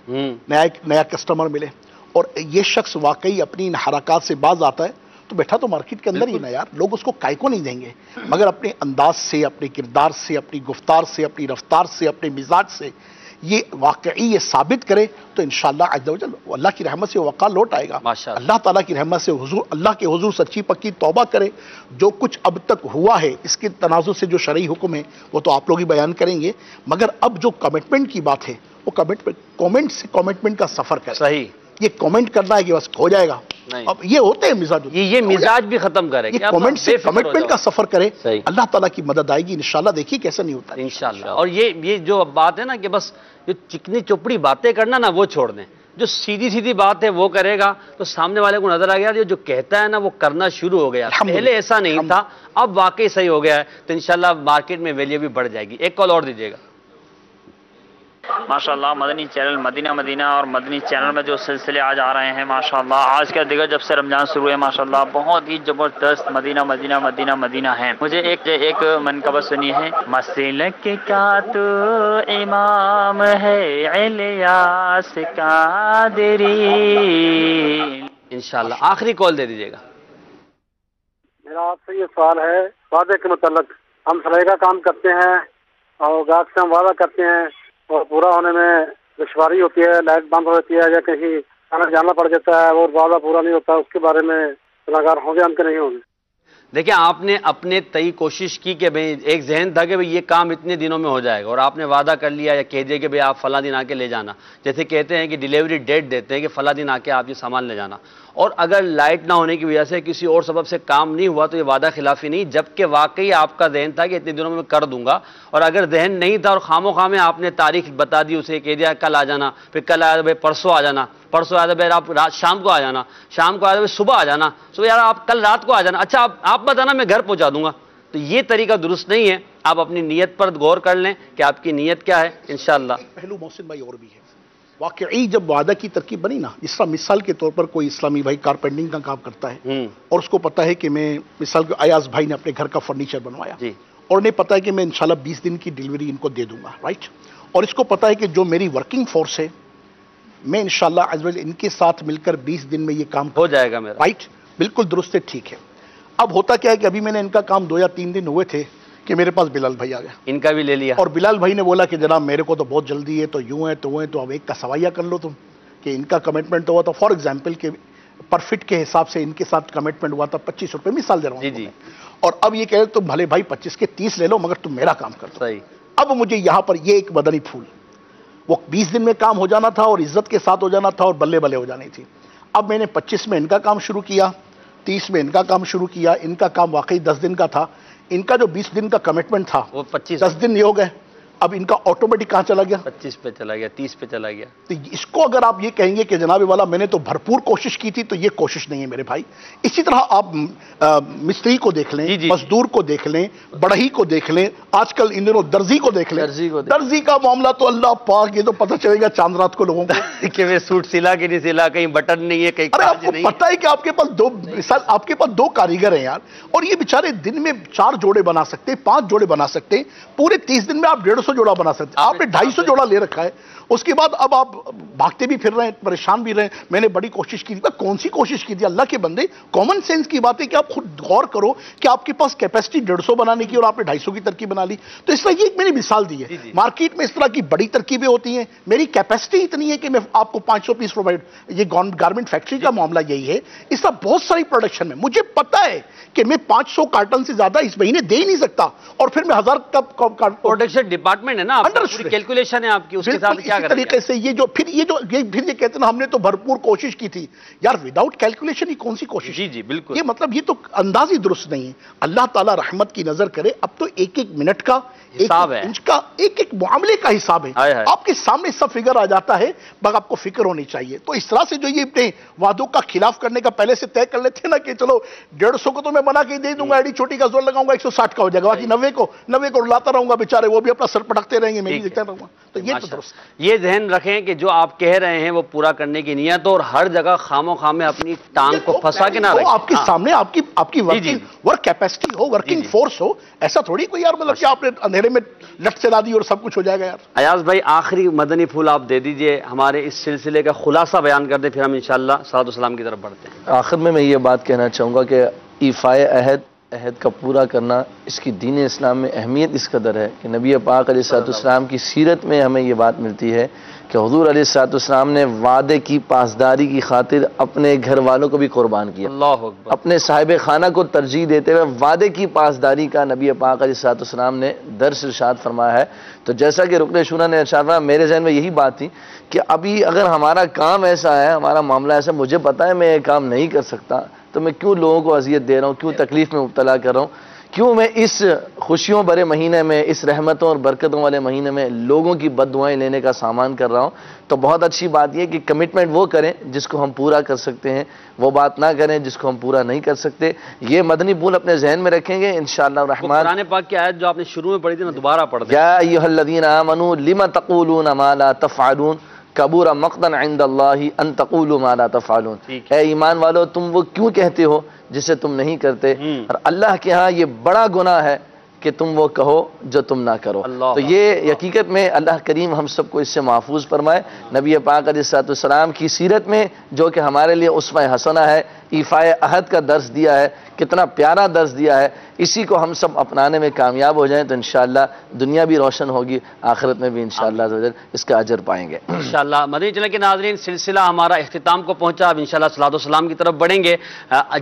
نیا کسٹمر ملے، اور یہ شخص واقعی اپنی ان حرکات سے باز آتا ہے تو بیٹھا تو مارکیٹ کے اندر ہی نا یار، لوگ اس کو کائے کو نہیں دیں گے، مگر اپنے انداز سے، اپنے کردار سے، اپنی گفتار سے، اپنی رفتار سے، اپنے مزاج سے یہ واقعی یہ ثابت کرے تو انشاءاللہ عز و جل اللہ کی رحمت سے وقار لوٹ آئے گا. اللہ تعالیٰ کی رحمت سے اللہ کے حضور سچی پکی توبہ کرے. جو کچھ اب تک ہوا ہے اس کے تناظر سے جو شرعی حکم ہے وہ تو آپ لوگ ہی بیان کریں گے، مگر اب جو کمٹمنٹ کی بات ہے وہ کمنٹ سے کمٹمنٹ کا سفر کرے. صحیح. یہ کمنٹ کرنا ہے کہ بس ہو جائے گا، اب یہ ہوتے ہیں مزاج، یہ مزاج بھی ختم کرے، یہ کمنٹ سے کمٹمنٹ کا سفر کرے. اللہ تعالیٰ کی مدد آئے گی انشاءاللہ. دیکھیے کیسا نہیں ہوتا انشاءاللہ. اور یہ جو بات ہے نا کہ بس جو چکنی چوپڑی باتیں کرنا نا وہ چھوڑ دیں، جو سیدھی سیدھی بات ہے وہ کرے گا تو سامنے والے کو نظر آ گیا جو کہتا ہے نا وہ کرنا شروع ہو گیا. پہلے ایسا نہیں تھا، اب واقعی صحیح ہو گیا ہے تو انشاءاللہ مارکیٹ میں ویلیو بھی بڑھ جائے گی. ایک کال اور دیجیے گا. ماشاءاللہ مدنی چینل مدینہ مدینہ اور مدنی چینل میں جو سلسلے آج آ رہے ہیں ماشاءاللہ آج کا دیگر جب سے رمضان شروع ہے ماشاءاللہ بہت ہی زبردست مدینہ مدینہ مدینہ مدینہ ہے. مجھے ایک منقبت سنی ہے، مسلک کا تو امام ہے الیاس قادری. انشاءاللہ آخری کال دے دیجیے گا. میرا آپ سے یہ سوال ہے وعدے کے متعلق. ہم سلائی کا کام کرتے ہیں اور گاہک سے ہم وعدہ کرتے ہیں اور پورا ہونے میں دشواری ہوتی ہے، لائٹ بند ہو جاتی ہے یا کہیں کھانا جانا پڑ جاتا ہے اور وعدہ پورا نہیں ہوتا، اس کے بارے میں صلاحکار ہوں گے ہم کے نہیں ہوں گے؟ دیکھیں آپ نے اپنے تئی کوشش کی کہ بھئی ایک ذہن تھا کہ بھئی یہ کام اتنے دنوں میں ہو جائے گا اور آپ نے وعدہ کر لیا یا کہہ دیا کہ بھئی آپ فلاں دن آ کے لے جانا، جیسے کہتے ہیں کہ ڈیلیوری ڈیٹ دیتے ہیں کہ فلاں دن آ کے آپ یہ سامان لے جانا، اور اگر لائٹ نہ ہونے کی وجہ سے کسی اور سبب سے کام نہیں ہوا تو یہ وعدہ خلافی نہیں، جبکہ واقعی آپ کا ذہن تھا کہ اتنے دنوں میں کر دوں گا. اور اگر ذہن نہیں تھا اور خام و خواہ میں آپ نے تاریخ بتا دی، اسے کہہ دیا کل آ جانا، پھر کل آیا بھائی پرسوں آ جانا، پرسوں آیا بھائی آپ رات شام کو آ جانا، شام کو آیا بھائی صبح آ جانا، صبح یار آپ کل رات کو آ جانا، اچھا آپ بتانا میں گھر پہنچا دوں گا. تو یہ طریقہ درست نہیں ہے. آپ اپنی نیت پر غور کر لیں کہ آپ کی نیت کیا ہے انشاءاللہ. پہلو محسن بھائی اور بھی ہے، واقعی جب وعدہ کی ترکیب بنی نا، جس طرح مثال کے طور پر کوئی اسلامی بھائی کارپینٹنگ کا کام کرتا ہے اور اس کو پتا ہے کہ میں مثال کے ایاز بھائی نے اپنے گھر کا فرنیچر بنوایا اور انہیں پتا ہے کہ میں انشاءاللہ 20 دن کی ڈیلیوری ان کو دے دوں گا، رائٹ، اور اس کو پتا ہے کہ جو میری ورکنگ فورس ہے میں انشاءاللہ ان کے ساتھ مل کر 20 دن میں یہ کام ہو جائے گا میرا، رائٹ، بالکل درست ہے، ٹھیک ہے. اب ہوتا کیا ہے کہ ابھی میں نے ان کا کام 2 یا 3 دن ہوئے تھے کہ میرے پاس بلال بھائی آ گیا، ان کا بھی لے لیا، اور بلال بھائی نے بولا کہ جناب میرے کو تو بہت جلدی ہے، تو یوں ہے تو وہ ہے، تو اب ایک کا سوائیہ کر لو تم کہ ان کا کمٹمنٹ ہوا تھا فار ایگزامپل کہ پر فٹ کے حساب سے ان کے ساتھ کمٹمنٹ ہوا تھا 25 روپے، مثال دے رہا ہوں، اور اب یہ کہہ رہے تم بھلے بھائی 25 کے 30 لے لو مگر تم میرا کام کر دو. اب مجھے یہاں پر یہ ایک مدنی پھول، وہ 20 دن میں کام ہو جانا تھا اور عزت کے ساتھ ہو جانا تھا اور بلے بلے ہو جانی تھی. اب میں نے 25 میں ان کا کام شروع کیا، 30 میں ان کا کام شروع کیا. ان کا کام واقعی 10 دن کا تھا، ان کا جو 20 دن کا کمٹمنٹ تھا وہ 10 دن یہ ہو گئے. اب ان کا آٹومیٹک کہاں چلا گیا؟ 25 پہ چلا گیا، 30 پہ چلا گیا. تو اس کو اگر آپ یہ کہیں گے کہ جناب والا میں نے تو بھرپور کوشش کی تھی، تو یہ کوشش نہیں ہے میرے بھائی. اسی طرح آپ مستری کو دیکھ لیں، مزدور کو دیکھ لیں، بڑھئی کو دیکھ لیں، آج کل ان دنوں درزی کو دیکھ لیں. درزی کا معاملہ تو اللہ پاک، یہ تو پتہ چلے گا چاند رات کو لوگوں کو کہ وہ سوٹ سلا کہ نہیں سلا، کہیں بٹن نہیں ہے، کہیں آپ کو پتہ ہے کہ آپ کے پاس دو کاریگر ہیں یار، اور یہ بیچارے دن میں 4 جوڑے بنا سکتے ہیں، 5 جوڑے بنا سکتے ہیں، پورے 30 دن میں آپ 150 جوڑا بنا سکتے ہیں. آپ نے 250 جوڑا لے رکھا ہے. اس کے بعد اب آپ بھاگتے بھی پھر رہے ہیں، پریشان بھی رہے. میں نے بڑی کوشش کی تھی. کون سی کوشش کی تھی؟ اللہ کے بندے، کامن سینس کی بات ہے کہ آپ خود غور کرو کہ آپ کے پاس کیپیسٹی 150 بنانے کی اور آپ نے 250 کی ترکیب بنا لی. تو اس طرح یہ ایک میں نے مثال دی ہے. مارکیٹ میں اس طرح کی بڑی ترکیبیں ہوتی ہیں. میری کیپیسٹی اتنی ہے کہ میں آپ کو 500 پیس پرووائڈ، یہ گارمنٹ فیکٹری کا معاملہ یہی ہے. اس طرح بہت ساری پروڈکشن میں مجھے پتا ہے کہ میں 500 کارٹن سے زیادہ اس مہینے دے ہی نہیں سکتا، اور پھر میں 1000 کا پروڈکشن ڈپارٹمنٹ ہے نا، پوری کیلکولیشن ہے آپ کی، اس کے ساتھ کیا کریں گے؟ طریقے سے یہ پھر یہ کہتے ہیں ہم نے تو بھرپور کوشش کی تھی. یار وداؤٹ کیلکولیشن ہی کون سی کوشش؟ جی بالکل. یہ مطلب یہ تو انداز ہی درست نہیں ہے. اللہ تعالیٰ رحمت کی نظر کرے. اب تو ایک ایک منٹ کا حساب ہے, انچ کا ایک ایک معاملے کا حساب ہے. آپ کے سامنے سب فگر آ جاتا ہے, مگر آپ کو فکر ہونی چاہیے. تو اس طرح سے جو یہ اپنے وعدوں کا خلاف کرنے کا پہلے سے طے کر لیتے ہیں نا کہ چلو 150 کو تو میں بنا کے دے دوں گا, ایڈی چھوٹی کا زور لگاؤں گا, 160 کا ہو جائے گا, باقی 90 کو لاتا رہوں گا, بیچارے وہ بھی اپنا سر پٹکتے رہیں گے, میں بھی دیکھتا رہوں گا. تو یہ تو درست ہے. یہ ذہن رکھیں کہ جو آپ کہہ رہے ہیں وہ پورا کرنے کی نیت ہو, اور ہر جگہ خام و خام میں اپنی ٹانگ کو پھنسا کے نہ رکھیں. آپ کے سامنے آپ کی ورک کیپیسٹی ہو, ورکنگ فورس ہو. ایسا تھوڑی کوئی یار مطلب کہ آپ نے اندھیرے میں لٹ چلا دی اور سب کچھ ہو جائے گا. یار ایاز بھائی آخری مدنی پھول آپ دے دیجئے, ہمارے اس سلسلے کا خلاصہ بیان کر دیں, پھر ہم انشاءاللہ صلاۃ والسلام کی طرف بڑھتے ہیں. آخر میں یہ بات کہنا چاہوں گا کہ ایفائے عہد کا پورا کرنا, اس کی دین اسلام میں اہمیت اس قدر ہے کہ نبی پاک علیہ الصلوۃ والسلام کی سیرت میں ہمیں یہ بات ملتی ہے کہ حضور علیہ الصلوۃ والسلام نے وعدے کی پاسداری کی خاطر اپنے گھر والوں کو بھی قربان کیا. اللہ اکبر. اپنے صاحب خانہ کو ترجیح دیتے ہوئے وعدے کی پاسداری کا نبی پاک علیہ الصلوۃ والسلام نے درس ارشاد فرمایا ہے. تو جیسا کہ رکن شورا نے ارشاد فرمایا, میرے ذہن میں یہی بات تھی کہ ابھی اگر ہمارا کام ایسا ہے, ہمارا معاملہ ایسا, مجھے پتا ہے میں یہ کام نہیں کر سکتا, تو میں کیوں لوگوں کو اذیت دے رہا ہوں, کیوں تکلیف میں مبتلا کر رہا ہوں, کیوں میں اس خوشیوں بھرے مہینے میں, اس رحمتوں اور برکتوں والے مہینے میں لوگوں کی بد دعائیں لینے کا سامان کر رہا ہوں. تو بہت اچھی بات یہ کہ کمٹمنٹ وہ کریں جس کو ہم پورا کر سکتے ہیں, وہ بات نہ کریں جس کو ہم پورا نہیں کر سکتے. یہ مدنی پھول اپنے ذہن میں رکھیں گے انشاءاللہ الرحمن. قرآن پاک کی آیت جو آپ نے شروع میں پڑھی تھی نا, دوبارہ پڑھ دیں. یا ایھا الذین آمنوا لم تقولون ما لا تفعلون کبر مقتا عند اللہ ان تقولوا ما لا تفعلون. اے ایمان والو, تم وہ کیوں کہتے ہو جسے تم نہیں کرتے, اور اللہ کے ہاں یہ بڑا گناہ ہے کہ تم وہ کہو جو تم نہ کرو. تو یہ حقیقت میں اللہ کریم ہم سب کو اس سے محفوظ فرمائے. نبی پاک علیہ الصلوۃ والسلام کی سیرت میں جو کہ ہمارے لیے اسوہ حسنہ ہے, ایفائے عہد کا درس دیا ہے, کتنا پیارا درس دیا ہے, اسی کو ہم سب اپنانے میں کامیاب ہو جائیں تو انشاءاللہ دنیا بھی روشن ہوگی, آخرت میں بھی انشاءاللہ اس کا اجر پائیں گے انشاءاللہ. مدنی چینل کے ناظرین, سلسلہ ہمارا اختتام کو پہنچا. اب انشاءاللہ صلاۃ والسلام کی طرف بڑھیں گے.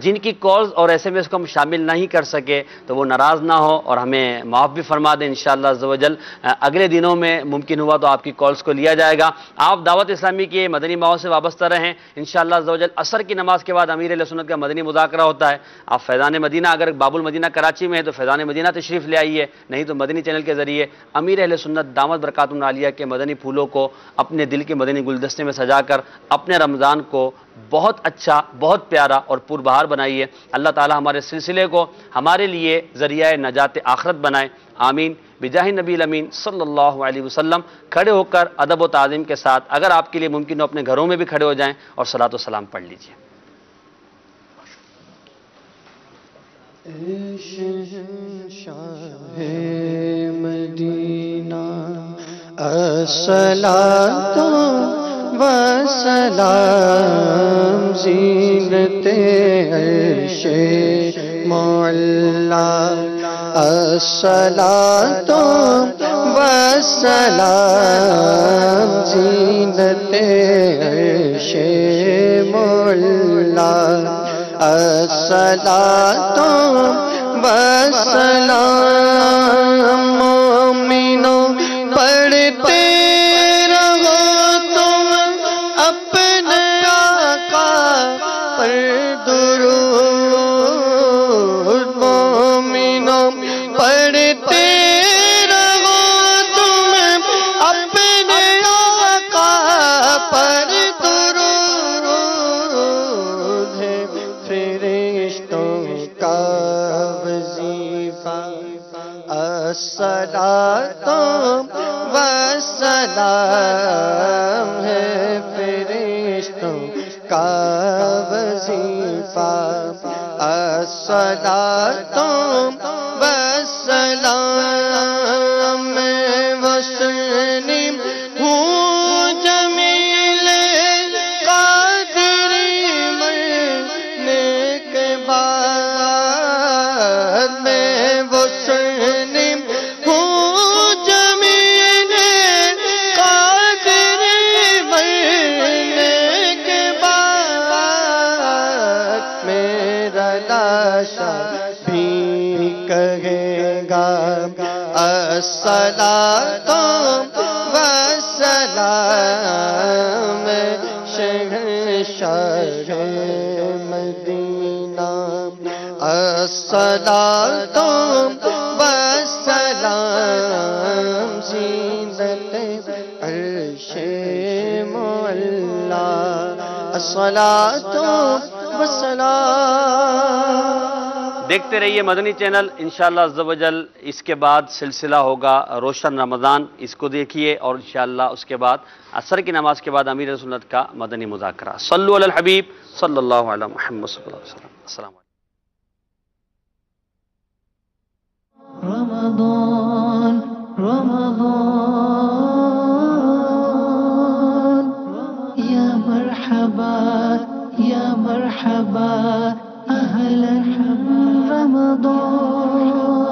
جن کی کالز اور SMS کو ہم شامل نہیں کر سکے تو وہ ناراض نہ ہو اور ہمیں معاف بھی فرما دیں انشاءاللہ عزوجل. اگلے دنوں میں ممکن ہوا تو آپ کی کالز کو لیا جائے گا. آپ دعوت اسلامی کے مدنی ماحول سے وابستہ رہیں انشاءاللہ عزوجل. عصر کی نماز کے بعد امیر اہل سنت کا مدنی مذاکرہ ہوتا ہے. آپ فیضان مدینہ, اگر باب المدینہ کراچی میں ہے تو فیضان مدینہ تشریف لے آئیے, نہیں تو مدنی چینل کے ذریعے امیر اہل سنت دامت برکاتہم العالیہ کے مدنی پھولوں کو اپنے دل کے مدنی گلدستے میں سجا کر اپنے رمضان کو بہت اچھا, بہت پیارا اور پربہار بنائیے. اللہ تعالی ہمارے سلسلے کو ہمارے لیے ذریعہ نجات آخرت بنائے. آمین بجاہ نبی الامین صلی اللہ علیہ وسلم. کھڑے ہو کر ادب و تعظیم کے ساتھ, اگر آپ کے لیے ممکن ہو اپنے گھروں میں بھی کھڑے ہو جائیں اور صلاۃ و سلام پڑھ لیجیے. شاہ مدینہ الصلاۃ والسلام زینت عرش معلا الصلاۃ والسلام زینت عرش معلا الصلاۃ والسلام مومنوں پڑھتے رہو تم اپنے آقا پر درود. مومنوں پڑھتے رہو تم اپنے آقا پر درود. ہے فرشتوں کا وظیفہ الصلاۃ والسلام, ہے فرشتوں کا وظیفہ الصلاۃ والسلام. میں مسلم ہوں جمیل قادری مرنے کے بعد, میں مسلم ہوں جمیل قادری مرنے کے بعد. میرا لاشا بھی کہے گا الصلاۃ والسلام. شہنشاہ مدینہ الصلاۃ والسلام زینت عرش معلا الصلاۃ والسلام. دیکھتے رہیے مدنی چینل. انشاءاللہ عز و جل اس کے بعد سلسلہ ہوگا روشن رمضان، اس کو دیکھیے، اور انشاءاللہ اس کے بعد عصر کی نماز کے بعد امیر سنت کا مدنی مذاکرہ. صلو علی الحبیب صلی اللہ علیہ محمد صلی اللہ علیہ وسلم. السلام علیکم. رمضان رمضان یا مرحبا یا مرحبا اہلا رمضان.